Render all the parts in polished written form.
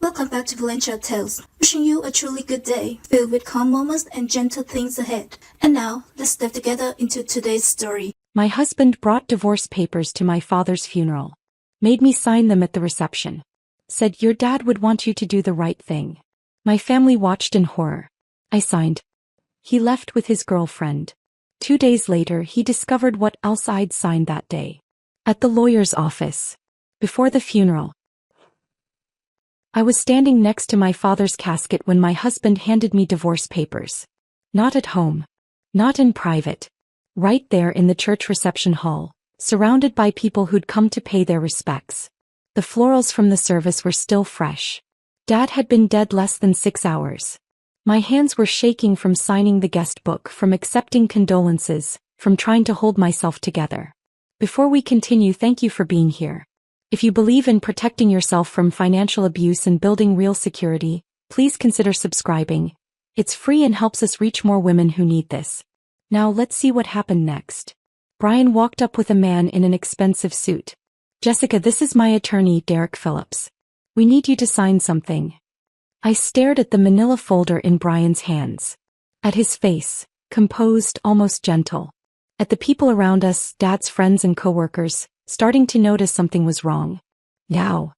Welcome back to Valencia Tales, wishing you a truly good day, filled with calm moments and gentle things ahead. And now, let's step together into today's story. My husband brought divorce papers to my father's funeral. Made me sign them at the reception. Said your dad would want you to do the right thing. My family watched in horror. I signed. He left with his girlfriend. 2 days later he discovered what else I'd signed that day. At the lawyer's office. Before the funeral. I was standing next to my father's casket when my husband handed me divorce papers. Not at home. Not in private. Right there in the church reception hall, surrounded by people who'd come to pay their respects. The florals from the service were still fresh. Dad had been dead less than 6 hours. My hands were shaking from signing the guest book, from accepting condolences, from trying to hold myself together. Before we continue, thank you for being here. If you believe in protecting yourself from financial abuse and building real security, please consider subscribing. It's free and helps us reach more women who need this. Now let's see what happened next. Brian walked up with a man in an expensive suit. Jessica, this is my attorney, Derek Phillips. We need you to sign something. I stared at the manila folder in Brian's hands. At his face, composed, almost gentle. At the people around us, Dad's friends and coworkers, starting to notice something was wrong. Now.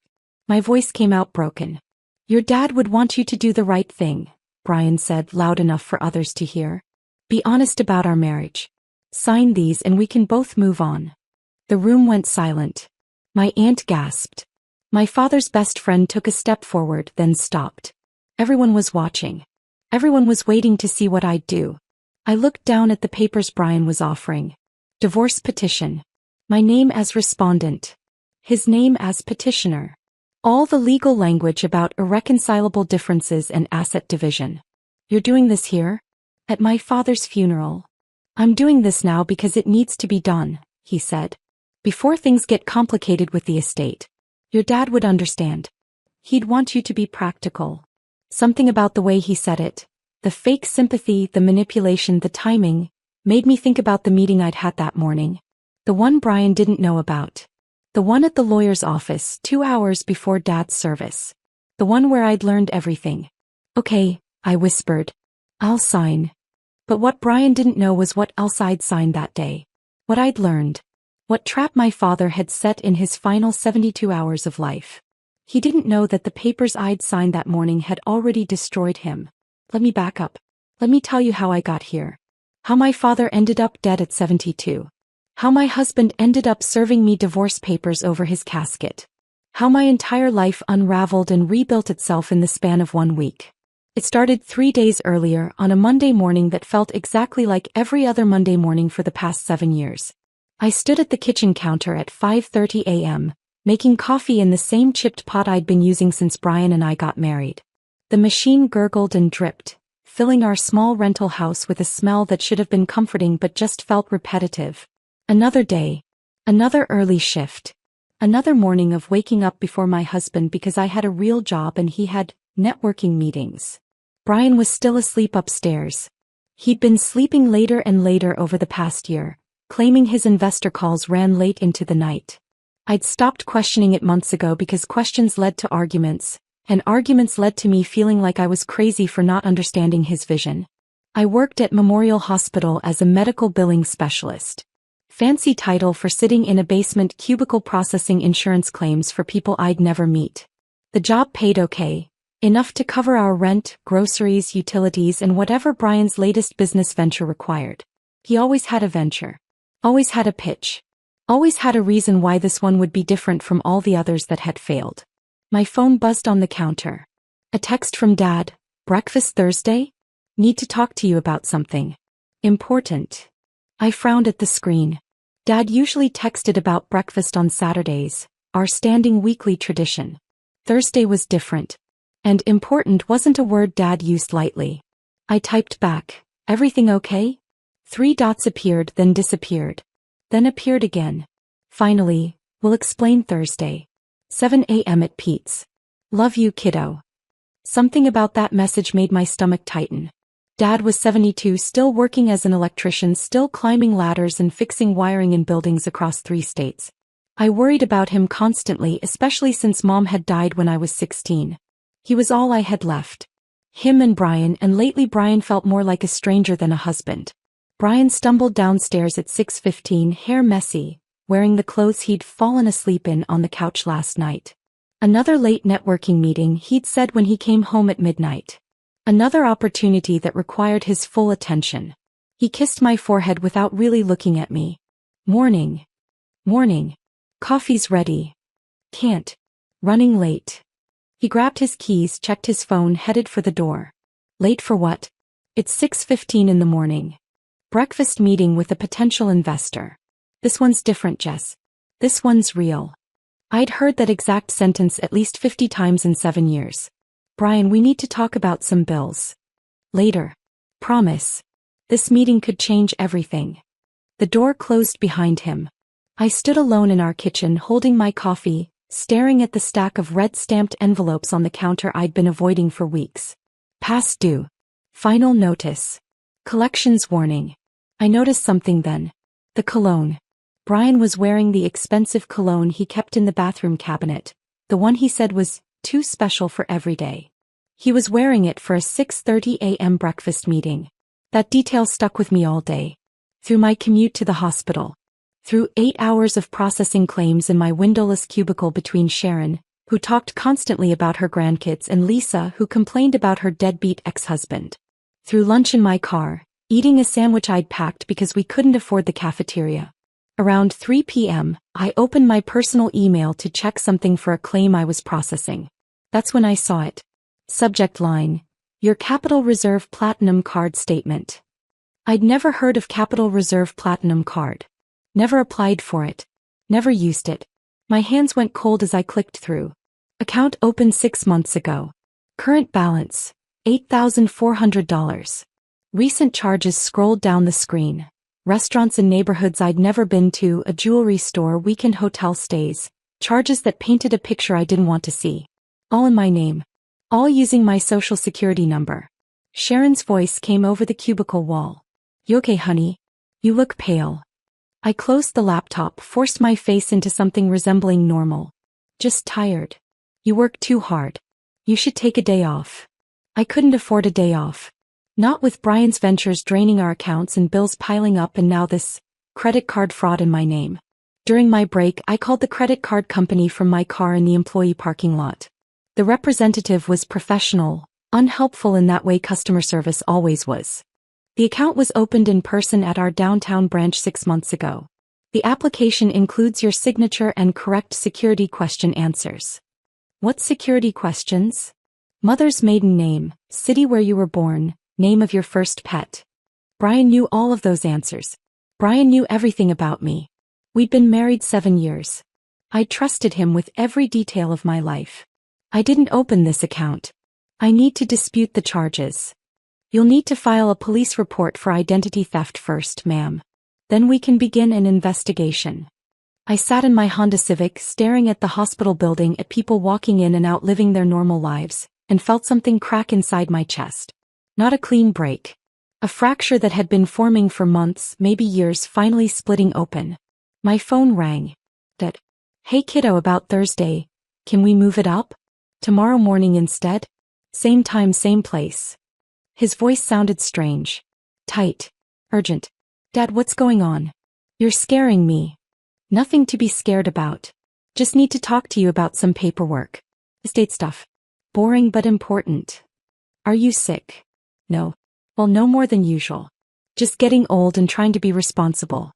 My voice came out broken. Your dad would want you to do the right thing, Brian said, loud enough for others to hear. Be honest about our marriage. Sign these and we can both move on. The room went silent. My aunt gasped. My father's best friend took a step forward, then stopped. Everyone was watching. Everyone was waiting to see what I'd do. I looked down at the papers Brian was offering. Divorce petition. My name as respondent. His name as petitioner. All the legal language about irreconcilable differences and asset division. You're doing this here? At my father's funeral. I'm doing this now because it needs to be done, he said. Before things get complicated with the estate. Your dad would understand. He'd want you to be practical. Something about the way he said it, the fake sympathy, the manipulation, the timing, made me think about the meeting I'd had that morning. The one Brian didn't know about. The one at the lawyer's office 2 hours before Dad's service. The one where I'd learned everything. Okay, I whispered. I'll sign. But what Brian didn't know was what else I'd signed that day. What I'd learned. What trap my father had set in his final 72 hours of life. He didn't know that the papers I'd signed that morning had already destroyed him. Let me back up. Let me tell you how I got here. How my father ended up dead at 72. How my husband ended up serving me divorce papers over his casket. How my entire life unraveled and rebuilt itself in the span of 1 week. It started 3 days earlier, on a Monday morning that felt exactly like every other Monday morning for the past 7 years. I stood at the kitchen counter at 5:30 a.m., making coffee in the same chipped pot I'd been using since Brian and I got married. The machine gurgled and dripped, filling our small rental house with a smell that should have been comforting but just felt repetitive. Another day. Another early shift. Another morning of waking up before my husband because I had a real job and he had networking meetings. Brian was still asleep upstairs. He'd been sleeping later and later over the past year, claiming his investor calls ran late into the night. I'd stopped questioning it months ago because questions led to arguments, and arguments led to me feeling like I was crazy for not understanding his vision. I worked at Memorial Hospital as a medical billing specialist. Fancy title for sitting in a basement cubicle processing insurance claims for people I'd never meet. The job paid okay, enough to cover our rent, groceries, utilities, and whatever Brian's latest business venture required. He always had a venture. Always had a pitch. Always had a reason why this one would be different from all the others that had failed. My phone buzzed on the counter. A text from Dad. Breakfast Thursday? Need to talk to you about something. Important. I frowned at the screen. Dad usually texted about breakfast on Saturdays, our standing weekly tradition. Thursday was different. And important wasn't a word Dad used lightly. I typed back, everything okay? 3 dots appeared, then disappeared. Then appeared again. Finally, we'll explain Thursday. 7 a.m. at Pete's. Love you, kiddo. Something about that message made my stomach tighten. Dad was 72, still working as an electrician, still climbing ladders and fixing wiring in buildings across 3 states. I worried about him constantly, especially since Mom had died when I was 16. He was all I had left. Him and Brian, and lately Brian felt more like a stranger than a husband. Brian stumbled downstairs at 6:15, hair messy, wearing the clothes he'd fallen asleep in on the couch last night. Another late networking meeting, he'd said when he came home at midnight. Another opportunity that required his full attention. He kissed my forehead without really looking at me. Morning. Morning. Coffee's ready. Can't. Running late. He grabbed his keys, checked his phone, headed for the door. Late for what? It's 6:15 in the morning. Breakfast meeting with a potential investor. This one's different, Jess. This one's real. I'd heard that exact sentence at least 50 times in 7 years. Brian, we need to talk about some bills. Later. Promise. This meeting could change everything. The door closed behind him. I stood alone in our kitchen holding my coffee, staring at the stack of red-stamped envelopes on the counter I'd been avoiding for weeks. Past due. Final notice. Collections warning. I noticed something then. The cologne. Brian was wearing the expensive cologne he kept in the bathroom cabinet, the one he said was too special for every day. He was wearing it for a 6:30 a.m. breakfast meeting. That detail stuck with me all day. Through my commute to the hospital. Through 8 hours of processing claims in my windowless cubicle between Sharon, who talked constantly about her grandkids, and Lisa, who complained about her deadbeat ex-husband. Through lunch in my car, eating a sandwich I'd packed because we couldn't afford the cafeteria. Around 3 p.m., I opened my personal email to check something for a claim I was processing. That's when I saw it. Subject line: Your Capital Reserve Platinum Card Statement. I'd never heard of Capital Reserve Platinum Card. Never applied for it. Never used it. My hands went cold as I clicked through. Account opened 6 months ago. Current balance: $8,400. Recent charges scrolled down the screen. Restaurants in neighborhoods I'd never been to, a jewelry store, weekend hotel stays. Charges that painted a picture I didn't want to see. All in my name. All using my social security number. Sharon's voice came over the cubicle wall. You okay, honey? You look pale. I closed the laptop, forced my face into something resembling normal. Just tired. You work too hard. You should take a day off. I couldn't afford a day off. Not with Brian's ventures draining our accounts and bills piling up, and now this credit card fraud in my name. During my break, I called the credit card company from my car in the employee parking lot. The representative was professional, unhelpful in that way customer service always was. The account was opened in person at our downtown branch 6 months ago. The application includes your signature and correct security question answers. What security questions? Mother's maiden name, city where you were born, name of your first pet. Brian knew all of those answers. Brian knew everything about me. We'd been married 7 years. I trusted him with every detail of my life. I didn't open this account. I need to dispute the charges. You'll need to file a police report for identity theft first, ma'am. Then we can begin an investigation. I sat in my Honda Civic staring at the hospital building, at people walking in and out living their normal lives, and felt something crack inside my chest. Not a clean break. A fracture that had been forming for months, maybe years, finally splitting open. My phone rang. Dad. Hey kiddo, about Thursday. Can we move it up? Tomorrow morning instead? Same time, same place. His voice sounded strange. Tight. Urgent. Dad, what's going on? You're scaring me. Nothing to be scared about. Just need to talk to you about some paperwork. Estate stuff. Boring but important. Are you sick? No. Well, no more than usual. Just getting old and trying to be responsible.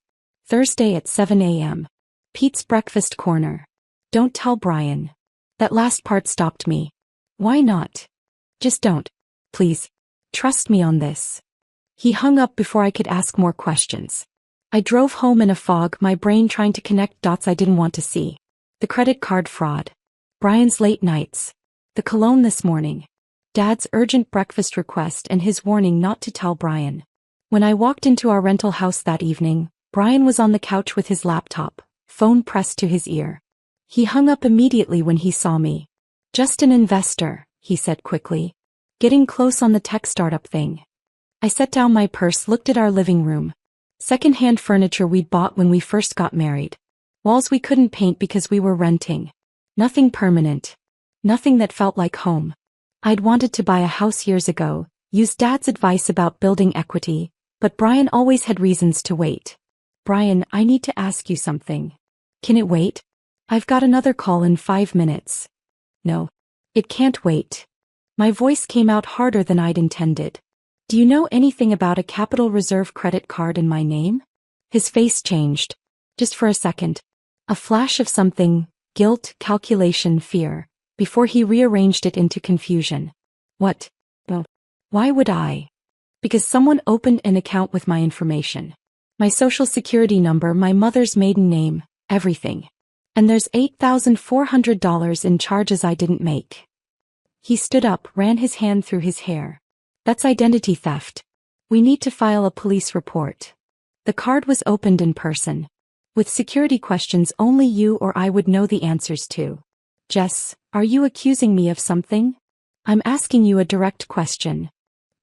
Thursday at 7 a.m. Pete's Breakfast Corner. Don't tell Brian. That last part stopped me. Why not? Just don't. Please. Trust me on this. He hung up before I could ask more questions. I drove home in a fog, my brain trying to connect dots I didn't want to see. The credit card fraud. Brian's late nights. The cologne this morning. Dad's urgent breakfast request and his warning not to tell Brian. When I walked into our rental house that evening, Brian was on the couch with his laptop, phone pressed to his ear. He hung up immediately when he saw me. Just an investor, he said quickly. Getting close on the tech startup thing. I set down my purse, looked at our living room. Second-hand furniture we'd bought when we first got married. Walls we couldn't paint because we were renting. Nothing permanent. Nothing that felt like home. I'd wanted to buy a house years ago, used Dad's advice about building equity, but Brian always had reasons to wait. Brian, I need to ask you something. Can it wait? I've got another call in 5 minutes. No. It can't wait. My voice came out harder than I'd intended. Do you know anything about a Capital Reserve credit card in my name? His face changed. Just for a second. A flash of something, guilt, calculation, fear, before he rearranged it into confusion. What? Well, why would I? Because someone opened an account with my information. My social security number, my mother's maiden name, everything. And there's $8,400 in charges I didn't make. He stood up, ran his hand through his hair. That's identity theft. We need to file a police report. The card was opened in person. With security questions only you or I would know the answers to. Jess, are you accusing me of something? I'm asking you a direct question.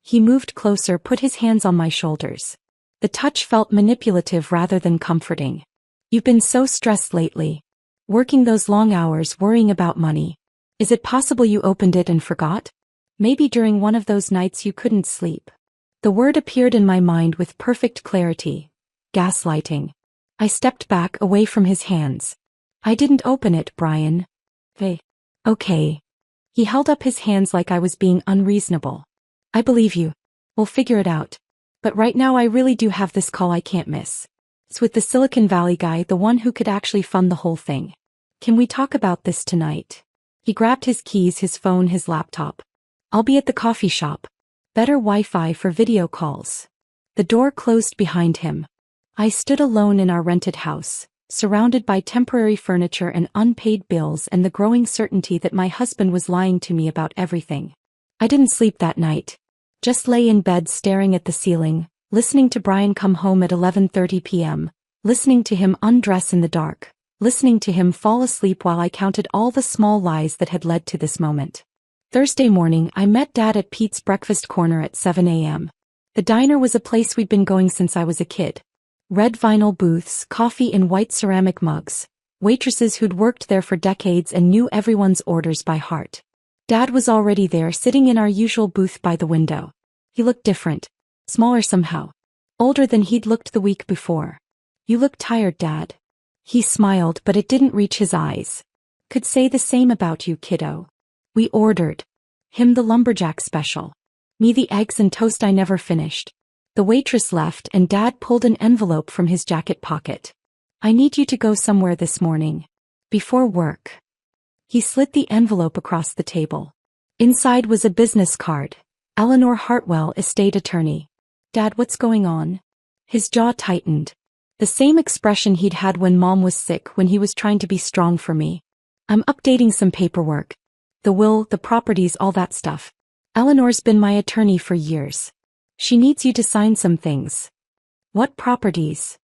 He moved closer, put his hands on my shoulders. The touch felt manipulative rather than comforting. You've been so stressed lately. Working those long hours, worrying about money. Is it possible you opened it and forgot? Maybe during one of those nights you couldn't sleep. The word appeared in my mind with perfect clarity. Gaslighting. I stepped back away from his hands. I didn't open it, Brian. Okay. He held up his hands like I was being unreasonable. I believe you. We'll figure it out. But right now I really do have this call I can't miss. It's with the Silicon Valley guy, the one who could actually fund the whole thing. Can we talk about this tonight? He grabbed his keys, his phone, his laptop. I'll be at the coffee shop. Better Wi-Fi for video calls. The door closed behind him. I stood alone in our rented house, surrounded by temporary furniture and unpaid bills and the growing certainty that my husband was lying to me about everything. I didn't sleep that night. Just lay in bed staring at the ceiling, listening to Brian come home at 11:30 p.m., listening to him undress in the dark, listening to him fall asleep while I counted all the small lies that had led to this moment. Thursday morning, I met Dad at Pete's Breakfast Corner at 7 a.m. The diner was a place we'd been going since I was a kid. Red vinyl booths, coffee in white ceramic mugs, waitresses who'd worked there for decades and knew everyone's orders by heart. Dad was already there, sitting in our usual booth by the window. He looked different. Smaller somehow. Older than he'd looked the week before. You look tired, Dad. He smiled, but it didn't reach his eyes. Could say the same about you, kiddo. We ordered. Him the lumberjack special. Me the eggs and toast I never finished. The waitress left and Dad pulled an envelope from his jacket pocket. I need you to go somewhere this morning. Before work. He slid the envelope across the table. Inside was a business card. Eleanor Hartwell, estate attorney. Dad, what's going on? His jaw tightened. The same expression he'd had when Mom was sick, when he was trying to be strong for me. I'm updating some paperwork. The will, the properties, all that stuff. Eleanor's been my attorney for years. She needs you to sign some things. What properties?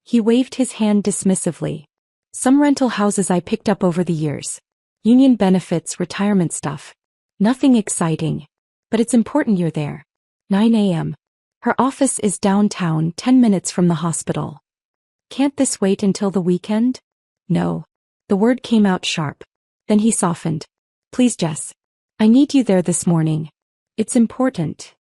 He waved his hand dismissively. Some rental houses I picked up over the years. Union benefits, retirement stuff. Nothing exciting. But it's important you're there. 9 a.m. Her office is downtown, 10 minutes from the hospital. Can't this wait until the weekend? No. The word came out sharp. Then he softened. Please, Jess. I need you there this morning. It's important.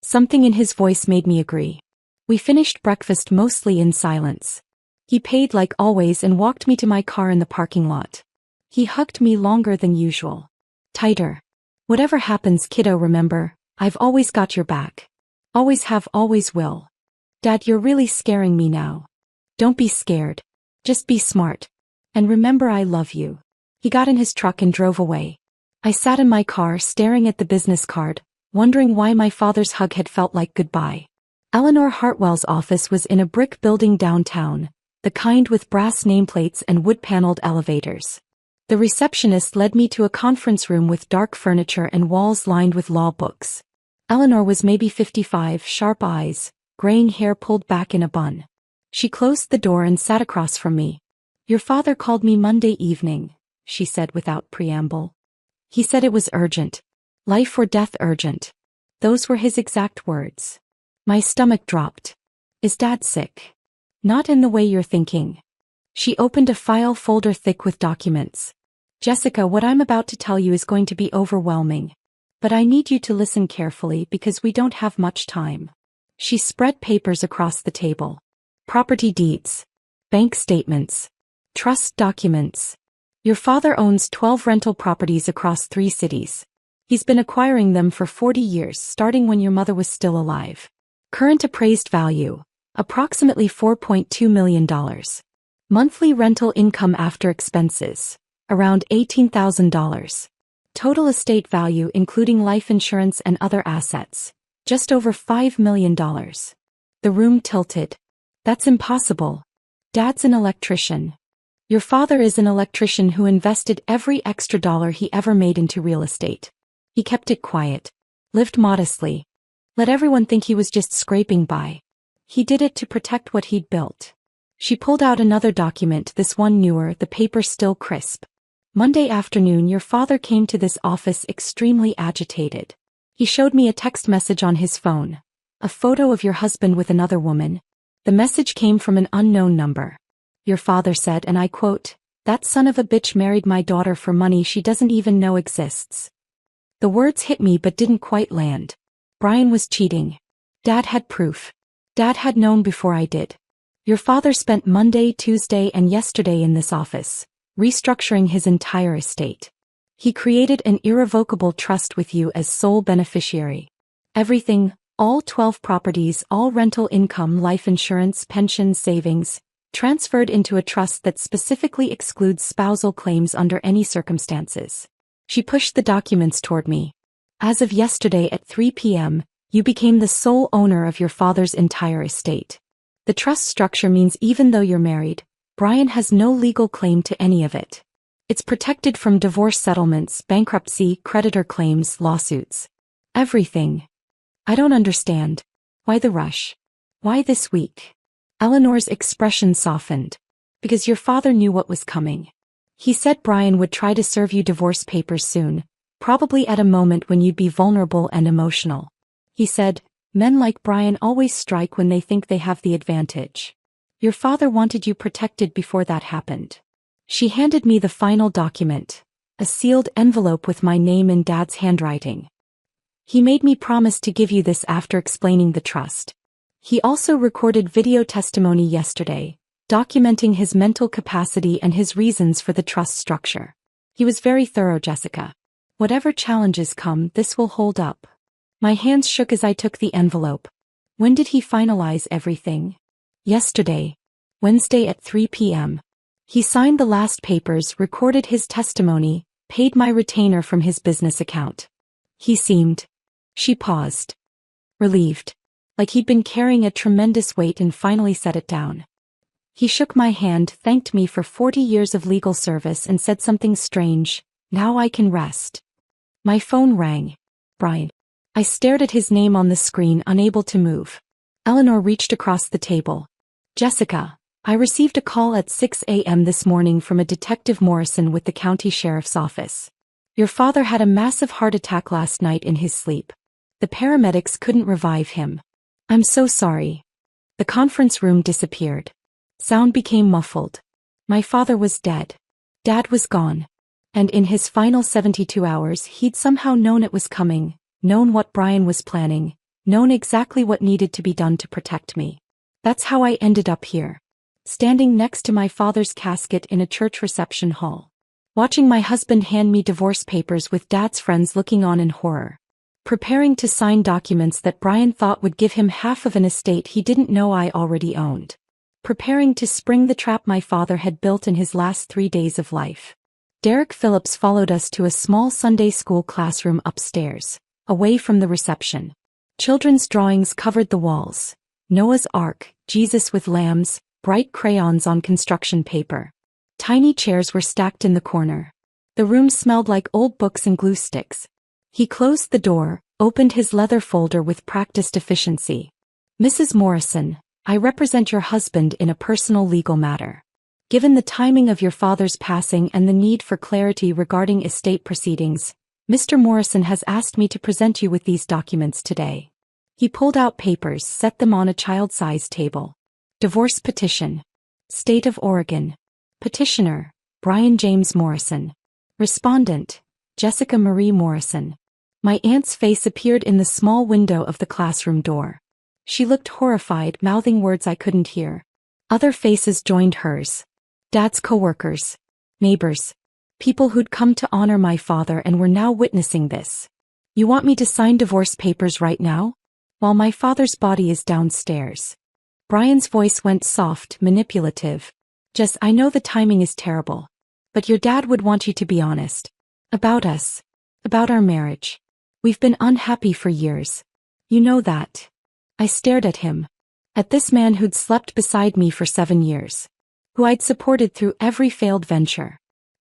Something in his voice made me agree. We finished breakfast mostly in silence. He paid like always and walked me to my car in the parking lot. He hugged me longer than usual. Tighter. Whatever happens, kiddo, remember, I've always got your back. Always have, always will. Dad, you're really scaring me now. Don't be scared. Just be smart. And remember, I love you. He got in his truck and drove away. I sat in my car staring at the business card, wondering why my father's hug had felt like goodbye. Eleanor Hartwell's office was in a brick building downtown, the kind with brass nameplates and wood-paneled elevators. The receptionist led me to a conference room with dark furniture and walls lined with law books. Eleanor was maybe 55, sharp eyes, graying hair pulled back in a bun. She closed the door and sat across from me. Your father called me Monday evening, she said without preamble. He said it was urgent. Life or death urgent. Those were his exact words. My stomach dropped. Is Dad sick? Not in the way you're thinking. She opened a file folder thick with documents. Jessica, what I'm about to tell you is going to be overwhelming. But I need you to listen carefully because we don't have much time. She spread papers across the table. Property deeds. Bank statements. Trust documents. Your father owns 12 rental properties across 3 cities. He's been acquiring them for 40 years, starting when your mother was still alive. Current appraised value, approximately $4.2 million. Monthly rental income after expenses, around $18,000. Total estate value including life insurance and other assets, just over $5 million. The room tilted. That's impossible. Dad's an electrician. Your father is an electrician who invested every extra dollar he ever made into real estate. He kept it quiet. Lived modestly. Let everyone think he was just scraping by. He did it to protect what he'd built. She pulled out another document, this one newer, the paper still crisp. Monday afternoon your father came to this office extremely agitated. He showed me a text message on his phone. A photo of your husband with another woman. The message came from an unknown number. Your father said, and I quote, "That son of a bitch married my daughter for money she doesn't even know exists." The words hit me but didn't quite land. Brian was cheating. Dad had proof. Dad had known before I did. Your father spent Monday, Tuesday, and yesterday in this office, restructuring his entire estate. He created an irrevocable trust with you as sole beneficiary. Everything, all 12 properties, all rental income, life insurance, pension, savings, transferred into a trust that specifically excludes spousal claims under any circumstances. She pushed the documents toward me. As of yesterday at 3 p.m., you became the sole owner of your father's entire estate. The trust structure means even though you're married, Brian has no legal claim to any of it. It's protected from divorce settlements, bankruptcy, creditor claims, lawsuits. Everything. I don't understand. Why the rush? Why this week? Eleanor's expression softened. Because your father knew what was coming. He said Brian would try to serve you divorce papers soon, probably at a moment when you'd be vulnerable and emotional. He said, men like Brian always strike when they think they have the advantage. Your father wanted you protected before that happened. She handed me the final document, a sealed envelope with my name in Dad's handwriting. He made me promise to give you this after explaining the trust. He also recorded video testimony yesterday, documenting his mental capacity and his reasons for the trust structure. He was very thorough, Jessica. Whatever challenges come, this will hold up. My hands shook as I took the envelope. When did he finalize everything? Yesterday. Wednesday at 3 p.m. He signed the last papers, recorded his testimony, paid my retainer from his business account. He seemed. She paused. Relieved. Like he'd been carrying a tremendous weight and finally set it down. He shook my hand, thanked me for 40 years of legal service and said something strange, "Now I can rest." My phone rang. Brian. I stared at his name on the screen, unable to move. Eleanor reached across the table. Jessica, I received a call at 6 a.m. this morning from a Detective Morrison with the county sheriff's office. Your father had a massive heart attack last night in his sleep. The paramedics couldn't revive him. I'm so sorry. The conference room disappeared. Sound became muffled. My father was dead. Dad was gone. And in his final 72 hours he'd somehow known it was coming, known what Brian was planning, known exactly what needed to be done to protect me. That's how I ended up here. Standing next to my father's casket in a church reception hall. Watching my husband hand me divorce papers with Dad's friends looking on in horror. Preparing to sign documents that Brian thought would give him half of an estate he didn't know I already owned. Preparing to spring the trap my father had built in his last 3 days of life. Derek Phillips followed us to a small Sunday school classroom upstairs, away from the reception. Children's drawings covered the walls. Noah's Ark, Jesus with lambs, bright crayons on construction paper. Tiny chairs were stacked in the corner. The room smelled like old books and glue sticks. He closed the door, opened his leather folder with practiced efficiency. Mrs. Morrison, I represent your husband in a personal legal matter. Given the timing of your father's passing and the need for clarity regarding estate proceedings, Mr. Morrison has asked me to present you with these documents today. He pulled out papers, set them on a child-sized table. Divorce petition. State of Oregon. Petitioner, Brian James Morrison. Respondent, Jessica Marie Morrison. My aunt's face appeared in the small window of the classroom door. She looked horrified, mouthing words I couldn't hear. Other faces joined hers. Dad's coworkers, neighbors, people who'd come to honor my father and were now witnessing this. You want me to sign divorce papers right now? While my father's body is downstairs. Brian's voice went soft, manipulative. Jess, I know the timing is terrible. But your dad would want you to be honest. About us. About our marriage. We've been unhappy for years. You know that. I stared at him. At this man who'd slept beside me for 7 years. Who I'd supported through every failed venture.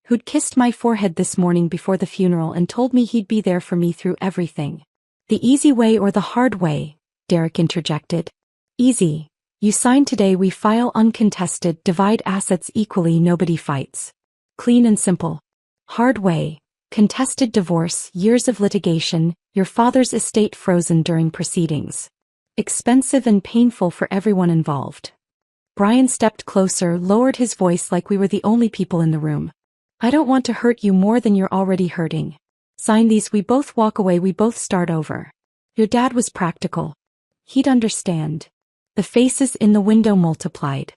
Who'd kissed my forehead this morning before the funeral and told me he'd be there for me through everything. The easy way or the hard way, Derek interjected. Easy. You sign today, we file uncontested, divide assets equally, nobody fights. Clean and simple. Hard way. Contested divorce, years of litigation, your father's estate frozen during proceedings. Expensive and painful for everyone involved. Brian stepped closer, lowered his voice like we were the only people in the room. I don't want to hurt you more than you're already hurting. Sign these, we both walk away, we both start over. Your dad was practical. He'd understand. The faces in the window multiplied.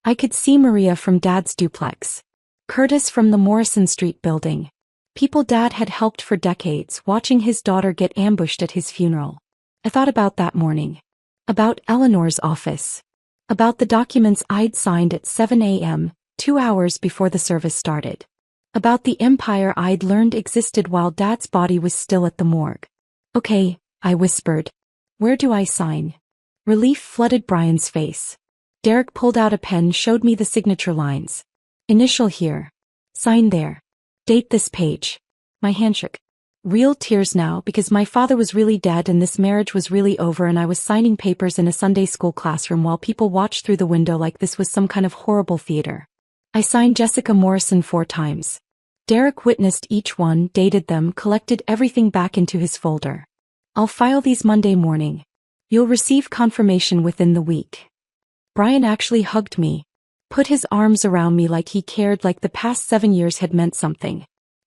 I could see Maria from Dad's duplex. Curtis from the Morrison Street building. People Dad had helped for decades, watching his daughter get ambushed at his funeral. I thought about that morning. About Eleanor's office. About the documents I'd signed at 7 a.m., 2 hours before the service started. About the empire I'd learned existed while Dad's body was still at the morgue. Okay, I whispered. Where do I sign? Relief flooded Brian's face. Derek pulled out a pen, showed me the signature lines. Initial here. Sign there. Date this page. My hand shook. Real tears now because my father was really dead and this marriage was really over and I was signing papers in a Sunday school classroom while people watched through the window like this was some kind of horrible theater. I signed Jessica Morrison 4 times. Derek witnessed each one, dated them, collected everything back into his folder. I'll file these Monday morning. You'll receive confirmation within the week. Brian actually hugged me. Put his arms around me like he cared, like the past 7 years had meant something.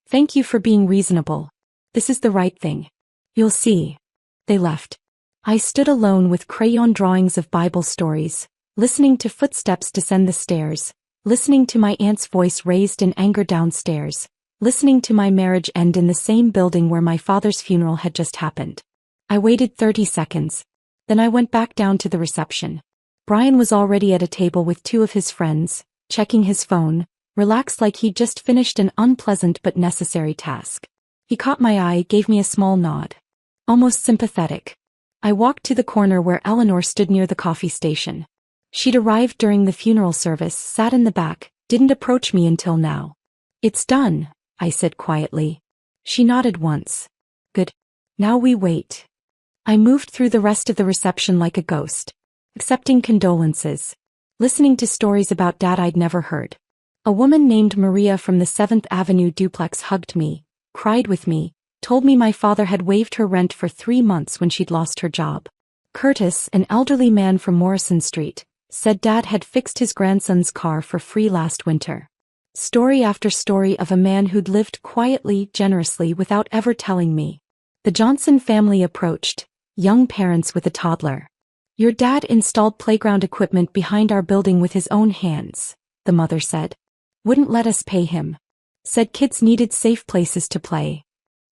Thank you for being reasonable. This is the right thing. You'll see. They left. I stood alone with crayon drawings of Bible stories, listening to footsteps descend the stairs, listening to my aunt's voice raised in anger downstairs, listening to my marriage end in the same building where my father's funeral had just happened. I waited 30 seconds. Then I went back down to the reception. Brian was already at a table with 2 of his friends, checking his phone, relaxed like he'd just finished an unpleasant but necessary task. He caught my eye, gave me a small nod. Almost sympathetic. I walked to the corner where Eleanor stood near the coffee station. She'd arrived during the funeral service, sat in the back, didn't approach me until now. It's done, I said quietly. She nodded once. Good. Now we wait. I moved through the rest of the reception like a ghost, accepting condolences, listening to stories about Dad I'd never heard. A woman named Maria from the 7th Avenue duplex hugged me, cried with me, told me my father had waived her rent for 3 months when she'd lost her job. Curtis, an elderly man from Morrison Street, said Dad had fixed his grandson's car for free last winter. Story after story of a man who'd lived quietly, generously without ever telling me. The Johnson family approached, young parents with a toddler. Your dad installed playground equipment behind our building with his own hands, the mother said. Wouldn't let us pay him. Said kids needed safe places to play.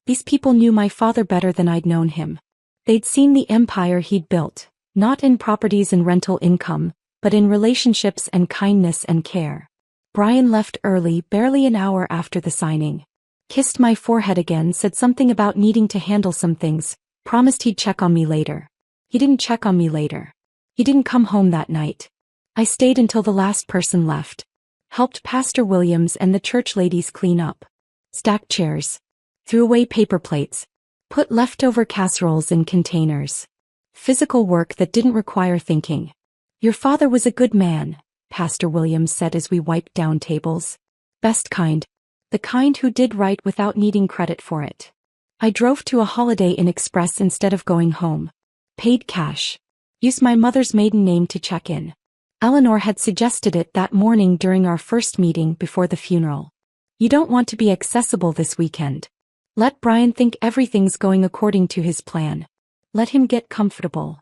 These people knew my father better than I'd known him. They'd seen the empire he'd built, not in properties and rental income, but in relationships and kindness and care. Brian left early, barely an hour after the signing. Kissed my forehead again, said something about needing to handle some things, promised he'd check on me later. He didn't check on me later. He didn't come home that night. I stayed until the last person left. Helped Pastor Williams and the church ladies clean up. Stacked chairs. Threw away paper plates. Put leftover casseroles in containers. Physical work that didn't require thinking. Your father was a good man, Pastor Williams said as we wiped down tables. Best kind. The kind who did right without needing credit for it. I drove to a Holiday Inn Express instead of going home. Paid cash. Used my mother's maiden name to check in. Eleanor had suggested it that morning during our first meeting before the funeral. You don't want to be accessible this weekend. Let Brian think everything's going according to his plan. Let him get comfortable.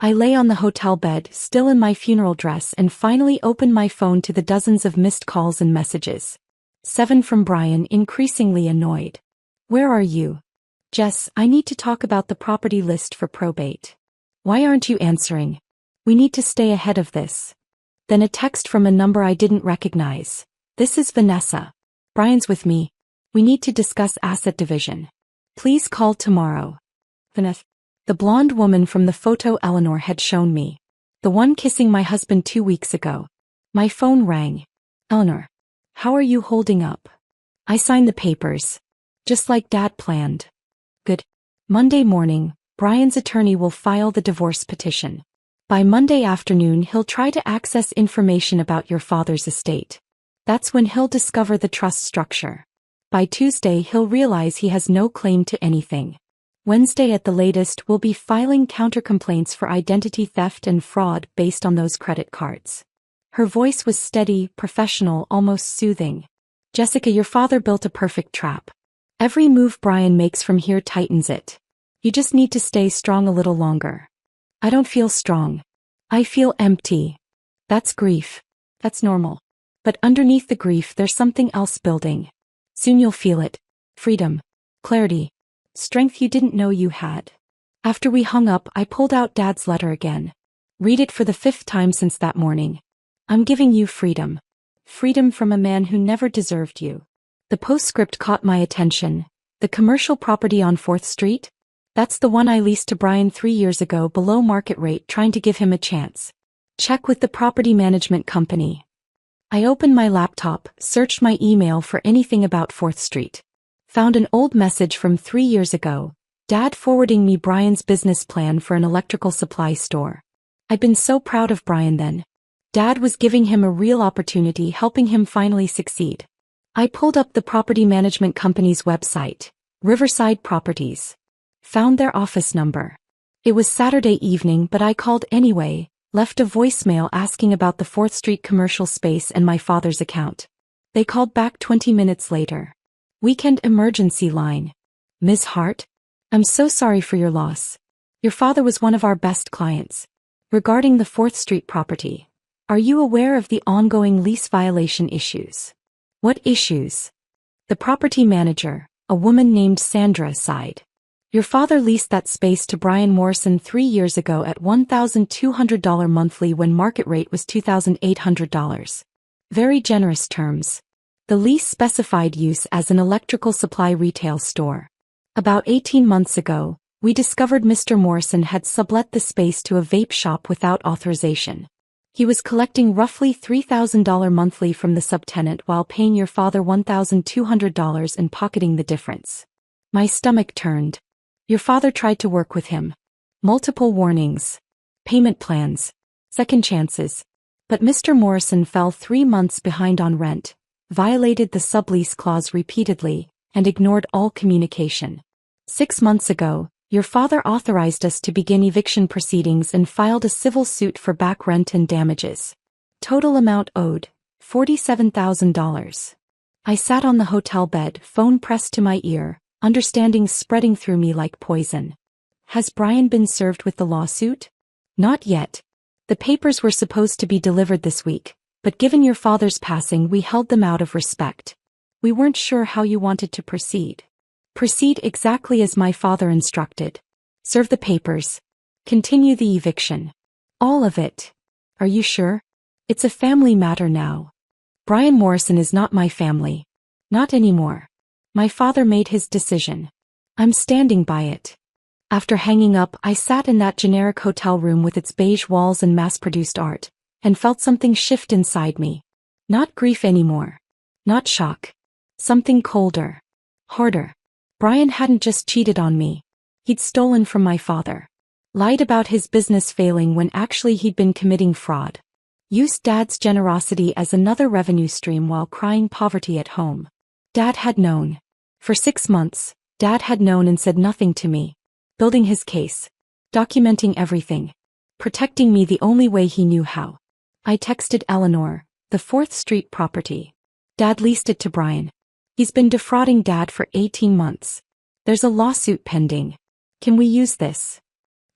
I lay on the hotel bed, still in my funeral dress, and finally opened my phone to the dozens of missed calls and messages. 7 from Brian, increasingly annoyed. Where are you? Jess, I need to talk about the property list for probate. Why aren't you answering? We need to stay ahead of this. Then a text from a number I didn't recognize. This is Vanessa. Brian's with me. We need to discuss asset division. Please call tomorrow. Vanessa. The blonde woman from the photo Eleanor had shown me. The one kissing my husband 2 weeks ago. My phone rang. Eleanor. How are you holding up? I signed the papers. Just like Dad planned. Good. Monday morning, Brian's attorney will file the divorce petition. By Monday afternoon he'll try to access information about your father's estate. That's when he'll discover the trust structure. By Tuesday he'll realize he has no claim to anything. Wednesday at the latest we'll be filing counter-complaints for identity theft and fraud based on those credit cards. Her voice was steady, professional, almost soothing. Jessica, your father built a perfect trap. Every move Brian makes from here tightens it. You just need to stay strong a little longer. I don't feel strong. I feel empty. That's grief. That's normal. But underneath the grief there's something else building. Soon you'll feel it. Freedom. Clarity. Strength you didn't know you had. After we hung up, I pulled out Dad's letter again. Read it for the 5th time since that morning. I'm giving you freedom. Freedom from a man who never deserved you. The postscript caught my attention. The commercial property on 4th Street? That's the one I leased to Brian 3 years ago below market rate, trying to give him a chance. Check with the property management company. I opened my laptop, searched my email for anything about 4th Street. Found an old message from 3 years ago, Dad forwarding me Brian's business plan for an electrical supply store. I'd been so proud of Brian then. Dad was giving him a real opportunity, helping him finally succeed. I pulled up the property management company's website, Riverside Properties. Found their office number. It was Saturday evening, but I called anyway, left a voicemail asking about the 4th Street commercial space and my father's account. They called back 20 minutes later. Weekend emergency line. Ms. Hart? I'm so sorry for your loss. Your father was one of our best clients. Regarding the 4th Street property, are you aware of the ongoing lease violation issues? What issues? The property manager, a woman named Sandra, sighed. Your father leased that space to Brian Morrison 3 years ago at $1,200 monthly when market rate was $2,800. Very generous terms. The lease specified use as an electrical supply retail store. About 18 months ago, we discovered Mr. Morrison had sublet the space to a vape shop without authorization. He was collecting roughly $3,000 monthly from the subtenant while paying your father $1,200 and pocketing the difference. My stomach turned. Your father tried to work with him. Multiple warnings. Payment plans. Second chances. But Mr. Morrison fell 3 months behind on rent, violated the sublease clause repeatedly, and ignored all communication. 6 months ago, your father authorized us to begin eviction proceedings and filed a civil suit for back rent and damages. Total amount owed, $47,000. I sat on the hotel bed, phone pressed to my ear, understanding spreading through me like poison. Has Brian been served with the lawsuit? Not yet. The papers were supposed to be delivered this week, but given your father's passing we held them out of respect. We weren't sure how you wanted to proceed. Proceed exactly as my father instructed. Serve the papers. Continue the eviction. All of it. Are you sure? It's a family matter now. Brian Morrison is not my family. Not anymore. My father made his decision. I'm standing by it. After hanging up, I sat in that generic hotel room with its beige walls and mass-produced art, and felt something shift inside me. Not grief anymore. Not shock. Something colder. Harder. Brian hadn't just cheated on me. He'd stolen from my father. Lied about his business failing when actually he'd been committing fraud. Used Dad's generosity as another revenue stream while crying poverty at home. Dad had known. For 6 months, Dad had known and said nothing to me. Building his case. Documenting everything. Protecting me the only way he knew how. I texted Eleanor, the 4th Street property. Dad leased it to Brian. He's been defrauding Dad for 18 months. There's a lawsuit pending. Can we use this?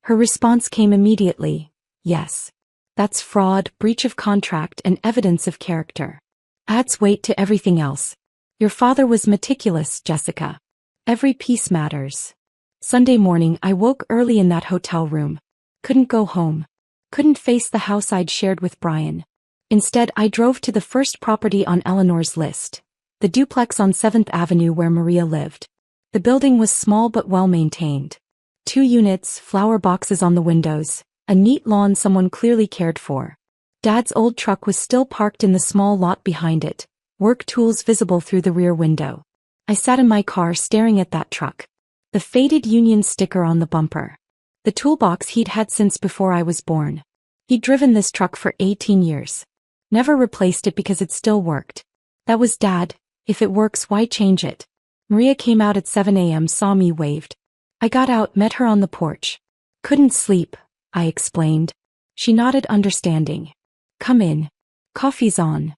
Her response came immediately. Yes. That's fraud, breach of contract, and evidence of character. Adds weight to everything else. Your father was meticulous, Jessica. Every piece matters. Sunday morning I woke early in that hotel room. Couldn't go home. Couldn't face the house I'd shared with Brian. Instead, I drove to the first property on Eleanor's list. The duplex on 7th Avenue where Maria lived. The building was small but well-maintained. 2 units, flower boxes on the windows, a neat lawn someone clearly cared for. Dad's old truck was still parked in the small lot behind it, work tools visible through the rear window. I sat in my car staring at that truck. The faded Union sticker on the bumper. The toolbox he'd had since before I was born. He'd driven this truck for 18 years. Never replaced it because it still worked. That was Dad. If it works, why change it? Maria came out at 7 a.m., saw me, waved. I got out, met her on the porch. Couldn't sleep, I explained. She nodded, understanding. Come in. Coffee's on.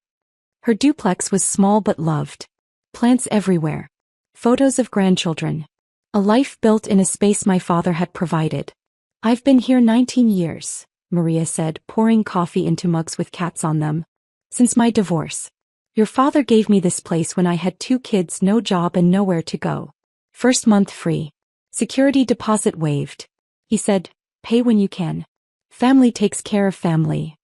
Her duplex was small but loved. Plants everywhere. Photos of grandchildren. A life built in a space my father had provided. I've been here 19 years, Maria said, pouring coffee into mugs with cats on them. Since my divorce. Your father gave me this place when I had 2 kids, no job and nowhere to go. First month free. Security deposit waived. He said, pay when you can. Family takes care of family.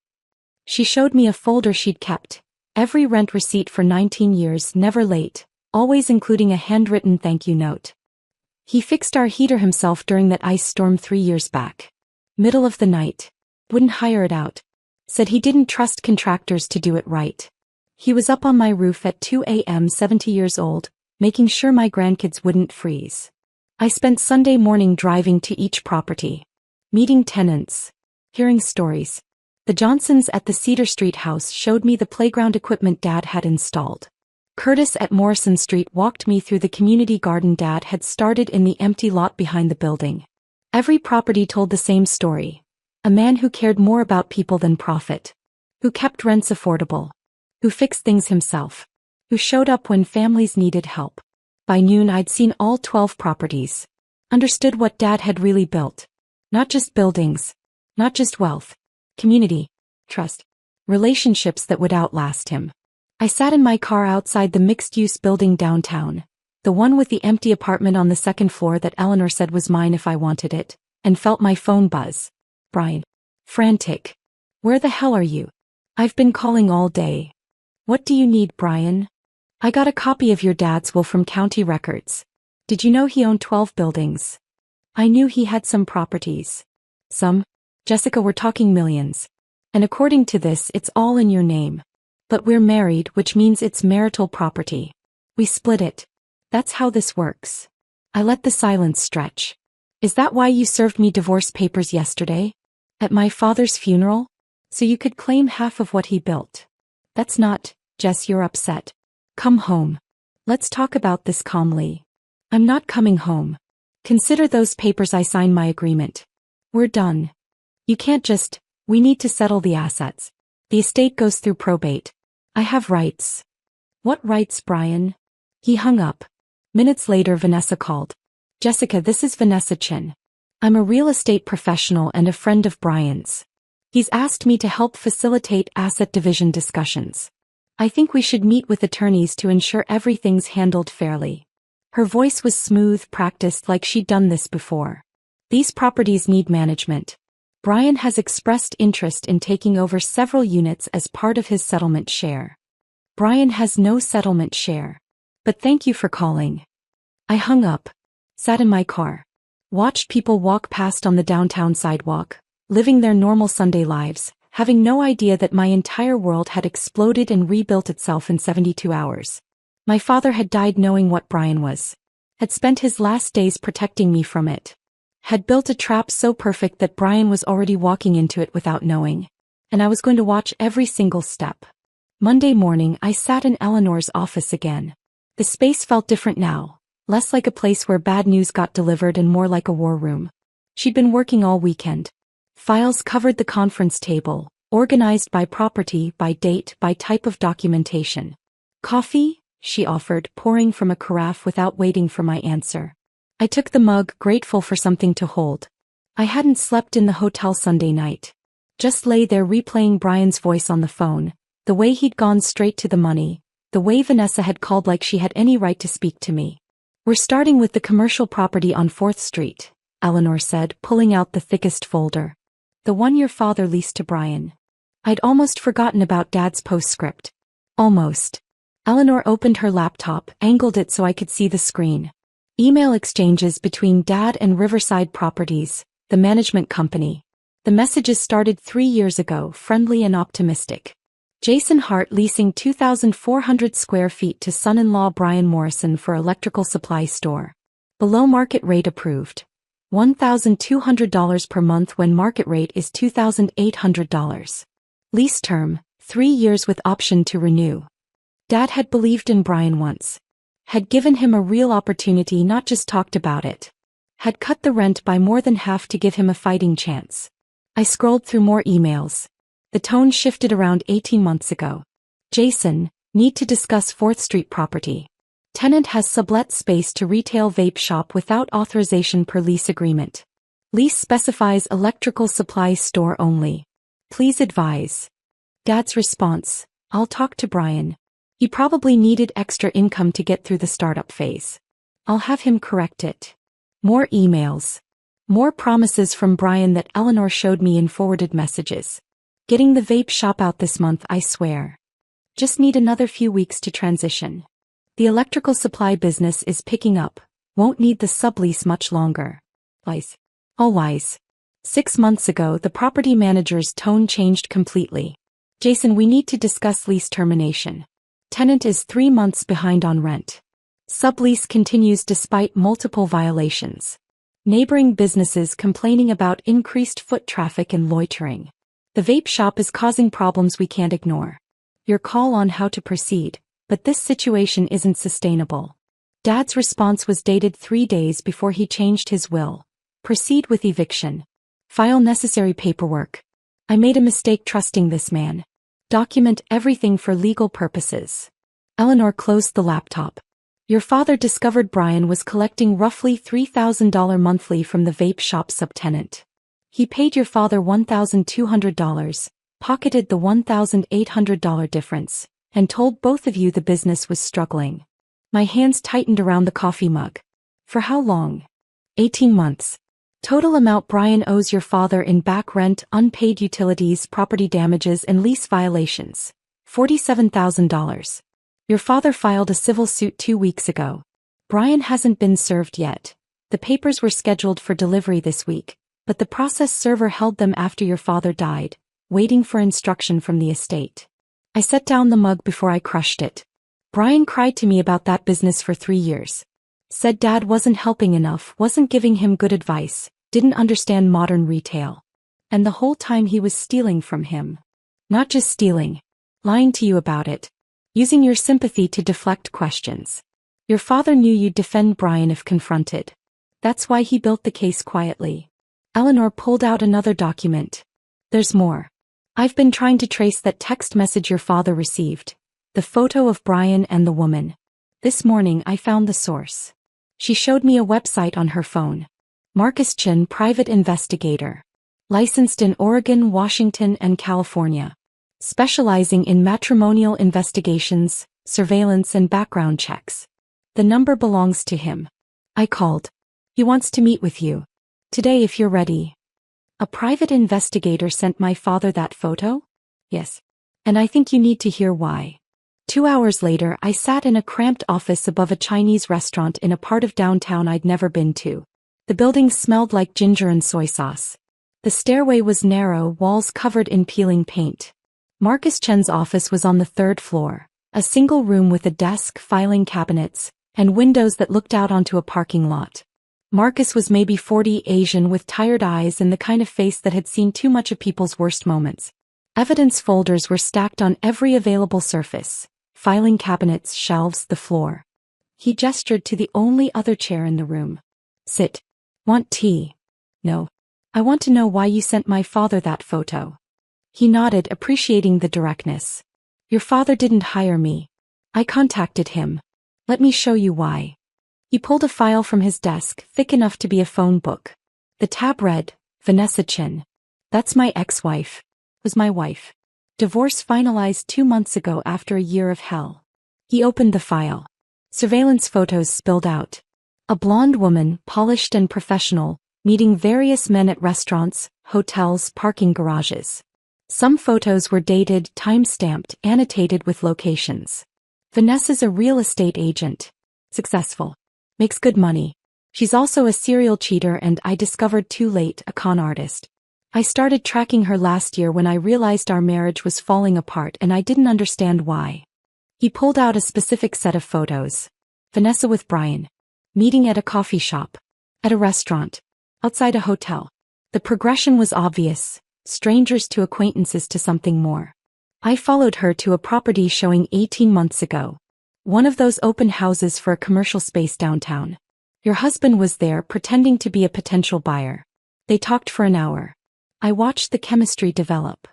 She showed me a folder she'd kept. Every rent receipt for 19 years, never late, always including a handwritten thank you note. He fixed our heater himself during that ice storm 3 years back. Middle of the night. Wouldn't hire it out. Said he didn't trust contractors to do it right. He was up on my roof at 2 a.m., 70 years old, making sure my grandkids wouldn't freeze. I spent Sunday morning driving to each property. Meeting tenants. Hearing stories. The Johnsons at the Cedar Street house showed me the playground equipment Dad had installed. Curtis at Morrison Street walked me through the community garden Dad had started in the empty lot behind the building. Every property told the same story. A man who cared more about people than profit. Who kept rents affordable. Who fixed things himself. Who showed up when families needed help. By noon I'd seen all 12 properties. Understood what Dad had really built. Not just buildings. Not just wealth. Community. Trust. Relationships that would outlast him. I sat in my car outside the mixed-use building downtown. The one with the empty apartment on the 2nd floor that Eleanor said was mine if I wanted it, and felt my phone buzz. Brian. Frantic. Where the hell are you? I've been calling all day. What do you need, Brian? I got a copy of your dad's will from county records. Did you know he owned 12 buildings? I knew he had some properties. Some? Jessica, we're talking millions. And according to this, it's all in your name. But we're married, which means it's marital property. We split it. That's how this works. I let the silence stretch. Is that why you served me divorce papers yesterday? At my father's funeral? So you could claim half of what he built. That's not, Jess, you're upset. Come home. Let's talk about this calmly. I'm not coming home. Consider those papers I signed my agreement. We're done. You can't just, we need to settle the assets. The estate goes through probate. I have rights. What rights, Brian? He hung up. Minutes later Vanessa called. Jessica, this is Vanessa Chin. I'm a real estate professional and a friend of Brian's. He's asked me to help facilitate asset division discussions. I think we should meet with attorneys to ensure everything's handled fairly. Her voice was smooth, practiced like she'd done this before. These properties need management. Brian has expressed interest in taking over several units as part of his settlement share. Brian has no settlement share. But thank you for calling. I hung up. Sat in my car. Watched people walk past on the downtown sidewalk, living their normal Sunday lives, having no idea that my entire world had exploded and rebuilt itself in 72 hours. My father had died knowing what Brian was. Had spent his last days protecting me from it. Had built a trap so perfect that Brian was already walking into it without knowing. And I was going to watch every single step. Monday morning I sat in Eleanor's office again. The space felt different now. Less like a place where bad news got delivered and more like a war room. She'd been working all weekend. Files covered the conference table, organized by property, by date, by type of documentation. Coffee? She offered, pouring from a carafe without waiting for my answer. I took the mug, grateful for something to hold. I hadn't slept in the hotel Sunday night. Just lay there replaying Brian's voice on the phone, the way he'd gone straight to the money, the way Vanessa had called like she had any right to speak to me. We're starting with the commercial property on 4th Street, Eleanor said, pulling out the thickest folder. The one your father leased to Brian. I'd almost forgotten about Dad's postscript. Almost. Eleanor opened her laptop, angled it so I could see the screen. Email exchanges between Dad and Riverside Properties, the management company. The messages started 3 years ago, friendly and optimistic. Jason Hart leasing 2,400 square feet to son-in-law Brian Morrison for electrical supply store. Below market rate approved. $1,200 per month when market rate is $2,800. Lease term, 3 years with option to renew. Dad had believed in Brian once. Had given him a real opportunity, not just talked about it. Had cut the rent by more than half to give him a fighting chance. I scrolled through more emails. The tone shifted around 18 months ago. Jason, need to discuss 4th Street property. Tenant has sublet space to retail vape shop without authorization per lease agreement. Lease specifies electrical supply store only. Please advise. Dad's response, I'll talk to Brian. He probably needed extra income to get through the startup phase. I'll have him correct it. More emails. More promises from Brian that Eleanor showed me in forwarded messages. Getting the vape shop out this month, I swear. Just need another few weeks to transition. The electrical supply business is picking up. Won't need the sublease much longer. Wise. All wise. 6 months ago, the property manager's tone changed completely. Jason, we need to discuss lease termination. Tenant is 3 months behind on rent. Sublease continues despite multiple violations. Neighboring businesses complaining about increased foot traffic and loitering. The vape shop is causing problems we can't ignore. Your call on how to proceed, but this situation isn't sustainable. Dad's response was dated 3 days before he changed his will. Proceed with eviction. File necessary paperwork. I made a mistake trusting this man. Document everything for legal purposes. Eleanor closed the laptop. Your father discovered Brian was collecting roughly $3,000 monthly from the vape shop subtenant. He paid your father $1,200, pocketed the $1,800 difference, and told both of you the business was struggling. My hands tightened around the coffee mug. For how long? 18 months. Total amount Brian owes your father in back rent, unpaid utilities, property damages, and lease violations. $47,000. Your father filed a civil suit 2 weeks ago. Brian hasn't been served yet. The papers were scheduled for delivery this week, but the process server held them after your father died, waiting for instruction from the estate. I set down the mug before I crushed it. Brian cried to me about that business for 3 years. Said Dad wasn't helping enough, wasn't giving him good advice, didn't understand modern retail. And the whole time he was stealing from him. Not just stealing. Lying to you about it. Using your sympathy to deflect questions. Your father knew you'd defend Brian if confronted. That's why he built the case quietly. Eleanor pulled out another document. There's more. I've been trying to trace that text message your father received. The photo of Brian and the woman. This morning I found the source. She showed me a website on her phone. Marcus Chin, private investigator. Licensed in Oregon, Washington, and California. Specializing in matrimonial investigations, surveillance, and background checks. The number belongs to him. I called. He wants to meet with you. Today if you're ready. A private investigator sent my father that photo? Yes. And I think you need to hear why. 2 hours later, I sat in a cramped office above a Chinese restaurant in a part of downtown I'd never been to. The building smelled like ginger and soy sauce. The stairway was narrow, walls covered in peeling paint. Marcus Chen's office was on the 3rd floor, a single room with a desk, filing cabinets, and windows that looked out onto a parking lot. Marcus was maybe 40, Asian with tired eyes and the kind of face that had seen too much of people's worst moments. Evidence folders were stacked on every available surface. Filing cabinets, shelves, the floor. He gestured to the only other chair in the room. Sit. Want tea? No. I want to know why you sent my father that photo. He nodded, appreciating the directness. Your father didn't hire me. I contacted him. Let me show you why. He pulled a file from his desk, thick enough to be a phone book. The tab read, Vanessa Chin. That's my ex-wife. Was my wife. Divorce finalized 2 months ago after a year of hell. He opened the file. Surveillance photos spilled out. A blonde woman, polished and professional, meeting various men at restaurants, hotels, parking garages. Some photos were dated, time-stamped, annotated with locations. Vanessa's a real estate agent. Successful. Makes good money. She's also a serial cheater and, I discovered too late, a con artist. I started tracking her last year when I realized our marriage was falling apart and I didn't understand why. He pulled out a specific set of photos. Vanessa with Brian. Meeting at a coffee shop. At a restaurant. Outside a hotel. The progression was obvious. Strangers to acquaintances to something more. I followed her to a property showing 18 months ago. One of those open houses for a commercial space downtown. Your husband was there pretending to be a potential buyer. They talked for an hour. I watched the chemistry develop.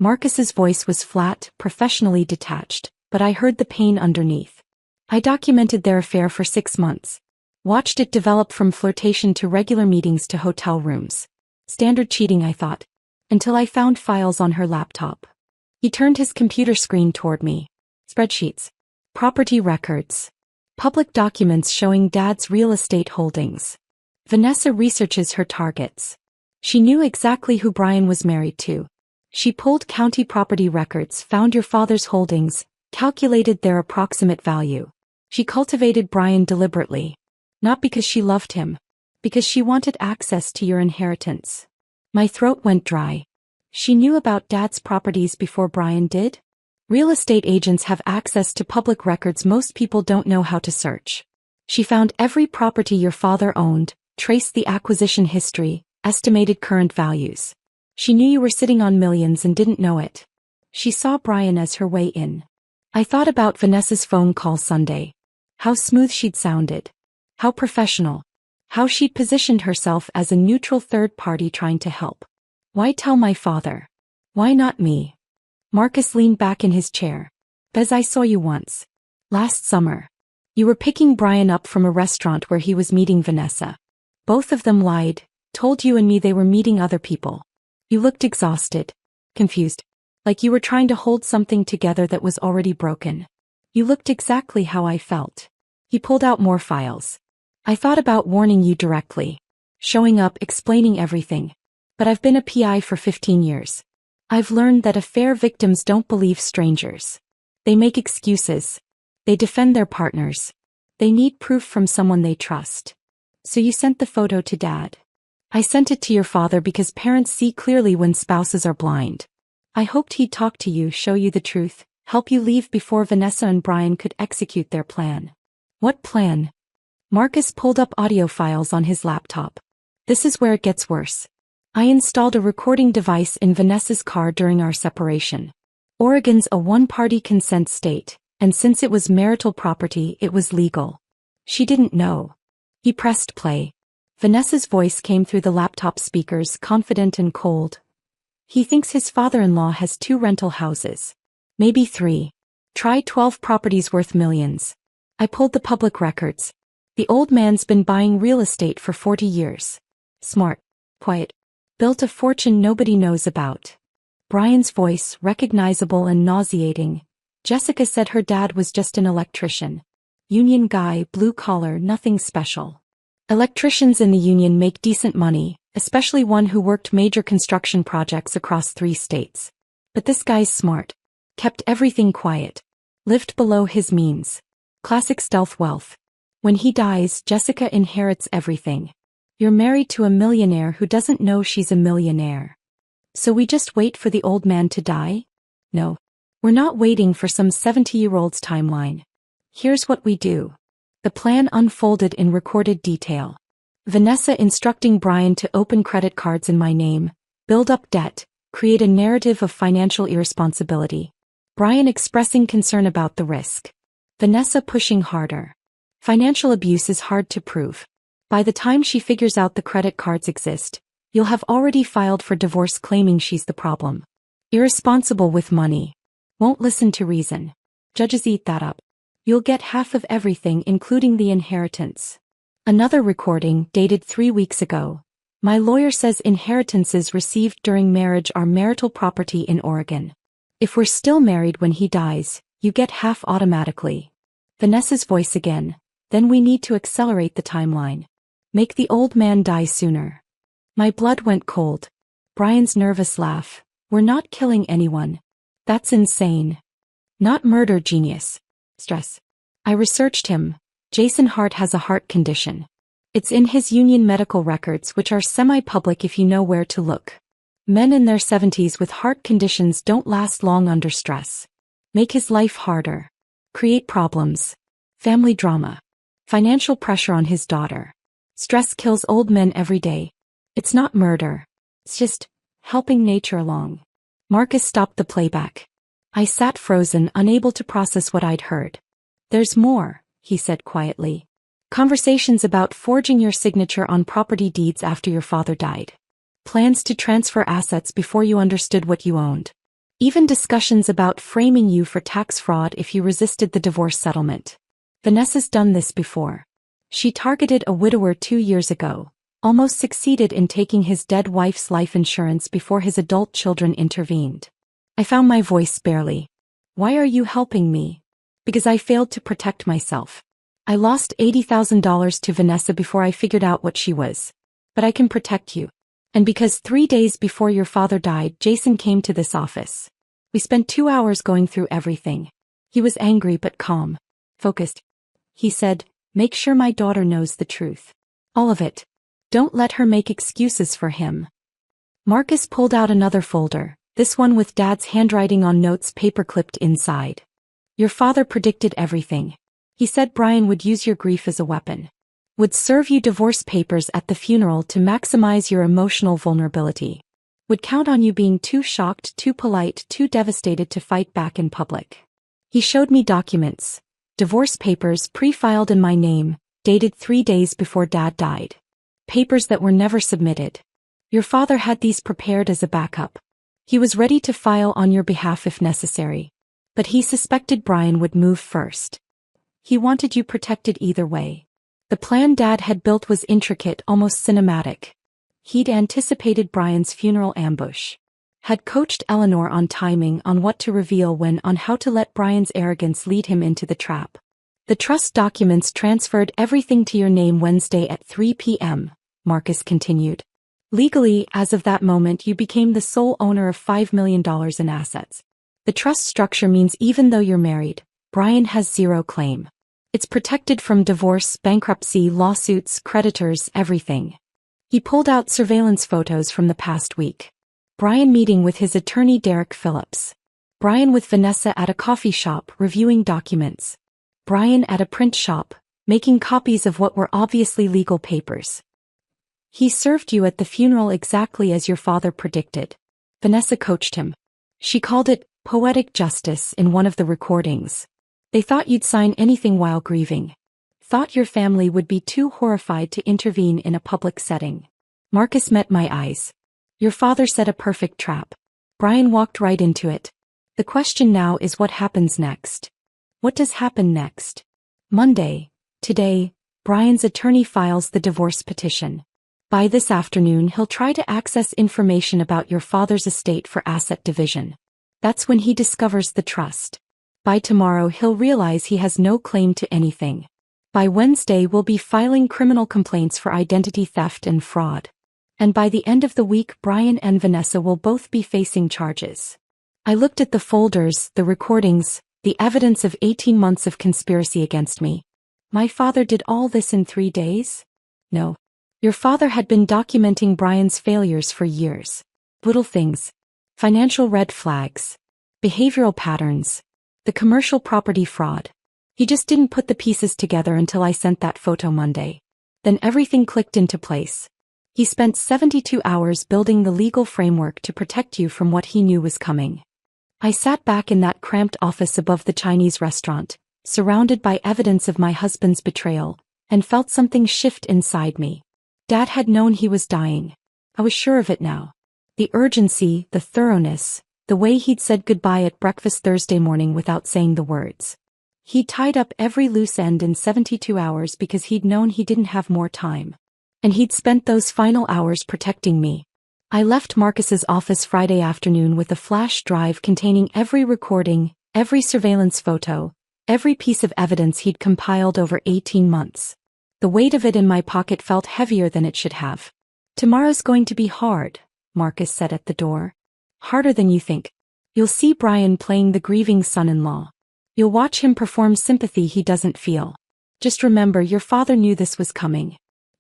Marcus's voice was flat, professionally detached, but I heard the pain underneath. I documented their affair for 6 months. Watched it develop from flirtation to regular meetings to hotel rooms. Standard cheating, I thought. Until I found files on her laptop. He turned his computer screen toward me. Spreadsheets. Property records. Public documents showing Dad's real estate holdings. Vanessa researches her targets. She knew exactly who Brian was married to. She pulled county property records, found your father's holdings, calculated their approximate value. She cultivated Brian deliberately. Not because she loved him. Because she wanted access to your inheritance. My throat went dry. She knew about Dad's properties before Brian did? Real estate agents have access to public records most people don't know how to search. She found every property your father owned, traced the acquisition history, estimated current values. She knew you were sitting on millions and didn't know it. She saw Brian as her way in. I thought about Vanessa's phone call Sunday. How smooth she'd sounded. How professional. How she'd positioned herself as a neutral third party trying to help. Why tell my father? Why not me? Marcus leaned back in his chair. Bez, I saw you once. Last summer. You were picking Brian up from a restaurant where he was meeting Vanessa. Both of them lied, told you and me they were meeting other people. You looked exhausted. Confused. Like you were trying to hold something together that was already broken. You looked exactly how I felt. He pulled out more files. I thought about warning you directly. Showing up, explaining everything. But I've been a PI for 15 years. I've learned that affair victims don't believe strangers. They make excuses. They defend their partners. They need proof from someone they trust. So you sent the photo to Dad. I sent it to your father because parents see clearly when spouses are blind. I hoped he'd talk to you, show you the truth, help you leave before Vanessa and Brian could execute their plan. What plan? Marcus pulled up audio files on his laptop. This is where it gets worse. I installed a recording device in Vanessa's car during our separation. Oregon's a one-party consent state, and since it was marital property, it was legal. She didn't know. He pressed play. Vanessa's voice came through the laptop speakers, confident and cold. He thinks his father-in-law has 2 rental houses. Maybe 3. Try 12 properties worth millions. I pulled the public records. The old man's been buying real estate for 40 years. Smart. Quiet. Built a fortune nobody knows about. Brian's voice, recognizable and nauseating. Jessica said her dad was just an electrician. Union guy, blue collar, nothing special. Electricians in the union make decent money, especially one who worked major construction projects across 3 states. But this guy's smart. Kept everything quiet. Lived below his means. Classic stealth wealth. When he dies, Jessica inherits everything. You're married to a millionaire who doesn't know she's a millionaire. So we just wait for the old man to die? No. We're not waiting for some 70-year-old's timeline. Here's what we do. The plan unfolded in recorded detail. Vanessa instructing Brian to open credit cards in my name, build up debt, create a narrative of financial irresponsibility. Brian expressing concern about the risk. Vanessa pushing harder. Financial abuse is hard to prove. By the time she figures out the credit cards exist, you'll have already filed for divorce claiming she's the problem. Irresponsible with money. Won't listen to reason. Judges eat that up. You'll get half of everything including the inheritance. Another recording, dated 3 weeks ago. My lawyer says inheritances received during marriage are marital property in Oregon. If we're still married when he dies, you get half automatically. Vanessa's voice again. Then we need to accelerate the timeline. Make the old man die sooner. My blood went cold. Brian's nervous laugh. We're not killing anyone. That's insane. Not murder, genius. Stress. I researched him. Jason Hart has a heart condition. It's in his union medical records, which are semi-public if you know where to look. Men in their 70s with heart conditions don't last long under stress. Make his life harder. Create problems. Family drama. Financial pressure on his daughter. Stress kills old men every day. It's not murder. It's just helping nature along. Marcus stopped the playback. I sat frozen, unable to process what I'd heard. There's more, he said quietly. Conversations about forging your signature on property deeds after your father died. Plans to transfer assets before you understood what you owned. Even discussions about framing you for tax fraud if you resisted the divorce settlement. Vanessa's done this before. She targeted a widower 2 years ago, almost succeeded in taking his dead wife's life insurance before his adult children intervened. I found my voice barely. Why are you helping me? Because I failed to protect myself. I lost $80,000 to Vanessa before I figured out what she was. But I can protect you. And because 3 days before your father died, Jason came to this office. We spent 2 hours going through everything. He was angry but calm. Focused. He said, make sure my daughter knows the truth. All of it. Don't let her make excuses for him. Marcus pulled out another folder, this one with Dad's handwriting on notes paper-clipped inside. Your father predicted everything. He said Brian would use your grief as a weapon. Would serve you divorce papers at the funeral to maximize your emotional vulnerability. Would count on you being too shocked, too polite, too devastated to fight back in public. He showed me documents. Divorce papers pre-filed in my name, dated 3 days before Dad died. Papers that were never submitted. Your father had these prepared as a backup. He was ready to file on your behalf if necessary. But he suspected Brian would move first. He wanted you protected either way. The plan Dad had built was intricate, almost cinematic. He'd anticipated Brian's funeral ambush. Had coached Eleanor on timing, on what to reveal when, on how to let Brian's arrogance lead him into the trap. The trust documents transferred everything to your name Wednesday at 3 p.m., Marcus continued. Legally, as of that moment, you became the sole owner of $5 million in assets. The trust structure means even though you're married, Brian has zero claim. It's protected from divorce, bankruptcy, lawsuits, creditors, everything. He pulled out surveillance photos from the past week. Brian meeting with his attorney Derek Phillips. Brian with Vanessa at a coffee shop reviewing documents. Brian at a print shop, making copies of what were obviously legal papers. He served you at the funeral exactly as your father predicted. Vanessa coached him. She called it poetic justice in one of the recordings. They thought you'd sign anything while grieving. Thought your family would be too horrified to intervene in a public setting. Marcus met my eyes. Your father set a perfect trap. Brian walked right into it. The question now is what happens next. What does happen next? Monday, today, Brian's attorney files the divorce petition. By this afternoon he'll try to access information about your father's estate for asset division. That's when he discovers the trust. By tomorrow he'll realize he has no claim to anything. By Wednesday we'll be filing criminal complaints for identity theft and fraud. And by the end of the week Brian and Vanessa will both be facing charges. I looked at the folders, the recordings, the evidence of 18 months of conspiracy against me. My father did all this in 3 days? No. Your father had been documenting Brian's failures for years. Little things. Financial red flags. Behavioral patterns. The commercial property fraud. He just didn't put the pieces together until I sent that photo Monday. Then everything clicked into place. He spent 72 hours building the legal framework to protect you from what he knew was coming. I sat back in that cramped office above the Chinese restaurant, surrounded by evidence of my husband's betrayal, and felt something shift inside me. Dad had known he was dying. I was sure of it now. The urgency, the thoroughness, the way he'd said goodbye at breakfast Thursday morning without saying the words. He'd tied up every loose end in 72 hours because he'd known he didn't have more time. And he'd spent those final hours protecting me. I left Marcus's office Friday afternoon with a flash drive containing every recording, every surveillance photo, every piece of evidence he'd compiled over 18 months. The weight of it in my pocket felt heavier than it should have. "Tomorrow's going to be hard," Marcus said at the door. "Harder than you think. You'll see Brian playing the grieving son-in-law. You'll watch him perform sympathy he doesn't feel. Just remember, your father knew this was coming.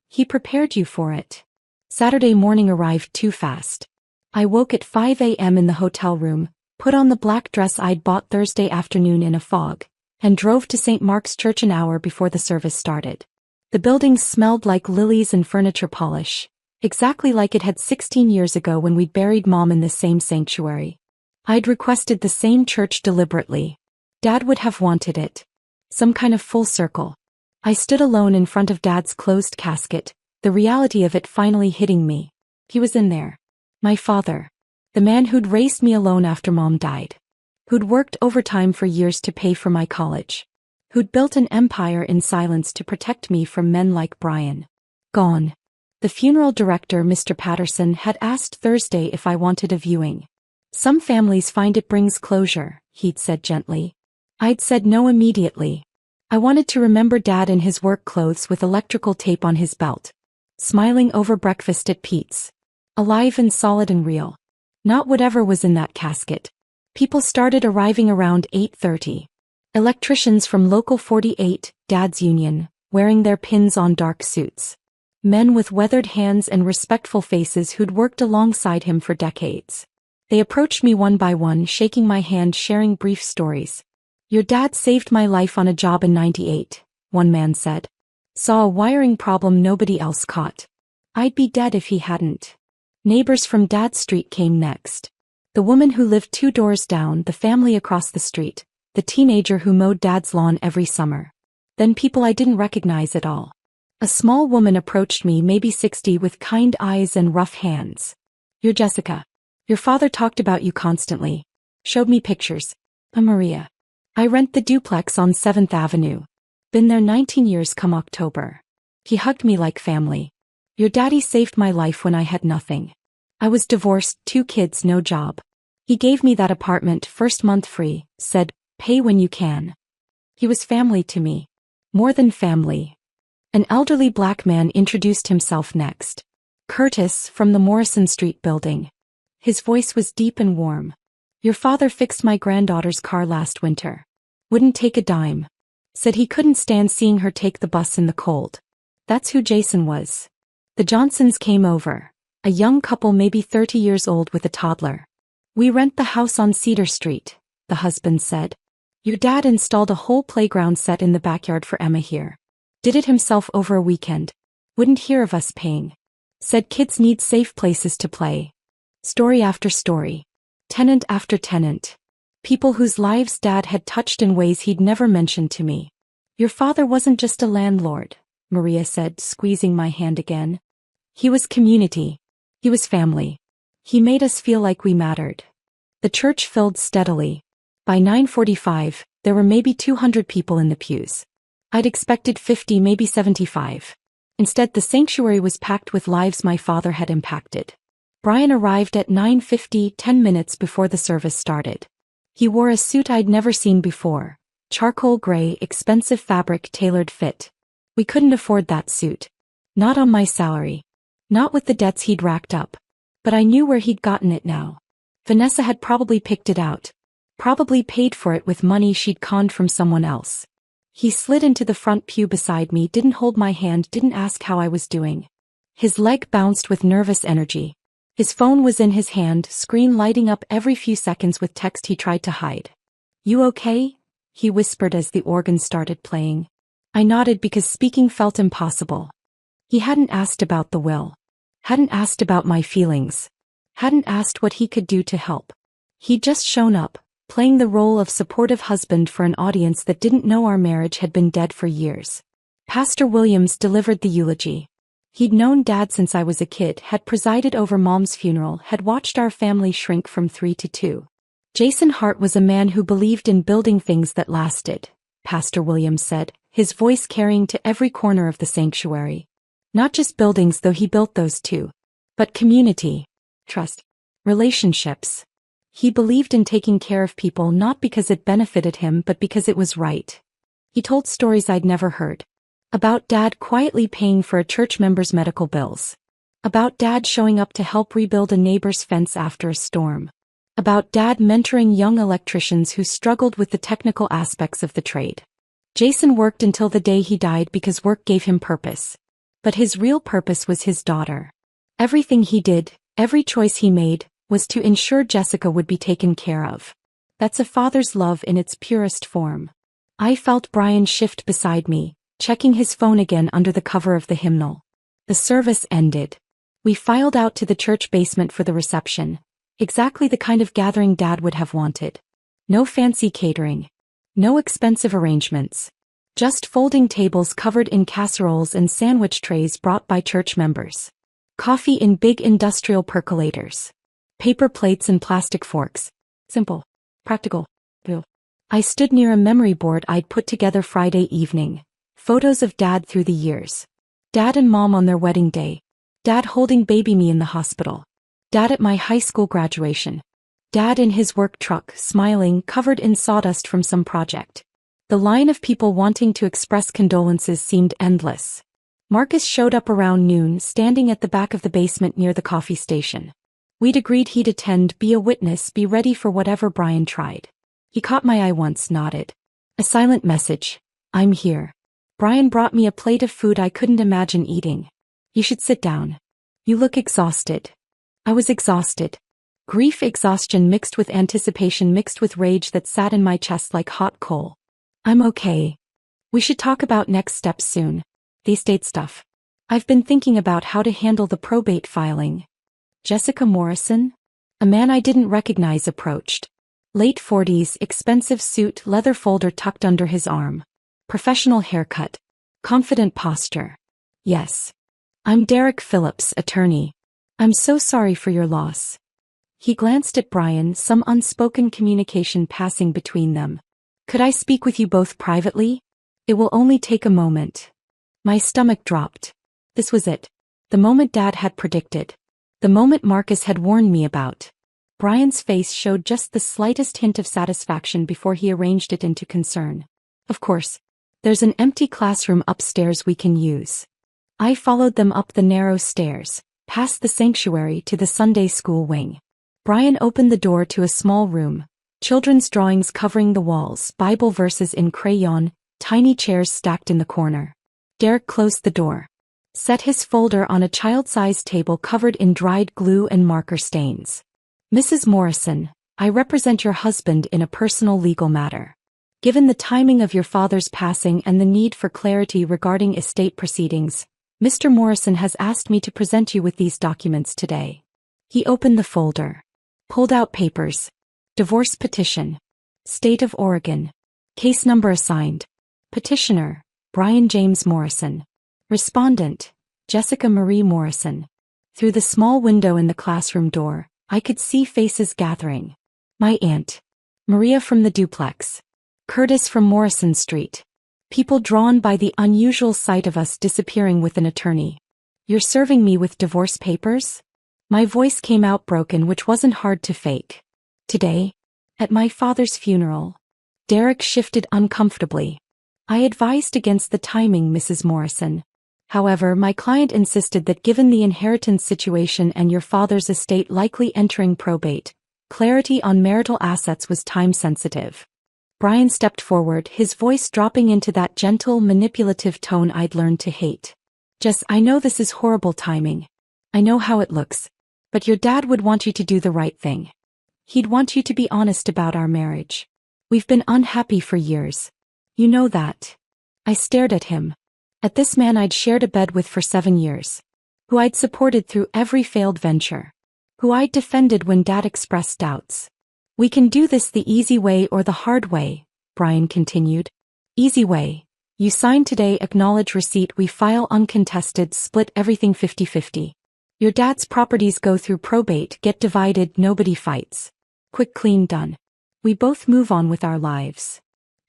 He prepared you for it." Saturday morning arrived too fast. I woke at 5 a.m. in the hotel room, put on the black dress I'd bought Thursday afternoon in a fog, and drove to St. Mark's Church an hour before the service started. The building smelled like lilies and furniture polish, exactly like it had 16 years ago when we'd buried Mom in this same sanctuary. I'd requested the same church deliberately. Dad would have wanted it. Some kind of full circle. I stood alone in front of Dad's closed casket, the reality of it finally hitting me. He was in there. My father. The man who'd raised me alone after Mom died. Who'd worked overtime for years to pay for my college. Who'd built an empire in silence to protect me from men like Brian. Gone. The funeral director, Mr. Patterson, had asked Thursday if I wanted a viewing. "Some families find it brings closure," he'd said gently. I'd said no immediately. I wanted to remember Dad in his work clothes with electrical tape on his belt. Smiling over breakfast at Pete's. Alive and solid and real. Not whatever was in that casket. People started arriving around 8:30. Electricians from Local 48, Dad's union, wearing their pins-on dark suits. Men with weathered hands and respectful faces who'd worked alongside him for decades. They approached me one by one, shaking my hand, sharing brief stories. "Your dad saved my life on a job in '98, one man said. "Saw a wiring problem nobody else caught. I'd be dead if he hadn't." Neighbors from Dad's street came next. The woman who lived 2 doors down, the family across the street, the teenager who mowed Dad's lawn every summer. Then people I didn't recognize at all. A small woman approached me, maybe 60, with kind eyes and rough hands. "You're Jessica. Your father talked about you constantly. Showed me pictures. I'm Maria. I rent the duplex on 7th Avenue. Been there 19 years come October." He hugged me like family. "Your daddy saved my life when I had nothing. I was divorced, 2 kids, no job. He gave me that apartment, first month free, said, 'Pay when you can.' He was family to me. More than family." An elderly black man introduced himself next. "Curtis, from the Morrison Street building." His voice was deep and warm. "Your father fixed my granddaughter's car last winter. Wouldn't take a dime. Said he couldn't stand seeing her take the bus in the cold." That's who Jason was. The Johnsons came over. A young couple, maybe 30 years old, with a toddler. "We rent the house on Cedar Street," the husband said. "Your dad installed a whole playground set in the backyard for Emma here. Did it himself over a weekend. Wouldn't hear of us paying. Said kids need safe places to play." Story after story. Tenant after tenant. People whose lives Dad had touched in ways he'd never mentioned to me. "Your father wasn't just a landlord," Maria said, squeezing my hand again. "He was community. He was family. He made us feel like we mattered." The church filled steadily. By 9:45, there were maybe 200 people in the pews. I'd expected 50, maybe 75. Instead, the sanctuary was packed with lives my father had impacted. Brian arrived at 9:50, 10 minutes before the service started. He wore a suit I'd never seen before. Charcoal gray, expensive fabric, tailored fit. We couldn't afford that suit. Not on my salary. Not with the debts he'd racked up. But I knew where he'd gotten it now. Vanessa had probably picked it out. Probably paid for it with money she'd conned from someone else. He slid into the front pew beside me, didn't hold my hand, didn't ask how I was doing. His leg bounced with nervous energy. His phone was in his hand, screen lighting up every few seconds with text he tried to hide. "You okay?" he whispered as the organ started playing. I nodded because speaking felt impossible. He hadn't asked about the will. Hadn't asked about my feelings. Hadn't asked what he could do to help. He'd just shown up, playing the role of supportive husband for an audience that didn't know our marriage had been dead for years. Pastor Williams delivered the eulogy. He'd known Dad since I was a kid, had presided over Mom's funeral, had watched our family shrink from 3 to 2. Jason Hart was a man who believed in building things that lasted. Pastor Williams said, his voice carrying to every corner of the sanctuary. Not just buildings, though he built those too, but community, trust, relationships. He believed in taking care of people not because it benefited him but because it was right. He told stories I'd never heard. About Dad quietly paying for a church member's medical bills. About Dad showing up to help rebuild a neighbor's fence after a storm. About Dad mentoring young electricians who struggled with the technical aspects of the trade. Jason worked until the day he died because work gave him purpose. But his real purpose was his daughter. Everything he did, every choice he made, was to ensure Jessica would be taken care of. That's a father's love in its purest form. I felt Brian shift beside me, checking his phone again under the cover of the hymnal. The service ended. We filed out to the church basement for the reception. Exactly the kind of gathering Dad would have wanted. No fancy catering. No expensive arrangements. Just folding tables covered in casseroles and sandwich trays brought by church members. Coffee in big industrial percolators. Paper plates and plastic forks. Simple. Practical. Real. I stood near a memory board I'd put together Friday evening. Photos of Dad through the years. Dad and Mom on their wedding day. Dad holding baby me in the hospital. Dad at my high school graduation. Dad in his work truck, smiling, covered in sawdust from some project. The line of people wanting to express condolences seemed endless. Marcus showed up around noon, standing at the back of the basement near the coffee station. We'd agreed he'd attend, be a witness, be ready for whatever Brian tried. He caught my eye once, nodded. A silent message. I'm here. Brian brought me a plate of food I couldn't imagine eating. You should sit down. You look exhausted. I was exhausted. Grief exhaustion mixed with anticipation mixed with rage that sat in my chest like hot coal. I'm okay. We should talk about next steps soon. The estate stuff. I've been thinking about how to handle the probate filing. Jessica Morrison? A man I didn't recognize approached. Late 40s, expensive suit, leather folder tucked under his arm. Professional haircut. Confident posture. Yes. I'm Derek Phillips, attorney. I'm so sorry for your loss. He glanced at Brian, some unspoken communication passing between them. Could I speak with you both privately? It will only take a moment. My stomach dropped. This was it. The moment Dad had predicted. The moment Marcus had warned me about. Brian's face showed just the slightest hint of satisfaction before he arranged it into concern. Of course. There's an empty classroom upstairs we can use. I followed them up the narrow stairs, past the sanctuary to the Sunday school wing. Brian opened the door to a small room. Children's drawings covering the walls, Bible verses in crayon, tiny chairs stacked in the corner. Derek closed the door. Set his folder on a child-sized table covered in dried glue and marker stains. Mrs. Morrison, I represent your husband in a personal legal matter. Given the timing of your father's passing and the need for clarity regarding estate proceedings, Mr. Morrison has asked me to present you with these documents today. He opened the folder. Pulled out papers. Divorce petition. State of Oregon. Case number assigned. Petitioner, Brian James Morrison. Respondent, Jessica Marie Morrison. Through the small window in the classroom door, I could see faces gathering. My aunt. Maria from the duplex. Curtis from Morrison Street. People drawn by the unusual sight of us disappearing with an attorney. You're serving me with divorce papers? My voice came out broken, which wasn't hard to fake. Today, at my father's funeral. Derek shifted uncomfortably. I advised against the timing, Mrs. Morrison. However, my client insisted that given the inheritance situation and your father's estate likely entering probate, clarity on marital assets was time-sensitive. Brian stepped forward, his voice dropping into that gentle, manipulative tone I'd learned to hate. Jess, I know this is horrible timing. I know how it looks. But your dad would want you to do the right thing. He'd want you to be honest about our marriage. We've been unhappy for years. You know that. I stared at him. At this man I'd shared a bed with for 7 years. Who I'd supported through every failed venture. Who I'd defended when Dad expressed doubts. We can do this the easy way or the hard way, Brian continued. Easy way. You sign today, acknowledge receipt, we file uncontested, split everything 50-50. Your dad's properties go through probate, get divided, nobody fights. Quick, clean, done. We both move on with our lives.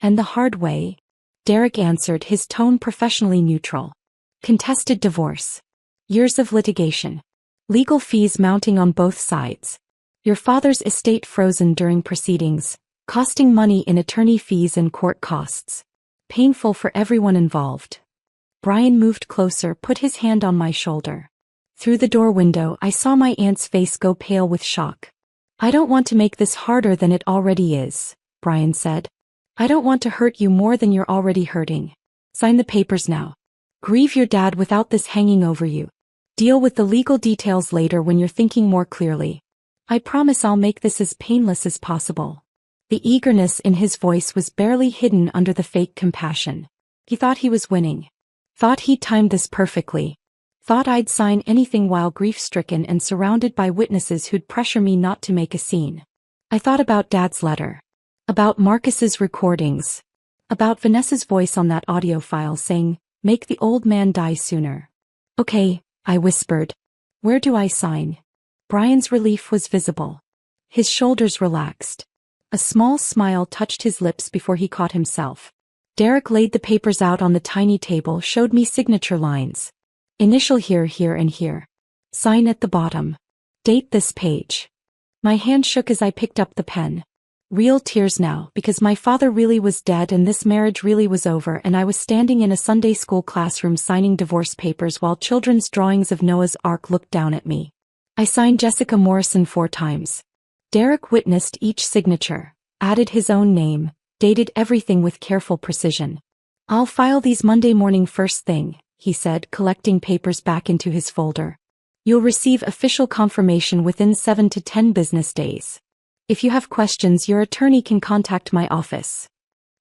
And the hard way, Derek answered, his tone professionally neutral. Contested divorce. Years of litigation. Legal fees mounting on both sides. Your father's estate frozen during proceedings, costing money in attorney fees and court costs. Painful for everyone involved. Brian moved closer, put his hand on my shoulder. Through the door window, I saw my aunt's face go pale with shock. I don't want to make this harder than it already is, Brian said. I don't want to hurt you more than you're already hurting. Sign the papers now. Grieve your dad without this hanging over you. Deal with the legal details later when you're thinking more clearly. I promise I'll make this as painless as possible. The eagerness in his voice was barely hidden under the fake compassion. He thought he was winning. Thought he'd timed this perfectly. Thought I'd sign anything while grief-stricken and surrounded by witnesses who'd pressure me not to make a scene. I thought about Dad's letter. About Marcus's recordings. About Vanessa's voice on that audio file saying, "Make the old man die sooner." Okay, I whispered. Where do I sign? Brian's relief was visible. His shoulders relaxed. A small smile touched his lips before he caught himself. Derek laid the papers out on the tiny table, showed me signature lines. Initial here, here, and here. Sign at the bottom. Date this page. My hand shook as I picked up the pen. Real tears now, because my father really was dead and this marriage really was over, and I was standing in a Sunday school classroom signing divorce papers while children's drawings of Noah's Ark looked down at me. I signed Jessica Morrison 4 times. Derek witnessed each signature, added his own name, dated everything with careful precision. I'll file these Monday morning first thing, he said, collecting papers back into his folder. You'll receive official confirmation within 7 to 10 business days. If you have questions, your attorney can contact my office.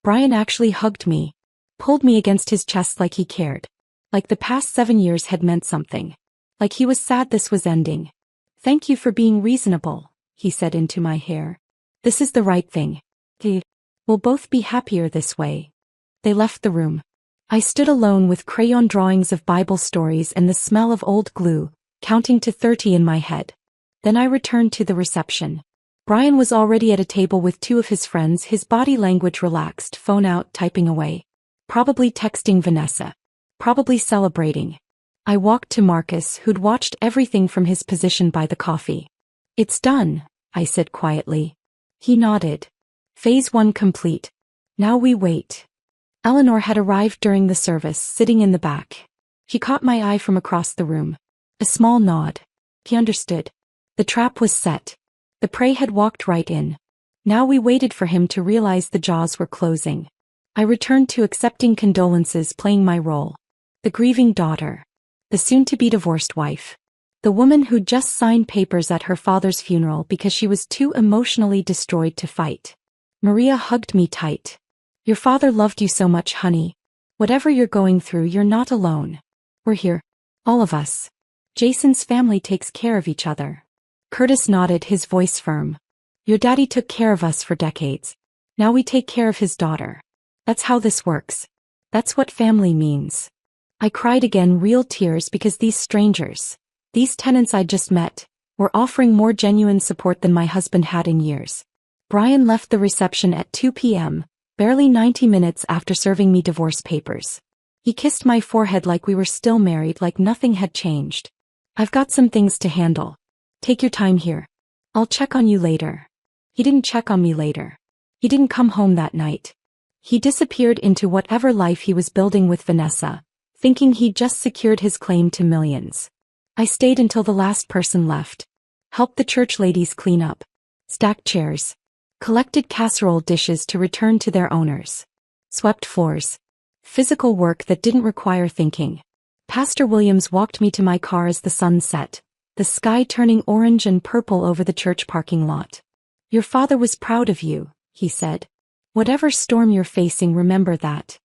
Brian actually hugged me, pulled me against his chest like he cared. Like the past 7 years had meant something. Like he was sad this was ending. Thank you for being reasonable, he said into my hair. This is the right thing. We'll both be happier this way. They left the room. I stood alone with crayon drawings of Bible stories and the smell of old glue, counting to 30 in my head. Then I returned to the reception. Brian was already at a table with 2 of his friends, his body language relaxed, phone out, typing away. Probably texting Vanessa. Probably celebrating. I walked to Marcus, who'd watched everything from his position by the coffee. It's done, I said quietly. He nodded. Phase 1 complete. Now we wait. Eleanor had arrived during the service, sitting in the back. She caught my eye from across the room. A small nod. He understood. The trap was set. The prey had walked right in. Now we waited for him to realize the jaws were closing. I returned to accepting condolences, playing my role. The grieving daughter. The soon-to-be divorced wife. The woman who'd just signed papers at her father's funeral because she was too emotionally destroyed to fight. Maria hugged me tight. Your father loved you so much, honey. Whatever you're going through, you're not alone. We're here. All of us. Jason's family takes care of each other. Curtis nodded, his voice firm. Your daddy took care of us for decades. Now we take care of his daughter. That's how this works. That's what family means. I cried again, real tears, because these strangers, these tenants I'd just met, were offering more genuine support than my husband had in years. Brian left the reception at 2 p.m., barely 90 minutes after serving me divorce papers. He kissed my forehead like we were still married, like nothing had changed. I've got some things to handle. Take your time here. I'll check on you later. He didn't check on me later. He didn't come home that night. He disappeared into whatever life he was building with Vanessa, thinking he'd just secured his claim to millions. I stayed until the last person left. Helped the church ladies clean up. Stacked chairs. Collected casserole dishes to return to their owners. Swept floors. Physical work that didn't require thinking. Pastor Williams walked me to my car as the sun set, the sky turning orange and purple over the church parking lot. Your father was proud of you, he said. Whatever storm you're facing, remember that.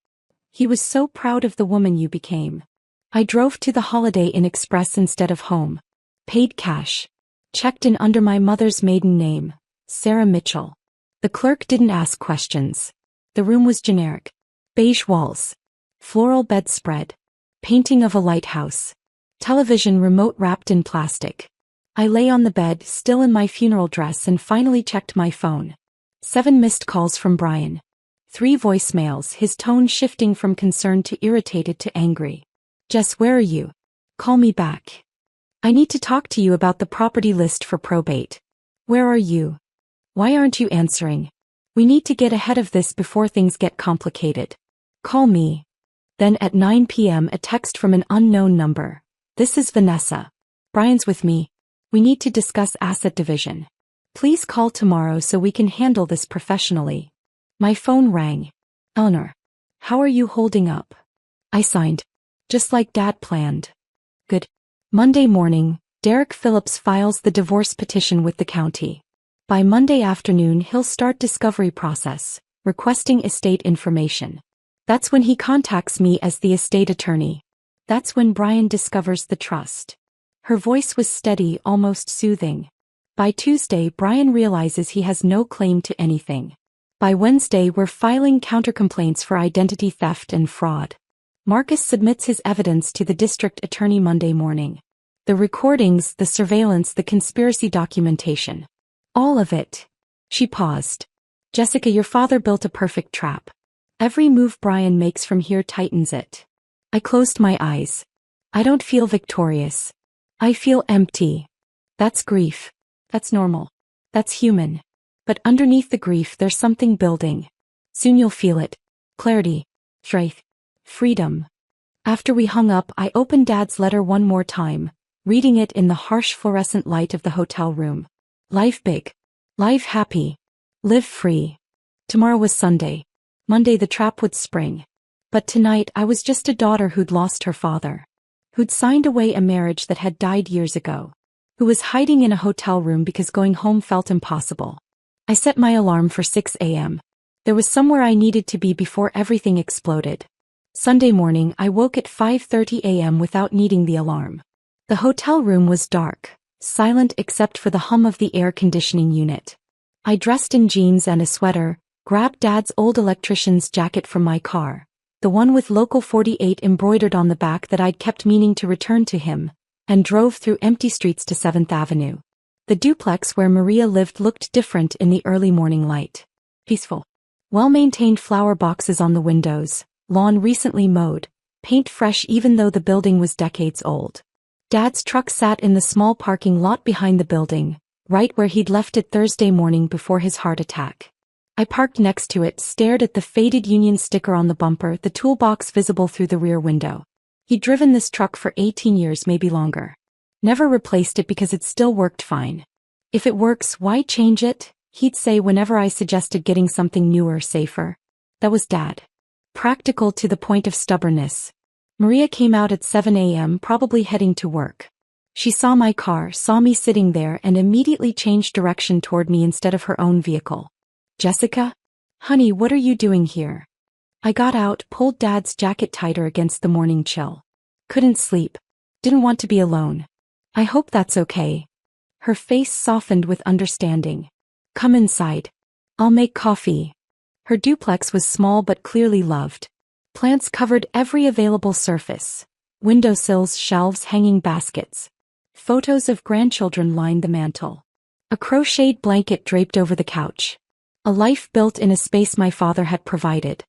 He was so proud of the woman you became. I drove to the Holiday Inn Express instead of home. Paid cash. Checked in under my mother's maiden name, Sarah Mitchell. The clerk didn't ask questions. The room was generic. Beige walls. Floral bedspread. Painting of a lighthouse. Television remote wrapped in plastic. I lay on the bed, still in my funeral dress, and finally checked my phone. 7 missed calls from Brian. 3 voicemails, his tone shifting from concerned to irritated to angry. Jess, where are you? Call me back. I need to talk to you about the property list for probate. Where are you? Why aren't you answering? We need to get ahead of this before things get complicated. Call me. Then at 9 p.m. a text from an unknown number. This is Vanessa. Brian's with me. We need to discuss asset division. Please call tomorrow so we can handle this professionally. My phone rang. Eleanor. How are you holding up? I signed. Just like Dad planned. Good. Monday morning, Derek Phillips files the divorce petition with the county. By Monday afternoon he'll start discovery process, requesting estate information. That's when he contacts me as the estate attorney. That's when Brian discovers the trust. Her voice was steady, almost soothing. By Tuesday Brian realizes he has no claim to anything. By Wednesday we're filing countercomplaints for identity theft and fraud. Marcus submits his evidence to the district attorney Monday morning. The recordings, the surveillance, the conspiracy documentation. All of it. She paused. Jessica, your father built a perfect trap. Every move Brian makes from here tightens it. I closed my eyes. I don't feel victorious. I feel empty. That's grief. That's normal. That's human. But underneath the grief there's something building. Soon you'll feel it. Clarity. Strength. Freedom. After we hung up, I opened Dad's letter one more time, reading it in the harsh fluorescent light of the hotel room. Life big. Life happy. Live free. Tomorrow was Sunday. Monday the trap would spring. But tonight I was just a daughter who'd lost her father. Who'd signed away a marriage that had died years ago. Who was hiding in a hotel room because going home felt impossible. I set my alarm for 6 a.m. There was somewhere I needed to be before everything exploded. Sunday morning I woke at 5:30 a.m. without needing the alarm. The hotel room was dark, silent except for the hum of the air conditioning unit. I dressed in jeans and a sweater, grabbed Dad's old electrician's jacket from my car, the one with Local 48 embroidered on the back that I'd kept meaning to return to him, and drove through empty streets to 7th Avenue. The duplex where Maria lived looked different in the early morning light. Peaceful. Well-maintained flower boxes on the windows, lawn recently mowed, paint fresh even though the building was decades old. Dad's truck sat in the small parking lot behind the building, right where he'd left it Thursday morning before his heart attack. I parked next to it, stared at the faded Union sticker on the bumper, the toolbox visible through the rear window. He'd driven this truck for 18 years, maybe longer. Never replaced it because it still worked fine. If it works, why change it? He'd say whenever I suggested getting something newer, safer. That was Dad. Practical to the point of stubbornness. Maria came out at 7 a.m., probably heading to work. She saw my car, saw me sitting there, and immediately changed direction toward me instead of her own vehicle. Jessica? Honey, what are you doing here? I got out, pulled Dad's jacket tighter against the morning chill. Couldn't sleep. Didn't want to be alone. I hope that's okay. Her face softened with understanding. Come inside. I'll make coffee. Her duplex was small but clearly loved. Plants covered every available surface. Windowsills, shelves, hanging baskets. Photos of grandchildren lined the mantel. A crocheted blanket draped over the couch. A life built in a space my father had provided.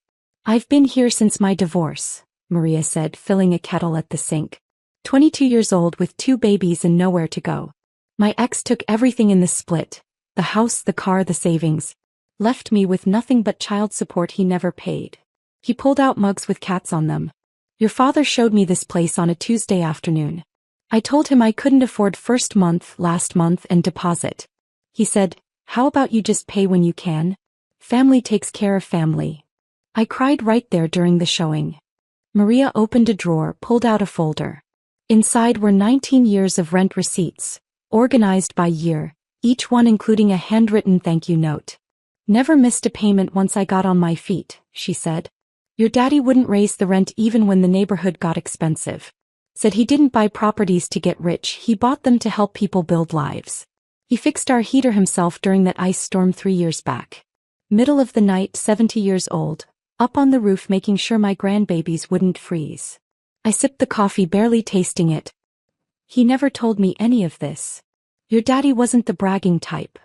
I've been here since my divorce, Maria said, filling a kettle at the sink. 22 years old with 2 babies and nowhere to go. My ex took everything in the split. The house, the car, the savings. Left me with nothing but child support he never paid. He pulled out mugs with cats on them. Your father showed me this place on a Tuesday afternoon. I told him I couldn't afford first month, last month, and deposit. He said, how about you just pay when you can? Family takes care of family. I cried right there during the showing. Maria opened a drawer, pulled out a folder. Inside were 19 years of rent receipts, organized by year, each one including a handwritten thank you note. Never missed a payment once I got on my feet, she said. Your daddy wouldn't raise the rent even when the neighborhood got expensive. Said he didn't buy properties to get rich, he bought them to help people build lives. He fixed our heater himself during that ice storm 3 years back. Middle of the night, 70 years old, up on the roof making sure my grandbabies wouldn't freeze. I sipped the coffee, barely tasting it. He never told me any of this. Your daddy wasn't the bragging type.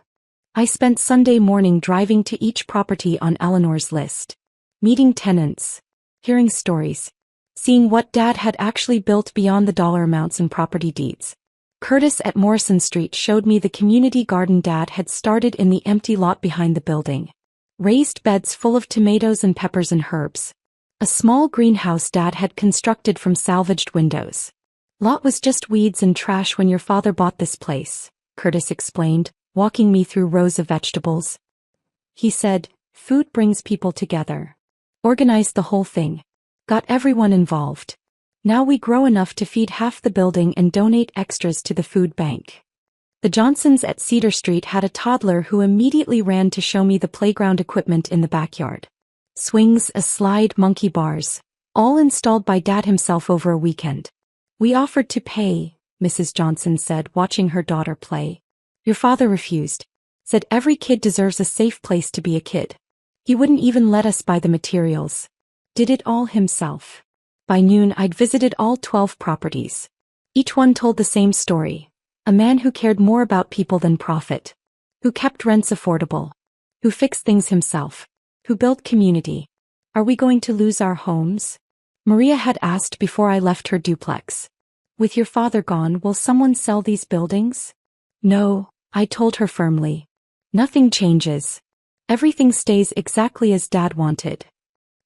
I spent Sunday morning driving to each property on Eleanor's list. meeting tenants, hearing stories, seeing what Dad had actually built beyond the dollar amounts and property deeds. Curtis at Morrison Street showed me the community garden Dad had started in the empty lot behind the building. Raised beds full of tomatoes and peppers and herbs. A small greenhouse Dad had constructed from salvaged windows. Lot was just weeds and trash when your father bought this place, Curtis explained, walking me through rows of vegetables. He said, food brings people together. Organized the whole thing. Got everyone involved. Now we grow enough to feed half the building and donate extras to the food bank. The Johnsons at Cedar Street had a toddler who immediately ran to show me the playground equipment in the backyard. Swings, a slide, monkey bars, all installed by Dad himself over a weekend. We offered to pay, Mrs. Johnson said, watching her daughter play. Your father refused. Said every kid deserves a safe place to be a kid. He wouldn't even let us buy the materials. Did it all himself. By noon I'd visited all 12 properties. Each one told the same story. A man who cared more about people than profit. Who kept rents affordable. Who fixed things himself. Who built community. Are we going to lose our homes? Maria had asked before I left her duplex. With your father gone, will someone sell these buildings? No, I told her firmly. Nothing changes. Everything stays exactly as Dad wanted.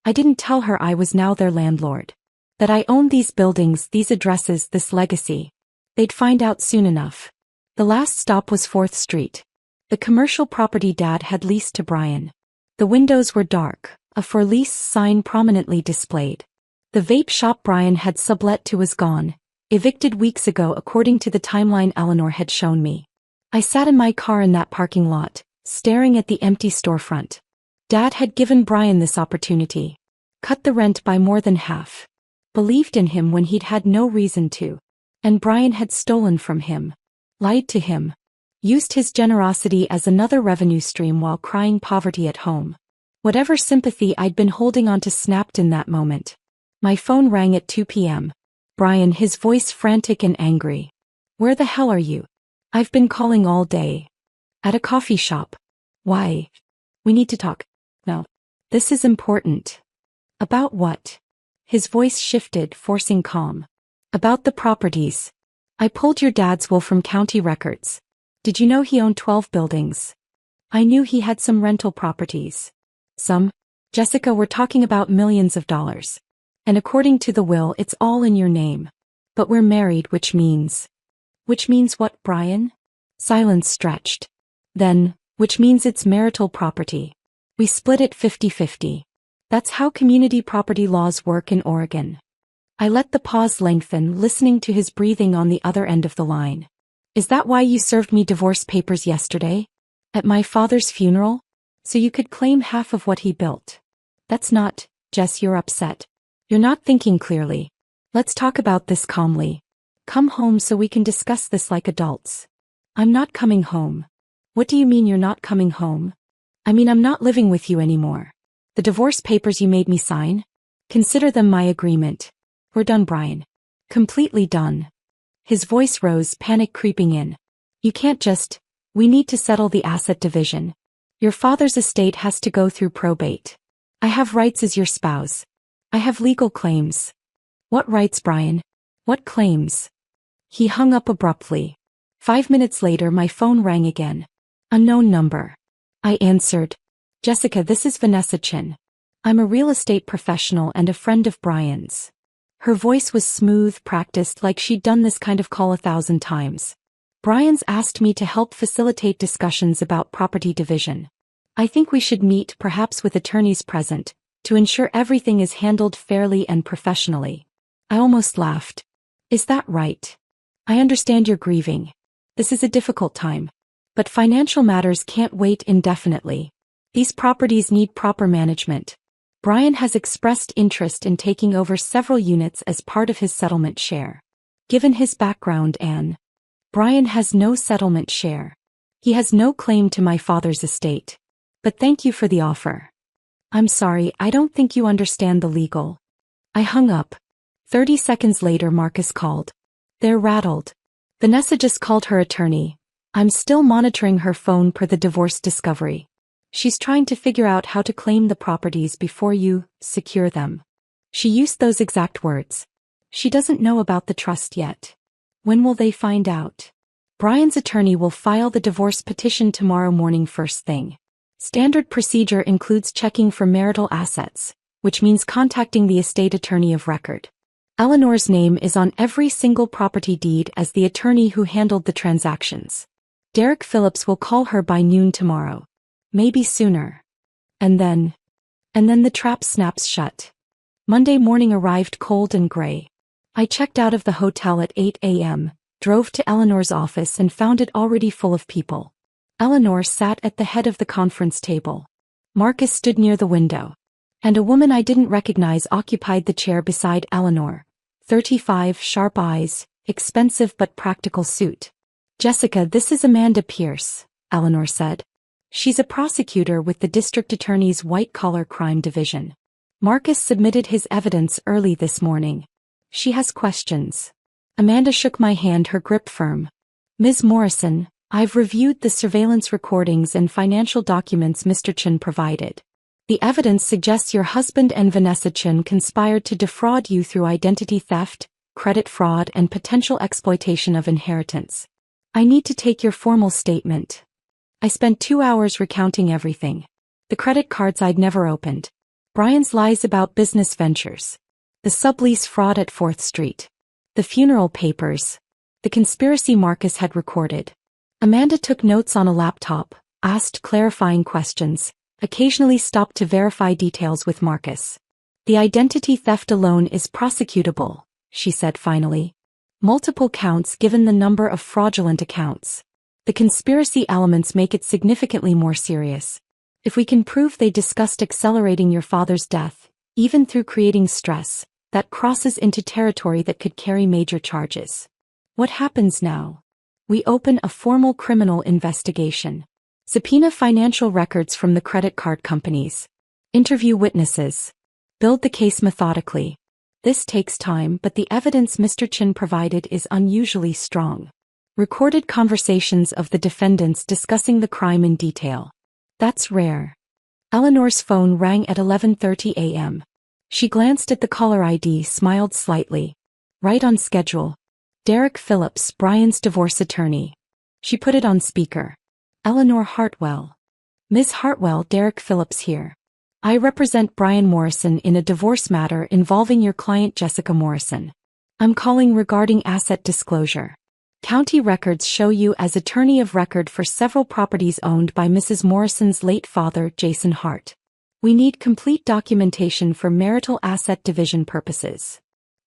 I didn't tell her I was now their landlord. That I owned these buildings, these addresses, this legacy. They'd find out soon enough. The last stop was 4th Street. The commercial property Dad had leased to Brian. The windows were dark, a for lease sign prominently displayed. The vape shop Brian had sublet to was gone, evicted weeks ago according to the timeline Eleanor had shown me. I sat in my car in that parking lot, staring at the empty storefront. Dad had given Brian this opportunity. Cut the rent by more than half. Believed in him when he'd had no reason to. And Brian had stolen from him. Lied to him. Used his generosity as another revenue stream while crying poverty at home. Whatever sympathy I'd been holding on to snapped in that moment. My phone rang at 2 p.m. Brian, his voice frantic and angry. Where the hell are you? I've been calling all day. At a coffee shop. Why? We need to talk. No. This is important. About what? His voice shifted, forcing calm. About the properties. I pulled your dad's will from county records. Did you know he owned 12 buildings? I knew he had some rental properties. Some? Jessica, we're talking about millions of dollars. And according to the will, it's all in your name. But we're married, which means... Which means what, Brian? Silence stretched. Then, which means it's marital property. We split it 50-50. That's how community property laws work in Oregon. I let the pause lengthen, listening to his breathing on the other end of the line. Is that why you served me divorce papers yesterday? At my father's funeral? So you could claim half of what he built. That's not, Jess, you're upset. You're not thinking clearly. Let's talk about this calmly. Come home so we can discuss this like adults. I'm not coming home. What do you mean you're not coming home? I mean I'm not living with you anymore. The divorce papers you made me sign? Consider them my agreement. We're done, Brian. Completely done. His voice rose, panic creeping in. You can't just... We need to settle the asset division. Your father's estate has to go through probate. I have rights as your spouse. I have legal claims. What rights, Brian? What claims? He hung up abruptly. 5 minutes later my phone rang again. Unknown number. I answered. Jessica, this is Vanessa Chin. I'm a real estate professional and a friend of Brian's. Her voice was smooth, practiced, like she'd done this kind of call 1,000 times. Brian's asked me to help facilitate discussions about property division. I think we should meet, perhaps with attorneys present, to ensure everything is handled fairly and professionally. I almost laughed. Is that right? I understand you're grieving. This is a difficult time. But financial matters can't wait indefinitely. These properties need proper management. Brian has expressed interest in taking over several units as part of his settlement share. Given his background, Brian has no settlement share. He has no claim to my father's estate. But thank you for the offer. I'm sorry, I don't think you understand the legal. I hung up. 30 seconds later Marcus called. They're rattled. Vanessa just called her attorney. I'm still monitoring her phone per the divorce discovery. She's trying to figure out how to claim the properties before you secure them. She used those exact words. She doesn't know about the trust yet. When will they find out? Brian's attorney will file the divorce petition tomorrow morning first thing. Standard procedure includes checking for marital assets, which means contacting the estate attorney of record. Eleanor's name is on every single property deed as the attorney who handled the transactions. Derek Phillips will call her by noon tomorrow. Maybe sooner. And then the trap snaps shut. Monday morning arrived cold and gray. I checked out of the hotel at 8 a.m., drove to Eleanor's office and found it already full of people. Eleanor sat at the head of the conference table. Marcus stood near the window. And a woman I didn't recognize occupied the chair beside Eleanor. 35, sharp eyes, expensive but practical suit. Jessica, this is Amanda Pierce, Eleanor said. She's a prosecutor with the district attorney's white-collar crime division. Marcus submitted his evidence early this morning. She has questions. Amanda shook my hand, her grip firm. Ms. Morrison, I've reviewed the surveillance recordings and financial documents Mr. Chen provided. The evidence suggests your husband and Vanessa Chen conspired to defraud you through identity theft, credit fraud, and potential exploitation of inheritance. I need to take your formal statement. I spent 2 hours recounting everything. The credit cards I'd never opened. Brian's lies about business ventures. The sublease fraud at 4th Street. The funeral papers. The conspiracy Marcus had recorded. Amanda took notes on a laptop, asked clarifying questions, occasionally stopped to verify details with Marcus. The identity theft alone is prosecutable, she said finally. Multiple counts given the number of fraudulent accounts. The conspiracy elements make it significantly more serious. If we can prove they discussed accelerating your father's death, even through creating stress, that crosses into territory that could carry major charges. What happens now? We open a formal criminal investigation. Subpoena financial records from the credit card companies. Interview witnesses. Build the case methodically. This takes time, but the evidence Mr. Chen provided is unusually strong. Recorded conversations of the defendants discussing the crime in detail. That's rare. Eleanor's phone rang at 11:30 a.m. She glanced at the caller ID, smiled slightly. Right on schedule. Derek Phillips, Brian's divorce attorney. She put it on speaker. Eleanor Hartwell. Ms. Hartwell, Derek Phillips here. I represent Brian Morrison in a divorce matter involving your client Jessica Morrison. I'm calling regarding asset disclosure. County records show you as attorney of record for several properties owned by Mrs. Morrison's late father, Jason Hart. We need complete documentation for marital asset division purposes.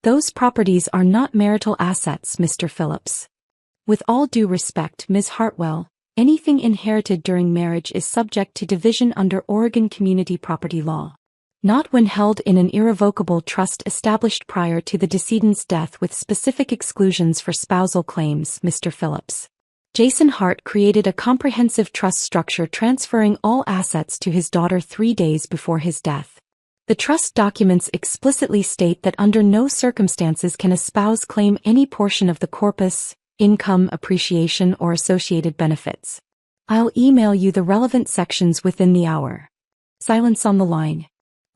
Those properties are not marital assets, Mr. Phillips. With all due respect, Ms. Hartwell, anything inherited during marriage is subject to division under Oregon community property law. Not when held in an irrevocable trust established prior to the decedent's death with specific exclusions for spousal claims, Mr. Phillips. Jason Hart created a comprehensive trust structure transferring all assets to his daughter 3 days before his death. The trust documents explicitly state that under no circumstances can a spouse claim any portion of the corpus, income, appreciation, or associated benefits. I'll email you the relevant sections within the hour. Silence on the line.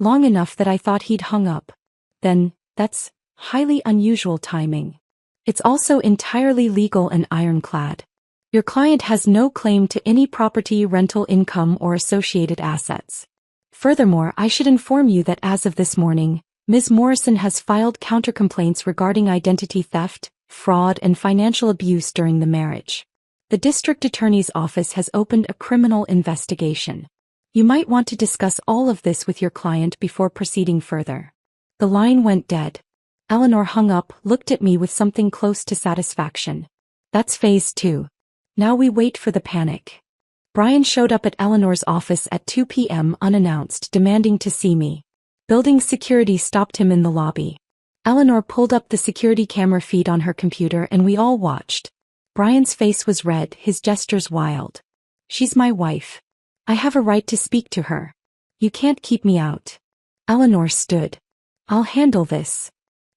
Long enough that I thought he'd hung up. Then, that's highly unusual timing. It's also entirely legal and ironclad. Your client has no claim to any property, rental income, or associated assets. Furthermore, I should inform you that as of this morning, Ms. Morrison has filed countercomplaints regarding identity theft, fraud, and financial abuse during the marriage. The district attorney's office has opened a criminal investigation. You might want to discuss all of this with your client before proceeding further. The line went dead. Eleanor hung up, looked at me with something close to satisfaction. That's phase 2. Now we wait for the panic. Brian showed up at Eleanor's office at 2 p.m. unannounced, demanding to see me. Building security stopped him in the lobby. Eleanor pulled up the security camera feed on her computer and we all watched. Brian's face was red, his gestures wild. She's my wife. I have a right to speak to her. You can't keep me out. Eleanor stood. I'll handle this.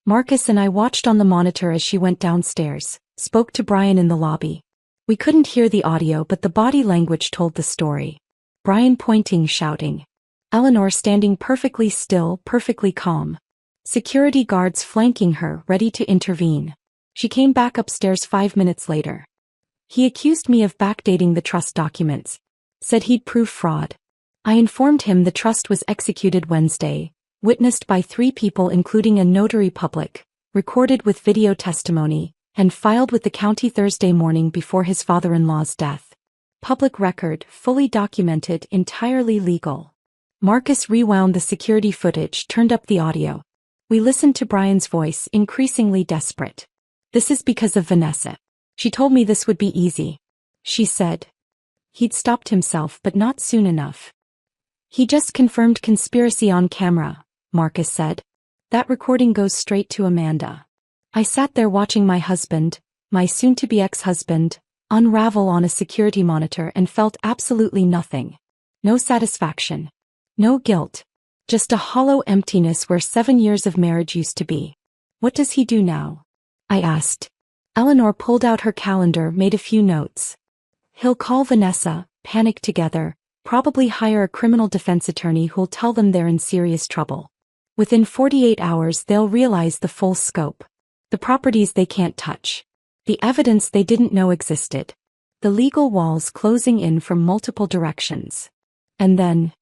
Marcus and I watched on the monitor as she went downstairs, spoke to Brian in the lobby. We couldn't hear the audio, but the body language told the story. Brian pointing, shouting. Eleanor standing perfectly still, perfectly calm. Security guards flanking her, ready to intervene. She came back upstairs 5 minutes later. He accused me of backdating the trust documents. Said he'd prove fraud. I informed him the trust was executed Wednesday, witnessed by 3 people including a notary public, recorded with video testimony, and filed with the county Thursday morning before his father-in-law's death. Public record, fully documented, entirely legal. Marcus rewound the security footage, turned up the audio. We listened to Brian's voice, increasingly desperate. This is because of Vanessa. She told me this would be easy. She said. He'd stopped himself, but not soon enough. He just confirmed conspiracy on camera, Marcus said. That recording goes straight to Amanda. I sat there watching my husband, my soon-to-be ex-husband, unravel on a security monitor and felt absolutely nothing. No satisfaction. No guilt. Just a hollow emptiness where 7 years of marriage used to be. What does he do now? I asked. Eleanor pulled out her calendar, made a few notes. He'll call Vanessa, panic together, probably hire a criminal defense attorney who'll tell them they're in serious trouble. Within 48 hours they'll realize the full scope. The properties they can't touch. The evidence they didn't know existed. The legal walls closing in from multiple directions. And then,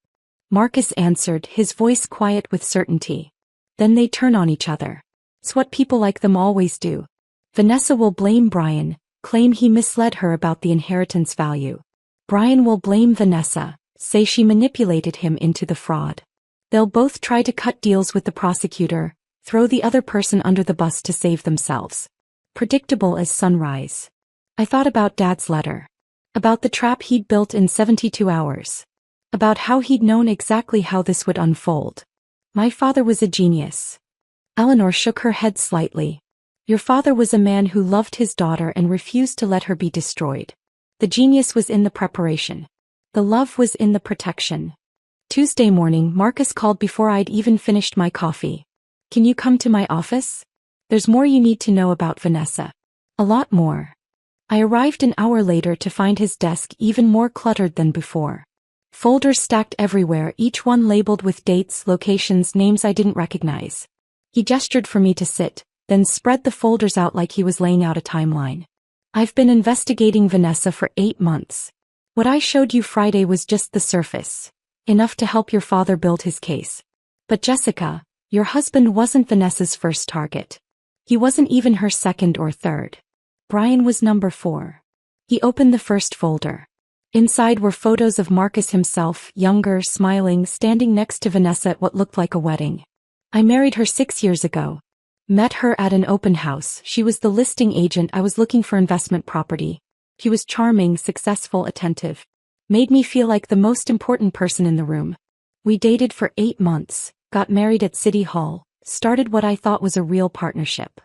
Marcus answered, his voice quiet with certainty. Then they turn on each other. It's what people like them always do. Vanessa will blame Brian, claim he misled her about the inheritance value. Brian will blame Vanessa, say she manipulated him into the fraud. They'll both try to cut deals with the prosecutor, throw the other person under the bus to save themselves. Predictable as sunrise. I thought about Dad's letter. About the trap he'd built in 72 hours. About how he'd known exactly how this would unfold. My father was a genius. Eleanor shook her head slightly. Your father was a man who loved his daughter and refused to let her be destroyed. The genius was in the preparation. The love was in the protection. Tuesday morning, Marcus called before I'd even finished my coffee. Can you come to my office? There's more you need to know about Vanessa. A lot more. I arrived an hour later to find his desk even more cluttered than before. Folders stacked everywhere, each one labeled with dates, locations, names I didn't recognize. He gestured for me to sit, then spread the folders out like he was laying out a timeline. I've been investigating Vanessa for 8 months. What I showed you Friday was just the surface. Enough to help your father build his case. But Jessica, your husband wasn't Vanessa's first target. He wasn't even her second or third. Brian was number 4. He opened the first folder. Inside were photos of Marcus himself, younger, smiling, standing next to Vanessa at what looked like a wedding. I married her 6 years ago. Met her at an open house. She was the listing agent. I was looking for investment property. She was charming, successful, attentive. Made me feel like the most important person in the room. We dated for 8 months, got married at City Hall, started what I thought was a real partnership.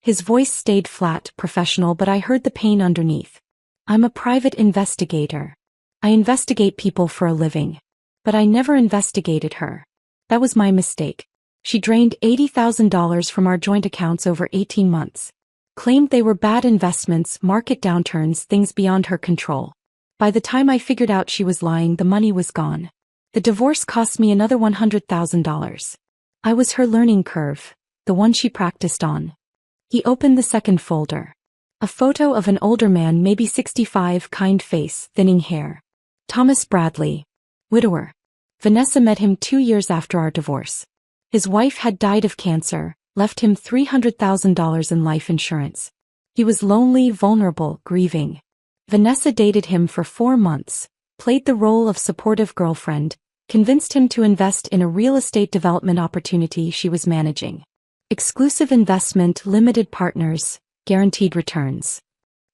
His voice stayed flat, professional, but I heard the pain underneath. I'm a private investigator. I investigate people for a living. But I never investigated her. That was my mistake. She drained $80,000 from our joint accounts over 18 months. Claimed they were bad investments, market downturns, things beyond her control. By the time I figured out she was lying, the money was gone. The divorce cost me another $100,000. I was her learning curve, the one she practiced on. He opened the second folder. A photo of an older man, maybe 65, kind face, thinning hair. Thomas Bradley. Widower. Vanessa met him 2 years after our divorce. His wife had died of cancer, left him $300,000 in life insurance. He was lonely, vulnerable, grieving. Vanessa dated him for 4 months, played the role of supportive girlfriend, convinced him to invest in a real estate development opportunity she was managing. Exclusive investment, limited partners, guaranteed returns.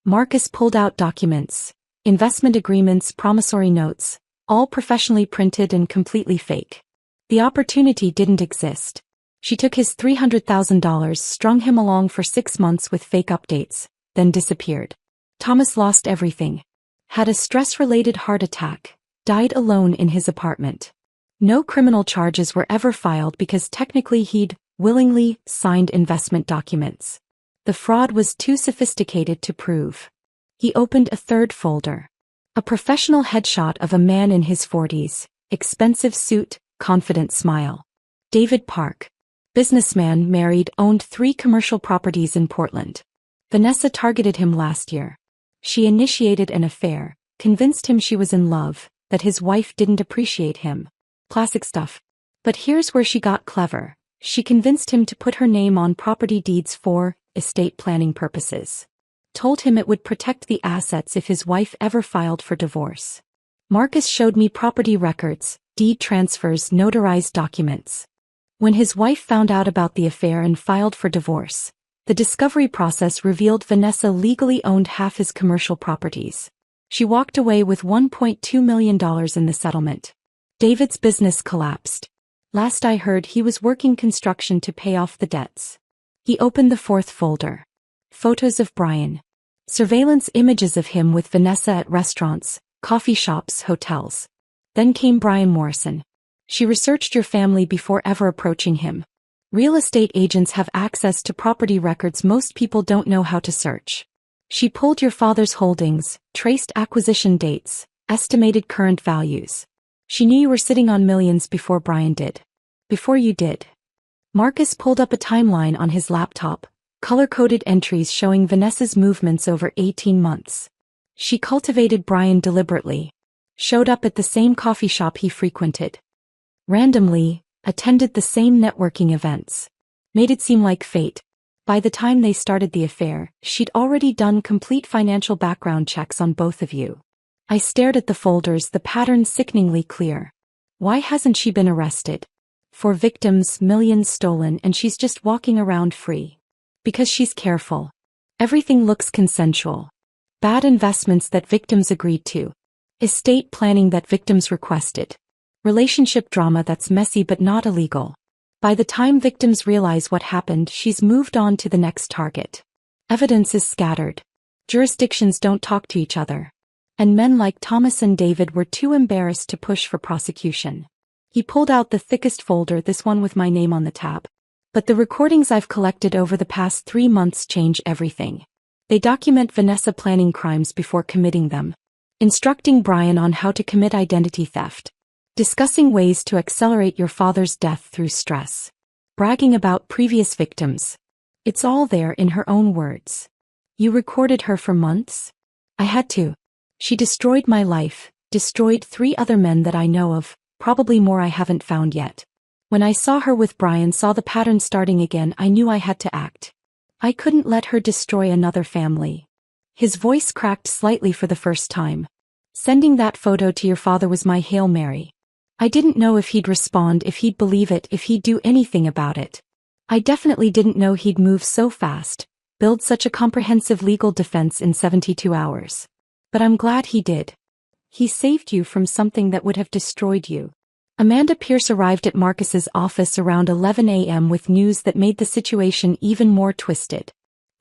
Marcus pulled out documents, investment agreements, promissory notes, all professionally printed and completely fake. The opportunity didn't exist. She took his $300,000, strung him along for 6 months with fake updates, then disappeared. Thomas lost everything. Had a stress-related heart attack, died alone in his apartment. No criminal charges were ever filed because technically he'd willingly signed investment documents. The fraud was too sophisticated to prove. He opened a third folder. A professional headshot of a man in his 40s, expensive suit, confident smile. David Park. Businessman, married, owned 3 commercial properties in Portland. Vanessa targeted him last year. She initiated an affair, convinced him she was in love, that his wife didn't appreciate him. Classic stuff. But here's where she got clever. She convinced him to put her name on property deeds for estate planning purposes. Told him it would protect the assets if his wife ever filed for divorce. Marcus showed me property records, deed transfers, notarized documents. When his wife found out about the affair and filed for divorce, the discovery process revealed Vanessa legally owned half his commercial properties. She walked away with $1.2 million in the settlement. David's business collapsed. Last I heard, he was working construction to pay off the debts. He opened the 4th folder. Photos of Brian. Surveillance images of him with Vanessa at restaurants, coffee shops, hotels. Then came Brian Morrison. She researched your family before ever approaching him. Real estate agents have access to property records most people don't know how to search. She pulled your father's holdings, traced acquisition dates, estimated current values. She knew you were sitting on millions before Brian did. Before you did. Marcus pulled up a timeline on his laptop, color-coded entries showing Vanessa's movements over 18 months. She cultivated Brian deliberately. Showed up at the same coffee shop he frequented. Randomly, attended the same networking events. Made it seem like fate. By the time they started the affair, she'd already done complete financial background checks on both of you. I stared at the folders, the pattern sickeningly clear. Why hasn't she been arrested? For victims, millions stolen, and she's just walking around free. Because she's careful. Everything looks consensual. Bad investments that victims agreed to. Estate planning that victims requested. Relationship drama that's messy but not illegal. By the time victims realize what happened, she's moved on to the next target. Evidence is scattered. Jurisdictions don't talk to each other. And men like Thomas and David were too embarrassed to push for prosecution. He pulled out the thickest folder, this one with my name on the tab. But the recordings I've collected over the past 3 months change everything. They document Vanessa planning crimes before committing them. Instructing Brian on how to commit identity theft. Discussing ways to accelerate your father's death through stress. Bragging about previous victims. It's all there in her own words. You recorded her for months? I had to. She destroyed my life, destroyed 3 other men that I know of, probably more I haven't found yet. When I saw her with Brian, saw the pattern starting again, I knew I had to act. I couldn't let her destroy another family. His voice cracked slightly for the first time. Sending that photo to your father was my Hail Mary. I didn't know if he'd respond, if he'd believe it, if he'd do anything about it. I definitely didn't know he'd move so fast, build such a comprehensive legal defense in 72 hours. But I'm glad he did. He saved you from something that would have destroyed you. Amanda Pierce arrived at Marcus's office around 11 a.m. with news that made the situation even more twisted.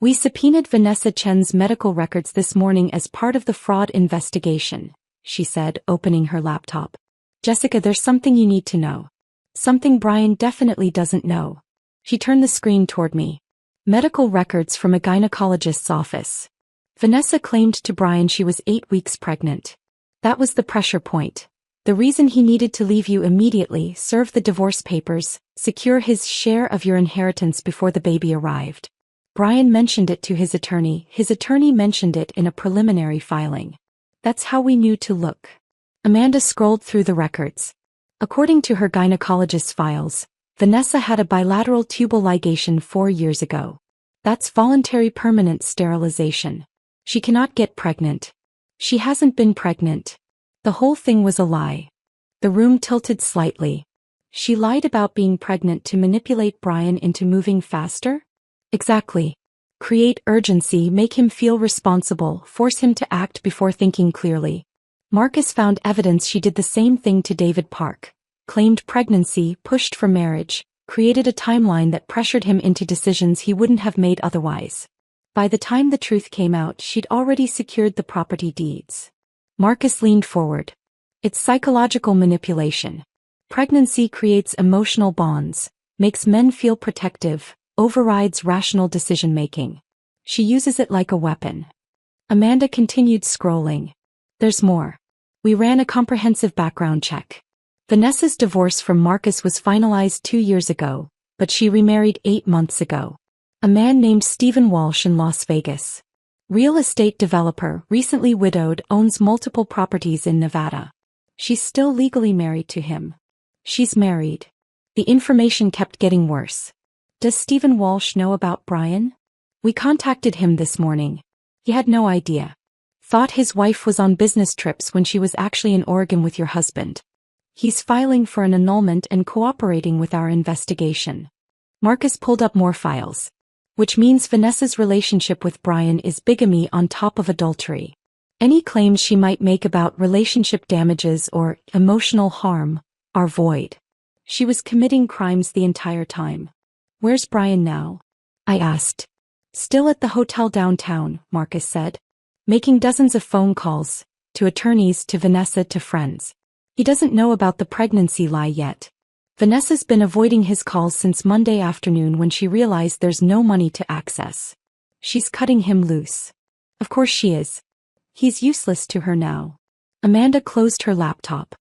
We subpoenaed Vanessa Chen's medical records this morning as part of the fraud investigation, she said, opening her laptop. Jessica, there's something you need to know. Something Brian definitely doesn't know. She turned the screen toward me. Medical records from a gynecologist's office. Vanessa claimed to Brian she was 8 weeks pregnant. That was the pressure point. The reason he needed to leave you immediately, serve the divorce papers, secure his share of your inheritance before the baby arrived. Brian mentioned it to his attorney mentioned it in a preliminary filing. That's how we knew to look. Amanda scrolled through the records. According to her gynecologist's files, Vanessa had a bilateral tubal ligation 4 years ago. That's voluntary permanent sterilization. She cannot get pregnant. She hasn't been pregnant. The whole thing was a lie. The room tilted slightly. She lied about being pregnant to manipulate Brian into moving faster? Exactly. Create urgency, make him feel responsible, force him to act before thinking clearly. Marcus found evidence she did the same thing to David Park. Claimed pregnancy, pushed for marriage, created a timeline that pressured him into decisions he wouldn't have made otherwise. By the time the truth came out, she'd already secured the property deeds. Marcus leaned forward. It's psychological manipulation. Pregnancy creates emotional bonds, makes men feel protective, overrides rational decision-making. She uses it like a weapon. Amanda continued scrolling. There's more. We ran a comprehensive background check. Vanessa's divorce from Marcus was finalized 2 years ago, but she remarried 8 months ago. A man named Stephen Walsh in Las Vegas. Real estate developer, recently widowed, owns multiple properties in Nevada. She's still legally married to him. She's married. The information kept getting worse. Does Stephen Walsh know about Brian? We contacted him this morning. He had no idea. Thought his wife was on business trips when she was actually in Oregon with your husband. He's filing for an annulment and cooperating with our investigation. Marcus pulled up more files. Which means Vanessa's relationship with Brian is bigamy on top of adultery. Any claims she might make about relationship damages or emotional harm are void. She was committing crimes the entire time. Where's Brian now? I asked. Still at the hotel downtown, Marcus said. Making dozens of phone calls, to attorneys, to Vanessa, to friends. He doesn't know about the pregnancy lie yet. Vanessa's been avoiding his calls since Monday afternoon when she realized there's no money to access. She's cutting him loose. Of course she is. He's useless to her now. Amanda closed her laptop.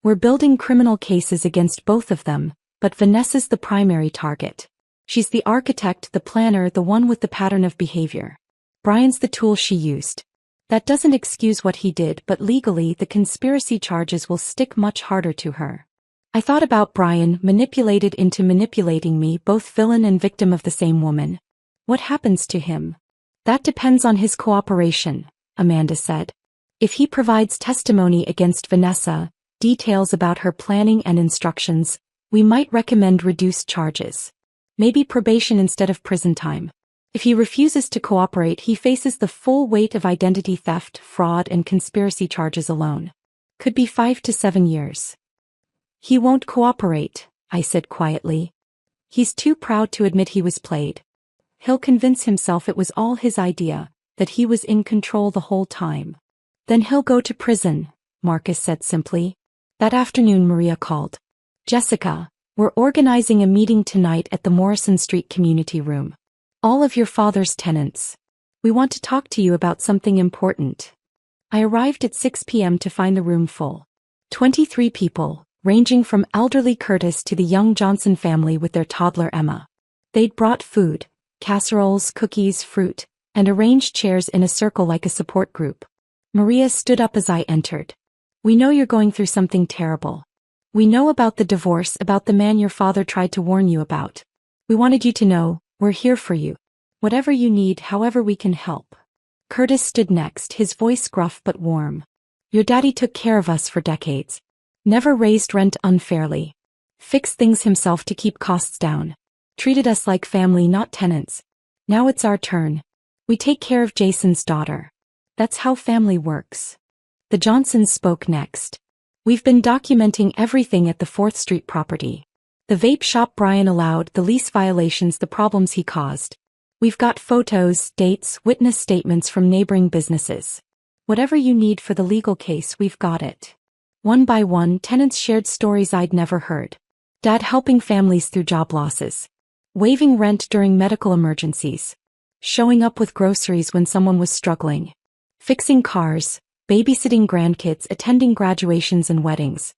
We're building criminal cases against both of them, but Vanessa's the primary target. She's the architect, the planner, the one with the pattern of behavior. Brian's the tool she used. That doesn't excuse what he did, but legally the conspiracy charges will stick much harder to her. I thought about Brian, manipulated into manipulating me, both villain and victim of the same woman. What happens to him? That depends on his cooperation, Amanda said. If he provides testimony against Vanessa, details about her planning and instructions, we might recommend reduced charges. Maybe probation instead of prison time. If he refuses to cooperate, he faces the full weight of identity theft, fraud, and conspiracy charges alone. Could be 5 to 7 years. He won't cooperate, I said quietly. He's too proud to admit he was played. He'll convince himself it was all his idea, that he was in control the whole time. Then he'll go to prison, Marcus said simply. That afternoon Maria called. Jessica, we're organizing a meeting tonight at the Morrison Street Community Room. All of your father's tenants. We want to talk to you about something important. I arrived at 6 p.m. to find the room full. 23 people, ranging from elderly Curtis to the young Johnson family with their toddler Emma. They'd brought food, casseroles, cookies, fruit, and arranged chairs in a circle like a support group. Maria stood up as I entered. We know you're going through something terrible. We know about the divorce, about the man your father tried to warn you about. We wanted you to know, we're here for you. Whatever you need, however we can help. Curtis stood next, his voice gruff but warm. Your daddy took care of us for decades. Never raised rent unfairly. Fixed things himself to keep costs down. Treated us like family, not tenants. Now it's our turn. We take care of Jason's daughter. That's how family works. The Johnsons spoke next. We've been documenting everything at the 4th Street property. The vape shop Brian allowed, the lease violations, the problems he caused. We've got photos, dates, witness statements from neighboring businesses. Whatever you need for the legal case, we've got it. One by one, tenants shared stories I'd never heard. Dad helping families through job losses. Waiving rent during medical emergencies. Showing up with groceries when someone was struggling. Fixing cars, babysitting grandkids, attending graduations and weddings.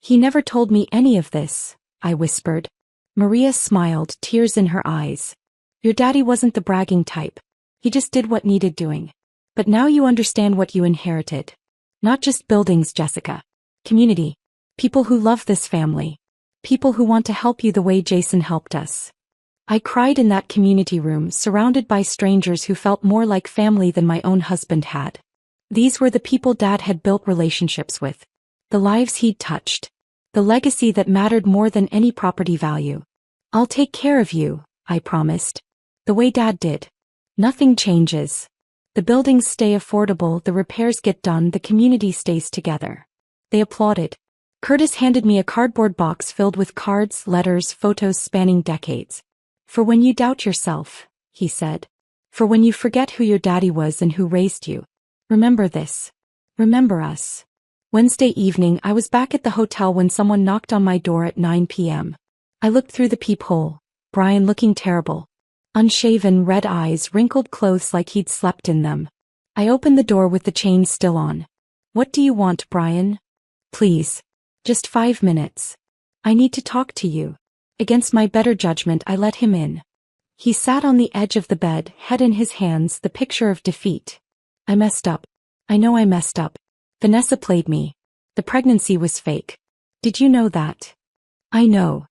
He never told me any of this, I whispered. Maria smiled, tears in her eyes. Your daddy wasn't the bragging type. He just did what needed doing. But now you understand what you inherited. Not just buildings, Jessica. Community. People who love this family. People who want to help you the way Jason helped us. I cried in that community room, surrounded by strangers who felt more like family than my own husband had. These were the people Dad had built relationships with. The lives he'd touched. The legacy that mattered more than any property value. I'll take care of you, I promised. The way Dad did. Nothing changes. The buildings stay affordable, the repairs get done, the community stays together. They applauded. Curtis handed me a cardboard box filled with cards, letters, photos spanning decades. For when you doubt yourself, he said. For when you forget who your daddy was and who raised you. Remember this. Remember us. Wednesday evening, I was back at the hotel when someone knocked on my door at 9 p.m. I looked through the peephole. Brian looking terrible. Unshaven, red eyes, wrinkled clothes like he'd slept in them. I opened the door with the chains still on. What do you want, Brian? Please. Just 5 minutes. I need to talk to you. Against my better judgment, I let him in. He sat on the edge of the bed, head in his hands, the picture of defeat. I messed up. I know I messed up. Vanessa played me. The pregnancy was fake. Did you know that? I know.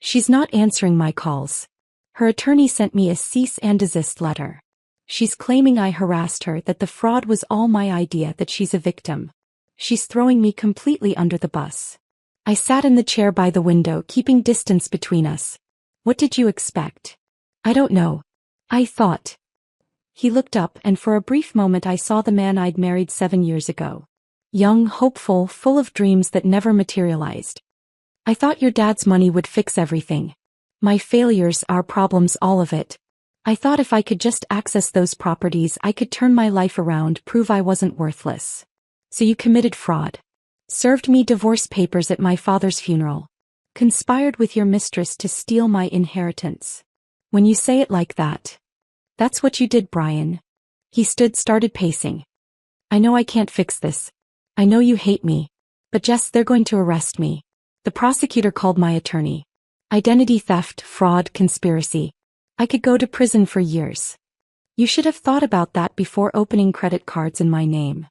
She's not answering my calls. Her attorney sent me a cease and desist letter. She's claiming I harassed her, that the fraud was all my idea, that she's a victim. She's throwing me completely under the bus. I sat in the chair by the window, keeping distance between us. What did you expect? I don't know. I thought. He looked up, and for a brief moment I saw the man I'd married 7 years ago. Young, hopeful, full of dreams that never materialized. I thought your dad's money would fix everything. My failures, our problems, all of it. I thought if I could just access those properties, I could turn my life around, prove I wasn't worthless. So you committed fraud. Served me divorce papers at my father's funeral. Conspired with your mistress to steal my inheritance. When you say it like that. That's what you did, Brian. He started pacing. I know I can't fix this. I know you hate me. But Jess, they're going to arrest me. The prosecutor called my attorney. Identity theft, fraud, conspiracy. I could go to prison for years. You should have thought about that before opening credit cards in my name.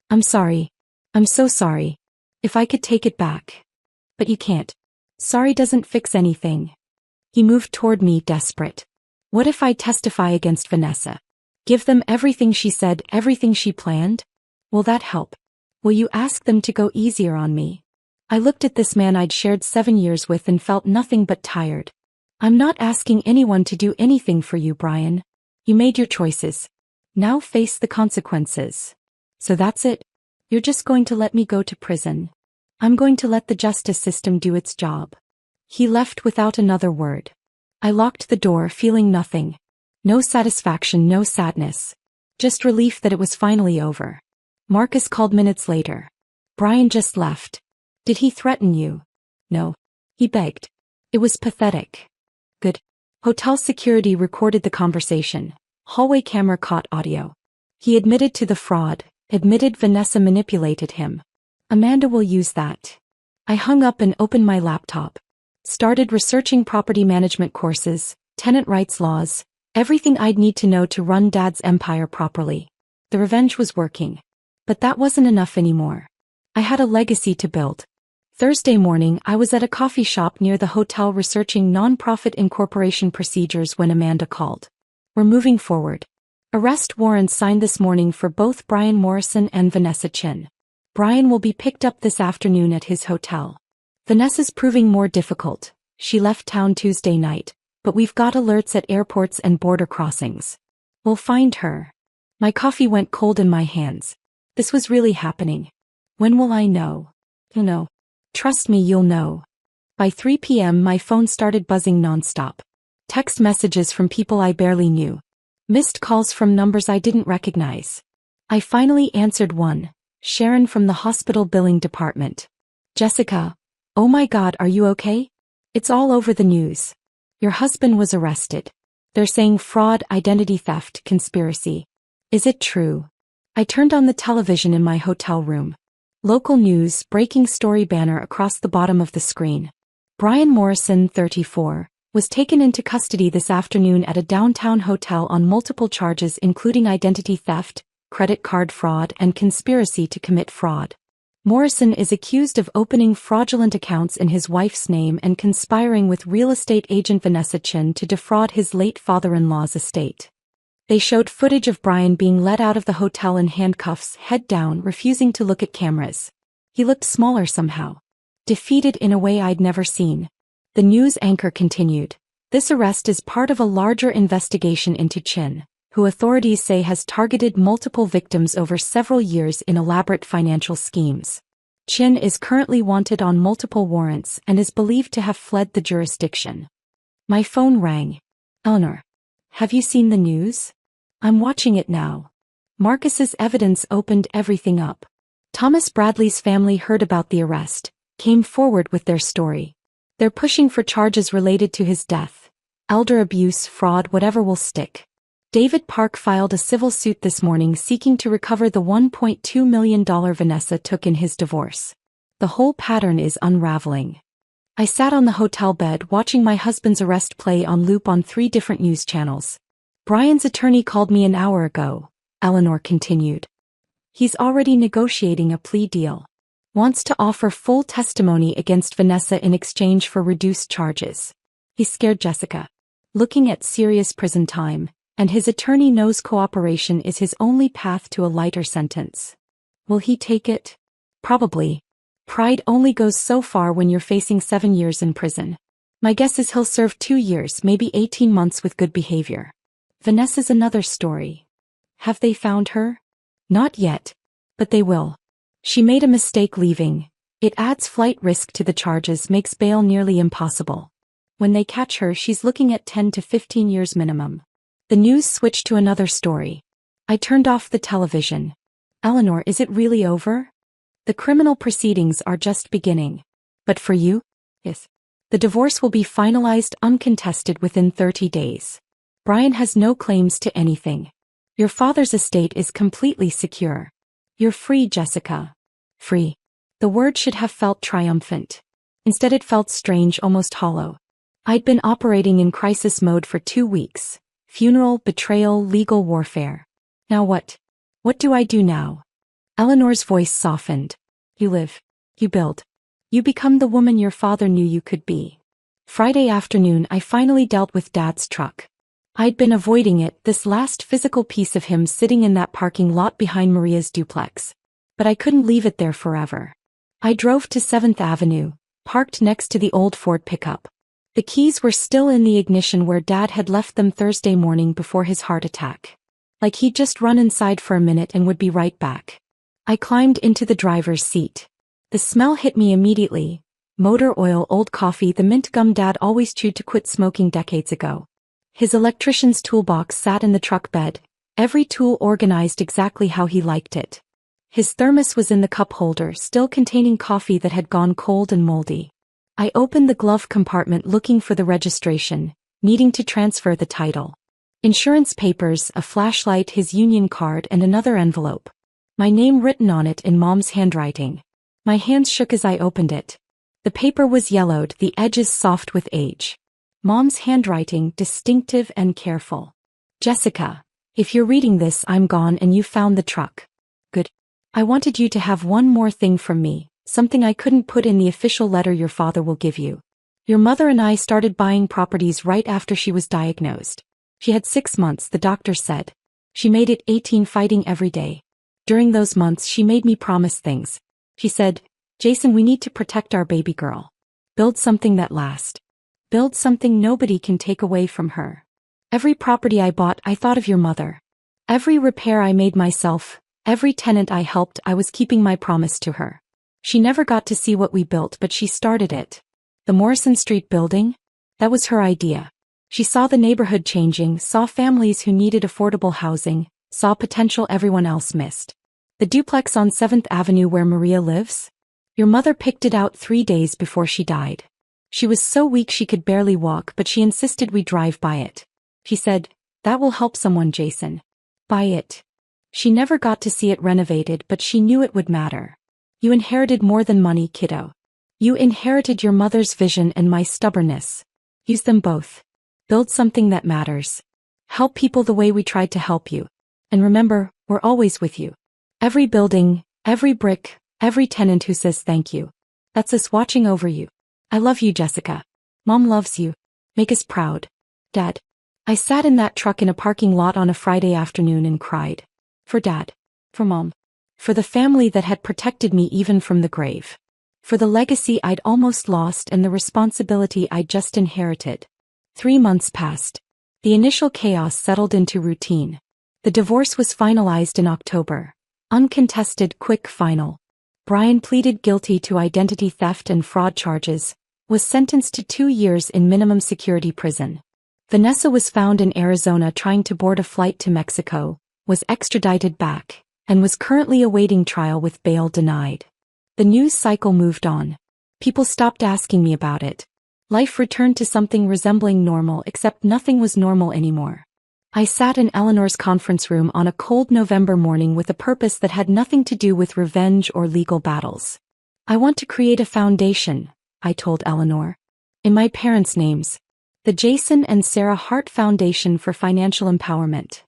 I'm sorry. I'm so sorry. If I could take it back. But you can't. Sorry doesn't fix anything. He moved toward me, desperate. What if I testify against Vanessa? Give them everything she said, everything she planned? Will that help? Will you ask them to go easier on me? I looked at this man I'd shared 7 years with and felt nothing but tired. I'm not asking anyone to do anything for you, Brian. You made your choices. Now face the consequences. So that's it? You're just going to let me go to prison? I'm going to let the justice system do its job. He left without another word. I locked the door, feeling nothing. No satisfaction, no sadness. Just relief that it was finally over. Marcus called minutes later. Brian just left. Did he threaten you? No. He begged. It was pathetic. Good. Hotel security recorded the conversation. Hallway camera caught audio. He admitted to the fraud, admitted Vanessa manipulated him. Amanda will use that. I hung up and opened my laptop. Started researching property management courses, tenant rights laws, everything I'd need to know to run Dad's empire properly. The revenge was working. But that wasn't enough anymore. I had a legacy to build. Thursday morning, I was at a coffee shop near the hotel researching nonprofit incorporation procedures when Amanda called. We're moving forward. Arrest warrants signed this morning for both Brian Morrison and Vanessa Chin. Brian will be picked up this afternoon at his hotel. Vanessa's proving more difficult. She left town Tuesday night, but we've got alerts at airports and border crossings. We'll find her. My coffee went cold in my hands. This was really happening. When will I know? You'll know. Trust me, you'll know. By 3 p.m. my phone started buzzing nonstop. Text messages from people I barely knew. Missed calls from numbers I didn't recognize. I finally answered one. Sharon from the hospital billing department. Jessica. Oh my God, are you okay? It's all over the news. Your husband was arrested. They're saying fraud, identity theft, conspiracy. Is it true? I turned on the television in my hotel room. Local news, breaking story banner across the bottom of the screen. Brian Morrison, 34, was taken into custody this afternoon at a downtown hotel on multiple charges including identity theft, credit card fraud, and conspiracy to commit fraud. Morrison is accused of opening fraudulent accounts in his wife's name and conspiring with real estate agent Vanessa Chin to defraud his late father-in-law's estate. They showed footage of Brian being let out of the hotel in handcuffs, head down, refusing to look at cameras. He looked smaller somehow. Defeated in a way I'd never seen. The news anchor continued. This arrest is part of a larger investigation into Chin, who authorities say has targeted multiple victims over several years in elaborate financial schemes. Chin is currently wanted on multiple warrants and is believed to have fled the jurisdiction. My phone rang. Eleanor. Have you seen the news? I'm watching it now. Marcus's evidence opened everything up. Thomas Bradley's family heard about the arrest, came forward with their story. They're pushing for charges related to his death. Elder abuse, fraud, whatever will stick. David Park filed a civil suit this morning seeking to recover the $1.2 million Vanessa took in his divorce. The whole pattern is unraveling. I sat on the hotel bed watching my husband's arrest play on loop on 3 different news channels. Brian's attorney called me an hour ago, Eleanor continued. He's already negotiating a plea deal. Wants to offer full testimony against Vanessa in exchange for reduced charges. He's scared Jessica. Looking at serious prison time, and his attorney knows cooperation is his only path to a lighter sentence. Will he take it? Probably. Pride only goes so far when you're facing 7 years in prison. My guess is he'll serve 2 years, maybe 18 months with good behavior. Vanessa's another story. Have they found her? Not yet. But they will. She made a mistake leaving. It adds flight risk to the charges, makes bail nearly impossible. When they catch her, she's looking at 10 to 15 years minimum. The news switched to another story. I turned off the television. Eleanor, is it really over? The criminal proceedings are just beginning. But for you? Yes. The divorce will be finalized uncontested within 30 days. Brian has no claims to anything. Your father's estate is completely secure. You're free, Jessica. Free. The word should have felt triumphant. Instead it felt strange, almost hollow. I'd been operating in crisis mode for 2 weeks. Funeral, betrayal, legal warfare. Now what? What do I do now? Eleanor's voice softened. You live. You build. You become the woman your father knew you could be. Friday afternoon I finally dealt with Dad's truck. I'd been avoiding it, this last physical piece of him sitting in that parking lot behind Maria's duplex. But I couldn't leave it there forever. I drove to 7th Avenue, parked next to the old Ford pickup. The keys were still in the ignition where Dad had left them Thursday morning before his heart attack. Like he'd just run inside for a minute and would be right back. I climbed into the driver's seat. The smell hit me immediately. Motor oil, old coffee, the mint gum Dad always chewed to quit smoking decades ago. His electrician's toolbox sat in the truck bed, every tool organized exactly how he liked it. His thermos was in the cup holder, still containing coffee that had gone cold and moldy. I opened the glove compartment looking for the registration, needing to transfer the title. Insurance papers, a flashlight, his union card, and another envelope. My name written on it in Mom's handwriting. My hands shook as I opened it. The paper was yellowed, the edges soft with age. Mom's handwriting, distinctive and careful. Jessica, if you're reading this, I'm gone and you found the truck. Good. I wanted you to have one more thing from me. Something I couldn't put in the official letter your father will give you. Your mother and I started buying properties right after she was diagnosed. She had 6 months, the doctor said. She made it 18 fighting every day. During those months she made me promise things. She said, Jason, we need to protect our baby girl. Build something that lasts. Build something nobody can take away from her. Every property I bought, I thought of your mother. Every repair I made myself, every tenant I helped, I was keeping my promise to her. She never got to see what we built, but she started it. The Morrison Street building? That was her idea. She saw the neighborhood changing, saw families who needed affordable housing, saw potential everyone else missed. The duplex on 7th Avenue where Maria lives? Your mother picked it out 3 days before she died. She was so weak she could barely walk, but she insisted we drive by it. She said, that will help someone, Jason. Buy it. She never got to see it renovated, but she knew it would matter. You inherited more than money, kiddo. You inherited your mother's vision and my stubbornness. Use them both. Build something that matters. Help people the way we tried to help you. And remember, we're always with you. Every building, every brick, every tenant who says thank you. That's us watching over you. I love you, Jessica. Mom loves you. Make us proud. Dad. I sat in that truck in a parking lot on a Friday afternoon and cried. For Dad. For Mom. For the family that had protected me even from the grave. For the legacy I'd almost lost and the responsibility I'd just inherited. 3 months passed. The initial chaos settled into routine. The divorce was finalized in October. Uncontested, quick, final. Brian pleaded guilty to identity theft and fraud charges, was sentenced to 2 years in minimum security prison. Vanessa was found in Arizona trying to board a flight to Mexico, was extradited back, and was currently awaiting trial with bail denied. The news cycle moved on. People stopped asking me about it. Life returned to something resembling normal, except nothing was normal anymore. I sat in Eleanor's conference room on a cold November morning with a purpose that had nothing to do with revenge or legal battles. I want to create a foundation, I told Eleanor. In my parents' names. The Jason and Sarah Hart Foundation for Financial Empowerment.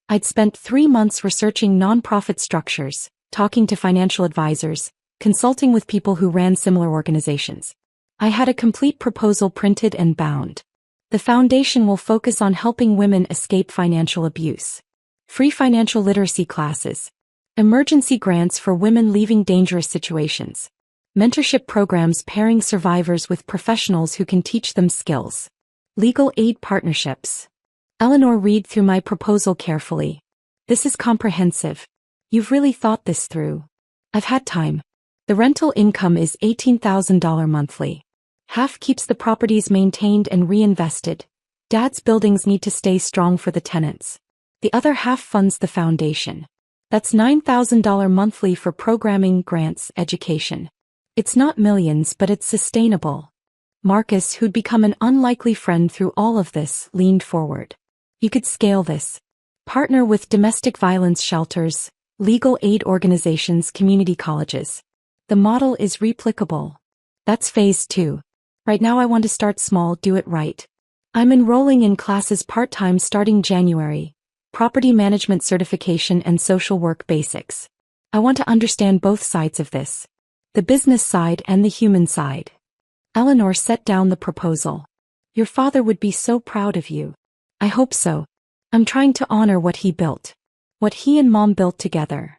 I'd spent 3 months researching nonprofit structures, talking to financial advisors, consulting with people who ran similar organizations. I had a complete proposal printed and bound. The foundation will focus on helping women escape financial abuse. Free financial literacy classes. Emergency grants for women leaving dangerous situations. Mentorship programs pairing survivors with professionals who can teach them skills. Legal aid partnerships. Eleanor read through my proposal carefully. This is comprehensive. You've really thought this through. I've had time. The rental income is $18,000 monthly. Half keeps the properties maintained and reinvested. Dad's buildings need to stay strong for the tenants. The other half funds the foundation. That's $9,000 monthly for programming, grants, education. It's not millions, but it's sustainable. Marcus, who'd become an unlikely friend through all of this, leaned forward. You could scale this. Partner with domestic violence shelters, legal aid organizations, community colleges. The model is replicable. That's phase 2. Right now I want to start small, do it right. I'm enrolling in classes part-time starting January. Property management certification and social work basics. I want to understand both sides of this. The business side and the human side. Eleanor set down the proposal. Your father would be so proud of you. I hope so. I'm trying to honor what he built. What he and Mom built together.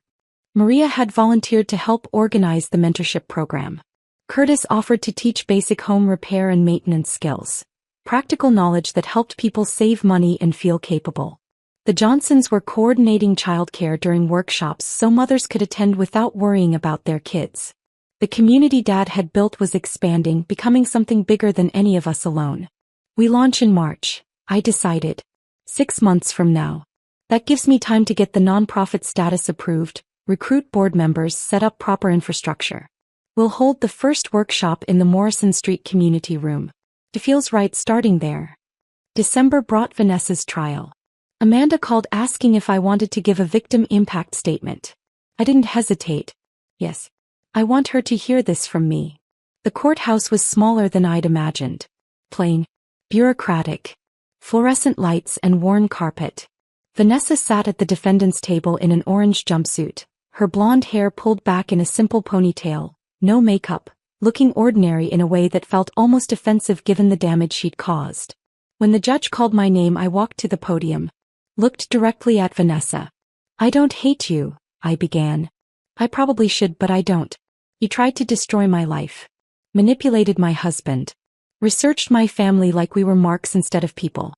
Maria had volunteered to help organize the mentorship program. Curtis offered to teach basic home repair and maintenance skills. Practical knowledge that helped people save money and feel capable. The Johnsons were coordinating childcare during workshops so mothers could attend without worrying about their kids. The community Dad had built was expanding, becoming something bigger than any of us alone. We launch in March, I decided. 6 months from now. That gives me time to get the nonprofit status approved, recruit board members, set up proper infrastructure. We'll hold the first workshop in the Morrison Street Community Room. It feels right starting there. December brought Vanessa's trial. Amanda called asking if I wanted to give a victim impact statement. I didn't hesitate. Yes. I want her to hear this from me. The courthouse was smaller than I'd imagined. Plain. Bureaucratic. Fluorescent lights and worn carpet. Vanessa sat at the defendant's table in an orange jumpsuit, her blonde hair pulled back in a simple ponytail, no makeup, looking ordinary in a way that felt almost offensive given the damage she'd caused. When the judge called my name, I walked to the podium. Looked directly at Vanessa. I don't hate you, I began. I probably should, but I don't. You tried to destroy my life. Manipulated my husband. Researched my family like we were marks instead of people.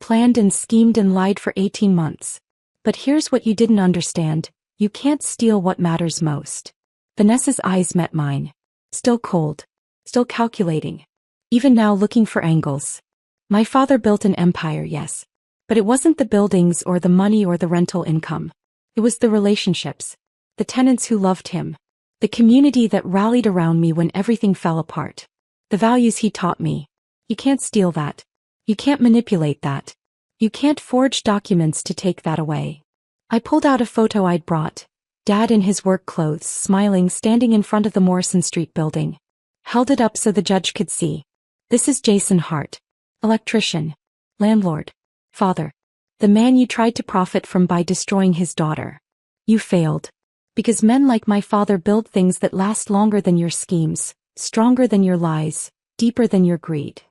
Planned and schemed and lied for 18 months. But here's what you didn't understand. You can't steal what matters most. Vanessa's eyes met mine. Still cold. Still calculating. Even now looking for angles. My father built an empire, yes. But it wasn't the buildings or the money or the rental income. It was the relationships. The tenants who loved him. The community that rallied around me when everything fell apart. The values he taught me. You can't steal that. You can't manipulate that. You can't forge documents to take that away. I pulled out a photo I'd brought. Dad in his work clothes, smiling, standing in front of the Morrison Street building. Held it up so the judge could see. This is Jason Hart. Electrician. Landlord. Father. The man you tried to profit from by destroying his daughter. You failed. Because men like my father build things that last longer than your schemes, stronger than your lies, deeper than your greed.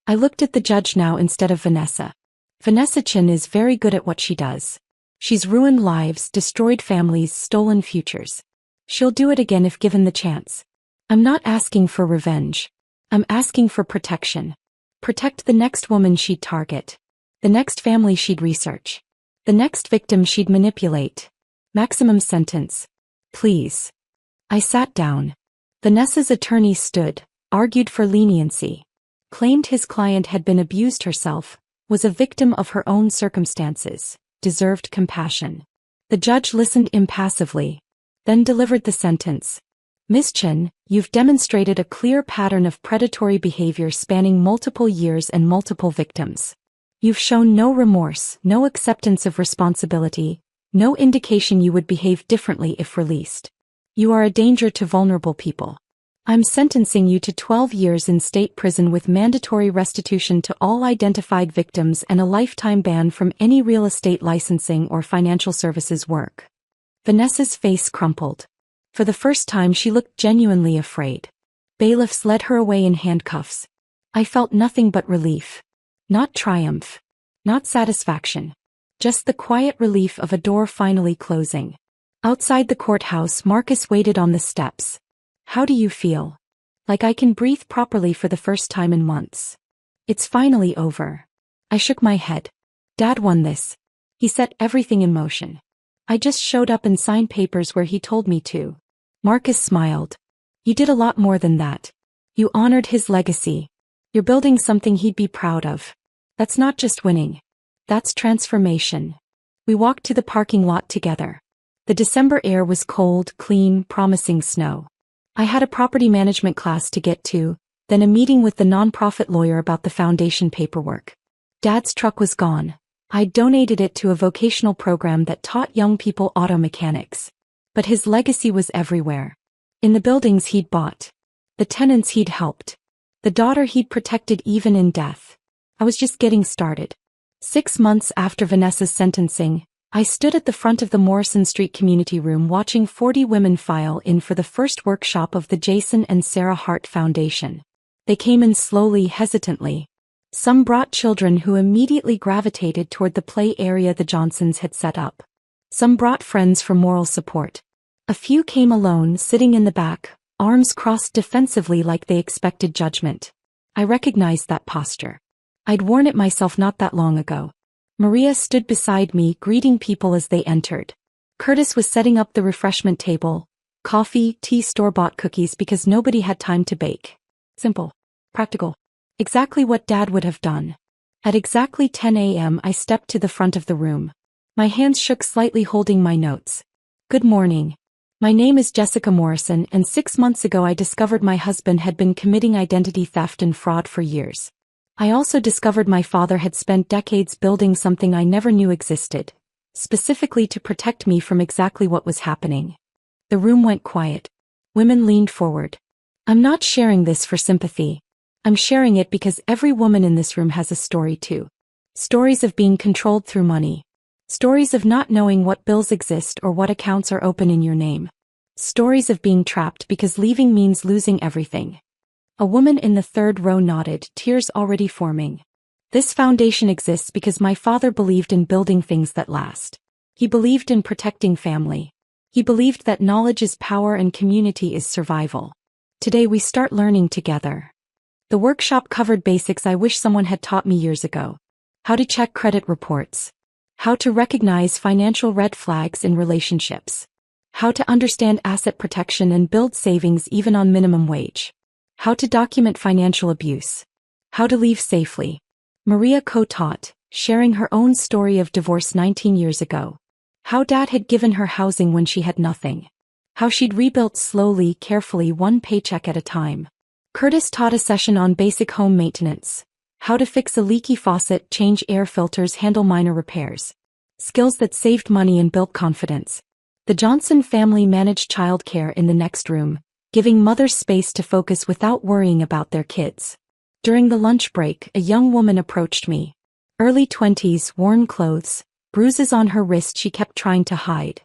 I looked at the judge now instead of Vanessa. Vanessa Chin is very good at what she does. She's ruined lives, destroyed families, stolen futures. She'll do it again if given the chance. I'm not asking for revenge. I'm asking for protection. Protect the next woman she'd target. The next family she'd research. The next victim she'd manipulate. Maximum sentence. Please. I sat down. Vanessa's attorney stood, argued for leniency. Claimed his client had been abused herself, was a victim of her own circumstances, deserved compassion. The judge listened impassively, then delivered the sentence. Ms. Chen, you've demonstrated a clear pattern of predatory behavior spanning multiple years and multiple victims. You've shown no remorse, no acceptance of responsibility, no indication you would behave differently if released. You are a danger to vulnerable people. I'm sentencing you to 12 years in state prison with mandatory restitution to all identified victims and a lifetime ban from any real estate licensing or financial services work." Vanessa's face crumpled. For the first time she looked genuinely afraid. Bailiffs led her away in handcuffs. I felt nothing but relief. Not triumph. Not satisfaction. Just the quiet relief of a door finally closing. Outside the courthouse, Marcus waited on the steps. "How do you feel?" "Like I can breathe properly for the first time in months. It's finally over." I shook my head. "Dad won this. He set everything in motion. I just showed up and signed papers where he told me to." Marcus smiled. "You did a lot more than that. You honored his legacy. You're building something he'd be proud of. That's not just winning. That's transformation." We walked to the parking lot together. The December air was cold, clean, promising snow. I had a property management class to get to, then a meeting with the nonprofit lawyer about the foundation paperwork. Dad's truck was gone. I donated it to a vocational program that taught young people auto mechanics. But his legacy was everywhere. In the buildings he'd bought. The tenants he'd helped. The daughter he'd protected even in death. I was just getting started. 6 months after Vanessa's sentencing, I stood at the front of the Morrison Street community room watching 40 women file in for the first workshop of the Jason and Sarah Hart Foundation. They came in slowly, hesitantly. Some brought children who immediately gravitated toward the play area the Johnsons had set up. Some brought friends for moral support. A few came alone, sitting in the back, arms crossed defensively like they expected judgment. I recognized that posture. I'd worn it myself not that long ago. Maria stood beside me, greeting people as they entered. Curtis was setting up the refreshment table, coffee, tea, store-bought cookies because nobody had time to bake. Simple. Practical. Exactly what Dad would have done. At exactly 10 a.m. I stepped to the front of the room. My hands shook slightly holding my notes. "Good morning. My name is Jessica Morrison, and 6 months ago I discovered my husband had been committing identity theft and fraud for years. I also discovered my father had spent decades building something I never knew existed, specifically to protect me from exactly what was happening." The room went quiet. Women leaned forward. "I'm not sharing this for sympathy. I'm sharing it because every woman in this room has a story too. Stories of being controlled through money. Stories of not knowing what bills exist or what accounts are open in your name. Stories of being trapped because leaving means losing everything." A woman in the third row nodded, tears already forming. "This foundation exists because my father believed in building things that last. He believed in protecting family. He believed that knowledge is power and community is survival. Today we start learning together." The workshop covered basics I wish someone had taught me years ago. How to check credit reports. How to recognize financial red flags in relationships. How to understand asset protection and build savings even on minimum wage. How to document financial abuse. How to leave safely. Maria co-taught, sharing her own story of divorce 19 years ago. How Dad had given her housing when she had nothing. How she'd rebuilt slowly, carefully, one paycheck at a time. Curtis taught a session on basic home maintenance. How to fix a leaky faucet, change air filters, handle minor repairs. Skills that saved money and built confidence. The Johnson family managed childcare in the next room, giving mothers space to focus without worrying about their kids. During the lunch break, a young woman approached me. Early 20s, worn clothes, bruises on her wrist she kept trying to hide.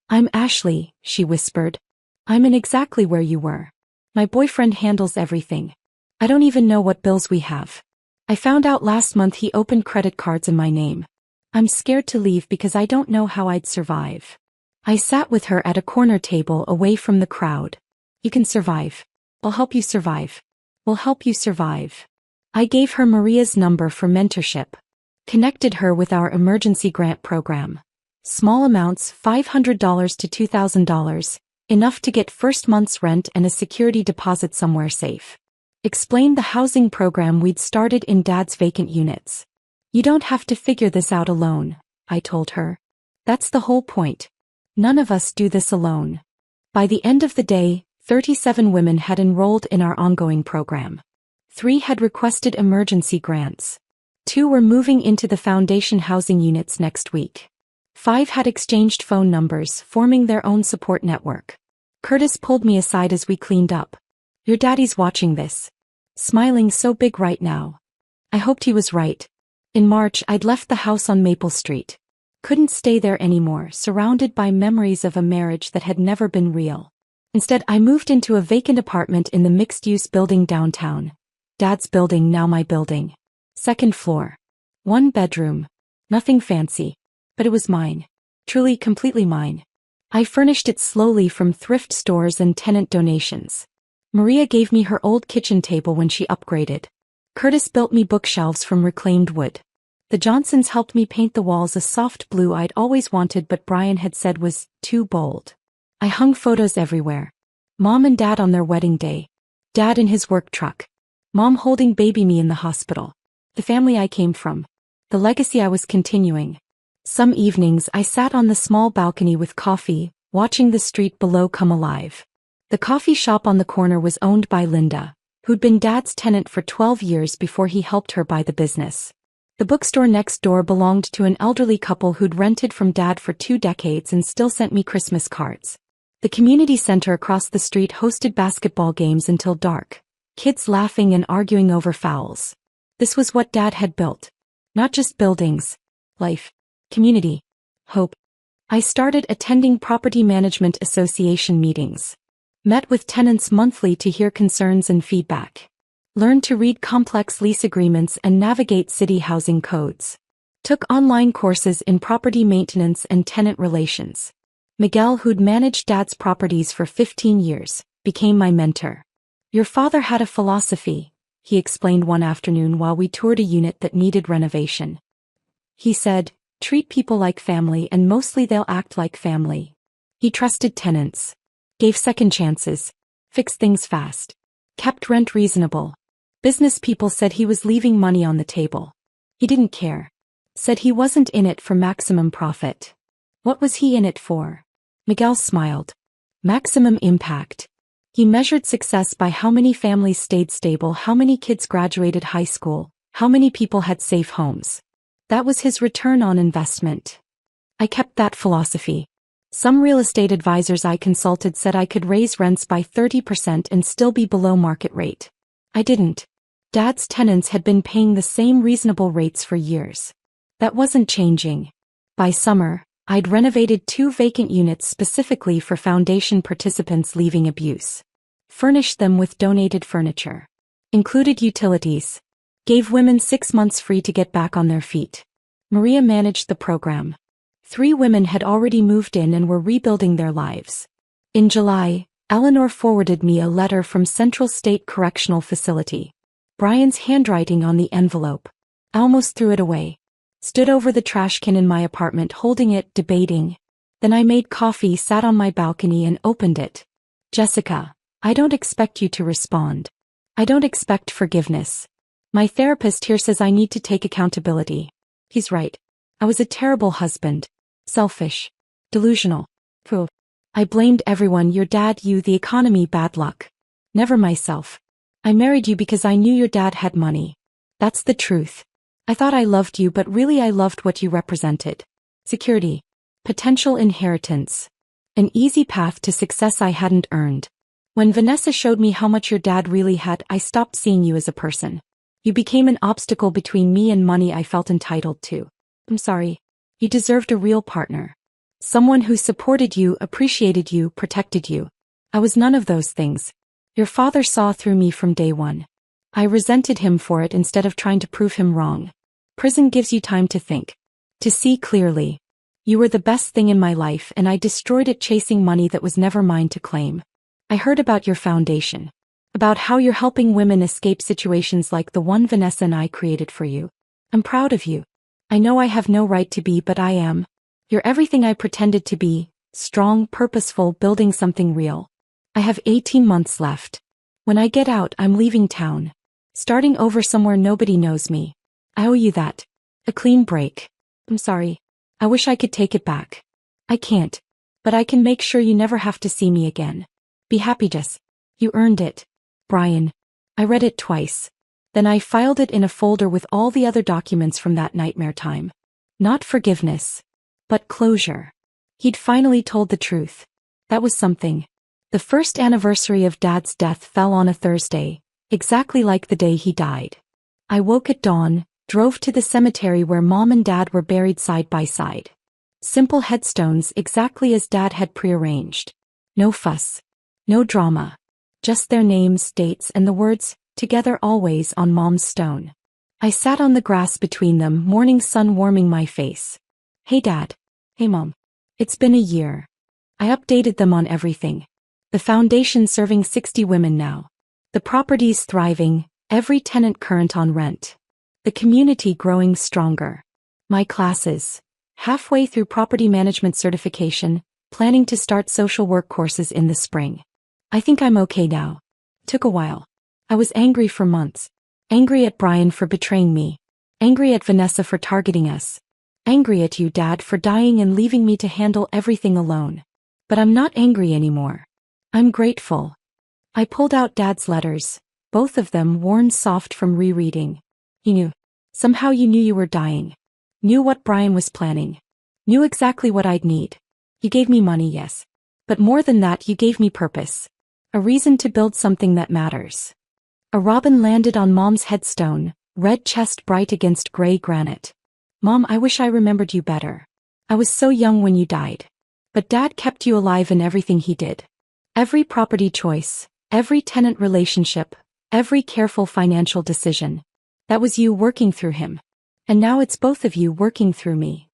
"I'm Ashley," she whispered. "I'm in exactly where you were. My boyfriend handles everything. I don't even know what bills we have. I found out last month he opened credit cards in my name. I'm scared to leave because I don't know how I'd survive." I sat with her at a corner table away from the crowd. "You can survive. I'll help you survive. We'll help you survive." I gave her Maria's number for mentorship. Connected her with our emergency grant program. Small amounts, $500 to $2,000, enough to get first month's rent and a security deposit somewhere safe. Explained the housing program we'd started in Dad's vacant units. "You don't have to figure this out alone," I told her. "That's the whole point. None of us do this alone." By the end of the day, 37 women had enrolled in our ongoing program. 3 had requested emergency grants. 2 were moving into the foundation housing units next week. 5 had exchanged phone numbers, forming their own support network. Curtis pulled me aside as we cleaned up. "Your daddy's watching this. Smiling so big right now." I hoped he was right. In March, I'd left the house on Maple Street. Couldn't stay there anymore, surrounded by memories of a marriage that had never been real. Instead, I moved into a vacant apartment in the mixed-use building downtown. Dad's building, now my building. 2nd floor. 1 bedroom. Nothing fancy. But it was mine. Truly, completely mine. I furnished it slowly from thrift stores and tenant donations. Maria gave me her old kitchen table when she upgraded. Curtis built me bookshelves from reclaimed wood. The Johnsons helped me paint the walls a soft blue I'd always wanted but Brian had said was too bold. I hung photos everywhere. Mom and Dad on their wedding day. Dad in his work truck. Mom holding baby me in the hospital. The family I came from. The legacy I was continuing. Some evenings I sat on the small balcony with coffee, watching the street below come alive. The coffee shop on the corner was owned by Linda, who'd been Dad's tenant for 12 years before he helped her buy the business. The bookstore next door belonged to an elderly couple who'd rented from Dad for 2 decades and still sent me Christmas cards. The community center across the street hosted basketball games until dark, kids laughing and arguing over fouls. This was what Dad had built. Not just buildings. Life. Community. Hope. I started attending Property Management Association meetings. Met with tenants monthly to hear concerns and feedback. Learned to read complex lease agreements and navigate city housing codes. Took online courses in property maintenance and tenant relations. Miguel, who'd managed Dad's properties for 15 years, became my mentor. "Your father had a philosophy," he explained one afternoon while we toured a unit that needed renovation. He said, "Treat people like family and mostly they'll act like family." He trusted tenants. Gave second chances. Fixed things fast. Kept rent reasonable. Business people said he was leaving money on the table. He didn't care. Said he wasn't in it for maximum profit. What was he in it for? Miguel smiled. Maximum impact. He measured success by how many families stayed stable, how many kids graduated high school, how many people had safe homes. That was his return on investment. I kept that philosophy. Some real estate advisors I consulted said I could raise rents by 30% and still be below market rate. I didn't. Dad's tenants had been paying the same reasonable rates for years. That wasn't changing. By summer, I'd renovated 2 vacant units specifically for foundation participants leaving abuse. Furnished them with donated furniture. Included utilities. Gave women 6 months free to get back on their feet. Maria managed the program. 3 women had already moved in and were rebuilding their lives. In July, Eleanor forwarded me a letter from Central State Correctional Facility. Brian's handwriting on the envelope. I almost threw it away. Stood over the trash can in my apartment holding it, debating. Then I made coffee, sat on my balcony and opened it. "Jessica, I don't expect you to respond. I don't expect forgiveness. My therapist here says I need to take accountability. He's right. I was a terrible husband. Selfish. Delusional. Pooh. I blamed everyone, your dad, you, the economy, bad luck. Never myself. I married you because I knew your dad had money. That's the truth. I thought I loved you, but really I loved what you represented. Security. Potential inheritance. An easy path to success I hadn't earned. When Vanessa showed me how much your dad really had, I stopped seeing you as a person. You became an obstacle between me and money I felt entitled to. I'm sorry. You deserved a real partner. Someone who supported you, appreciated you, protected you. I was none of those things. Your father saw through me from day one. I resented him for it instead of trying to prove him wrong. Prison gives you time to think. To see clearly. You were the best thing in my life and I destroyed it chasing money that was never mine to claim. I heard about your foundation. About how you're helping women escape situations like the one Vanessa and I created for you. I'm proud of you. I know I have no right to be, but I am. You're everything I pretended to be. Strong, purposeful, building something real. I have 18 months left. When I get out, I'm leaving town. Starting over somewhere nobody knows me. I owe you that. A clean break. I'm sorry. I wish I could take it back. I can't. But I can make sure you never have to see me again. Be happy, Jess. You earned it. Brian. I read it twice. Then I filed it in a folder with all the other documents from that nightmare time. Not forgiveness, but closure. He'd finally told the truth. That was something. The first anniversary of Dad's death fell on a Thursday, exactly like the day he died. I woke at dawn, drove to the cemetery where Mom and Dad were buried side by side. Simple headstones exactly as Dad had prearranged. No fuss. No drama. Just their names, dates, and the words, "Together always," on Mom's stone. I sat on the grass between them, morning sun warming my face. "Hey Dad." "Hey Mom." It's been a year. I updated them on everything. The foundation serving 60 women now. The property's thriving, every tenant current on rent. The community growing stronger. My classes. Halfway through property management certification, planning to start social work courses in the spring. I think I'm okay now. Took a while. I was angry for months. Angry at Brian for betraying me. Angry at Vanessa for targeting us. Angry at you, Dad, for dying and leaving me to handle everything alone. But I'm not angry anymore. I'm grateful. I pulled out Dad's letters, both of them worn soft from rereading. He knew. Somehow you knew you were dying. Knew what Brian was planning. Knew exactly what I'd need. You gave me money, yes. But more than that, you gave me purpose. A reason to build something that matters. A robin landed on Mom's headstone, red chest bright against gray granite. Mom, I wish I remembered you better. I was so young when you died. But Dad kept you alive in everything he did. Every property choice, every tenant relationship, every careful financial decision. That was you working through him. And now it's both of you working through me.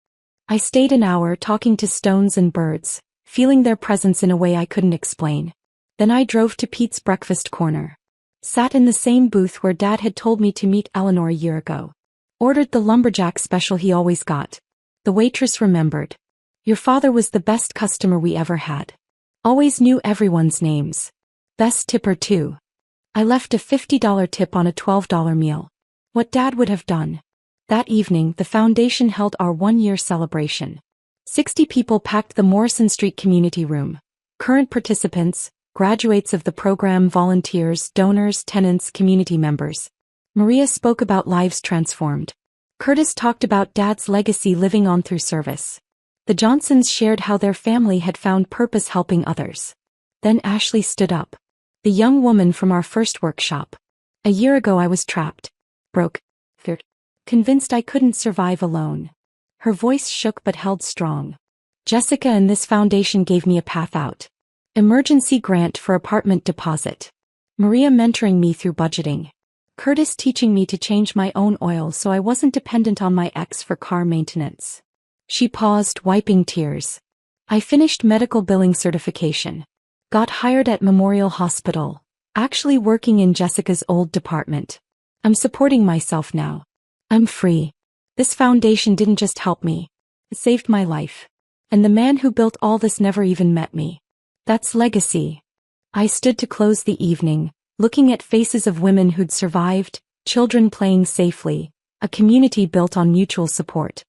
I stayed an hour talking to stones and birds, feeling their presence in a way I couldn't explain. Then I drove to Pete's Breakfast Corner. Sat in the same booth where Dad had told me to meet Eleanor a year ago. Ordered the lumberjack special he always got. The waitress remembered. Your father was the best customer we ever had. Always knew everyone's names. Best tipper too. I left a $50 tip on a $12 meal. What Dad would have done. That evening, the foundation held our one-year celebration. 60 people packed the Morrison Street community room. Current participants, graduates of the program, volunteers, donors, tenants, community members. Maria spoke about lives transformed. Curtis talked about Dad's legacy living on through service. The Johnsons shared how their family had found purpose helping others. Then Ashley stood up. The young woman from our first workshop. A year ago I was trapped. Broke. Feared. Convinced I couldn't survive alone. Her voice shook but held strong. Jessica and this foundation gave me a path out. Emergency grant for apartment deposit. Maria mentoring me through budgeting. Curtis teaching me to change my own oil so I wasn't dependent on my ex for car maintenance. She paused, wiping tears. I finished medical billing certification. Got hired at Memorial Hospital, actually working in Jessica's old department. I'm supporting myself now. I'm free. This foundation didn't just help me. It saved my life. And the man who built all this never even met me. That's legacy. I stood to close the evening, looking at faces of women who'd survived, children playing safely, a community built on mutual support.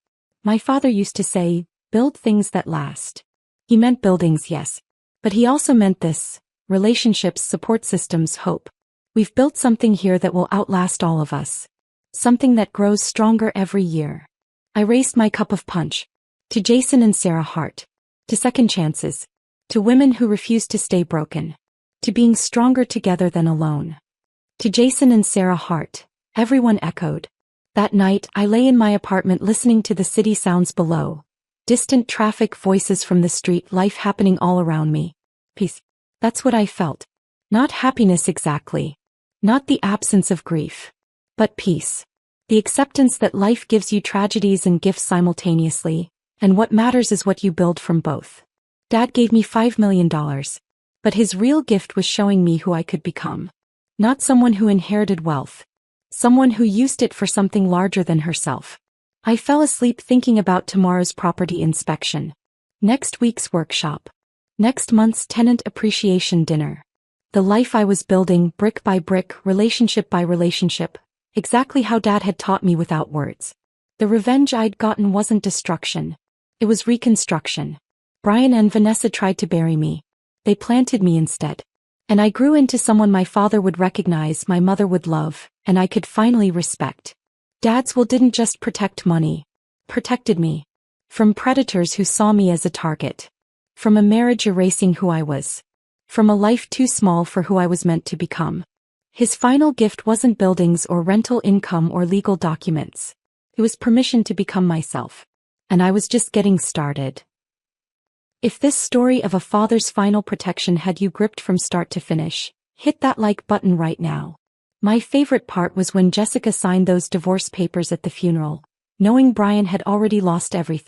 My father used to say, build things that last. He meant buildings, yes. But he also meant this, relationships, support systems, hope. We've built something here that will outlast all of us. Something that grows stronger every year. I raised my cup of punch. To Jason and Sarah Hart. To second chances. To women who refuse to stay broken. To being stronger together than alone. To Jason and Sarah Hart, everyone echoed. That night, I lay in my apartment listening to the city sounds below. Distant traffic, voices from the street, life happening all around me. Peace. That's what I felt. Not happiness exactly. Not the absence of grief. But peace. The acceptance that life gives you tragedies and gifts simultaneously, and what matters is what you build from both. Dad gave me $5 million. But his real gift was showing me who I could become. Not someone who inherited wealth. Someone who used it for something larger than herself. I fell asleep thinking about tomorrow's property inspection. Next week's workshop. Next month's tenant appreciation dinner. The life I was building, brick by brick, relationship by relationship, exactly how Dad had taught me without words. The revenge I'd gotten wasn't destruction. It was reconstruction. Brian and Vanessa tried to bury me. They planted me instead. And I grew into someone my father would recognize, my mother would love, and I could finally respect. Dad's will didn't just protect money. Protected me. From predators who saw me as a target. From a marriage erasing who I was. From a life too small for who I was meant to become. His final gift wasn't buildings or rental income or legal documents. It was permission to become myself. And I was just getting started. If this story of a father's final protection had you gripped from start to finish, hit that like button right now. My favorite part was when Jessica signed those divorce papers at the funeral, knowing Brian had already lost everything.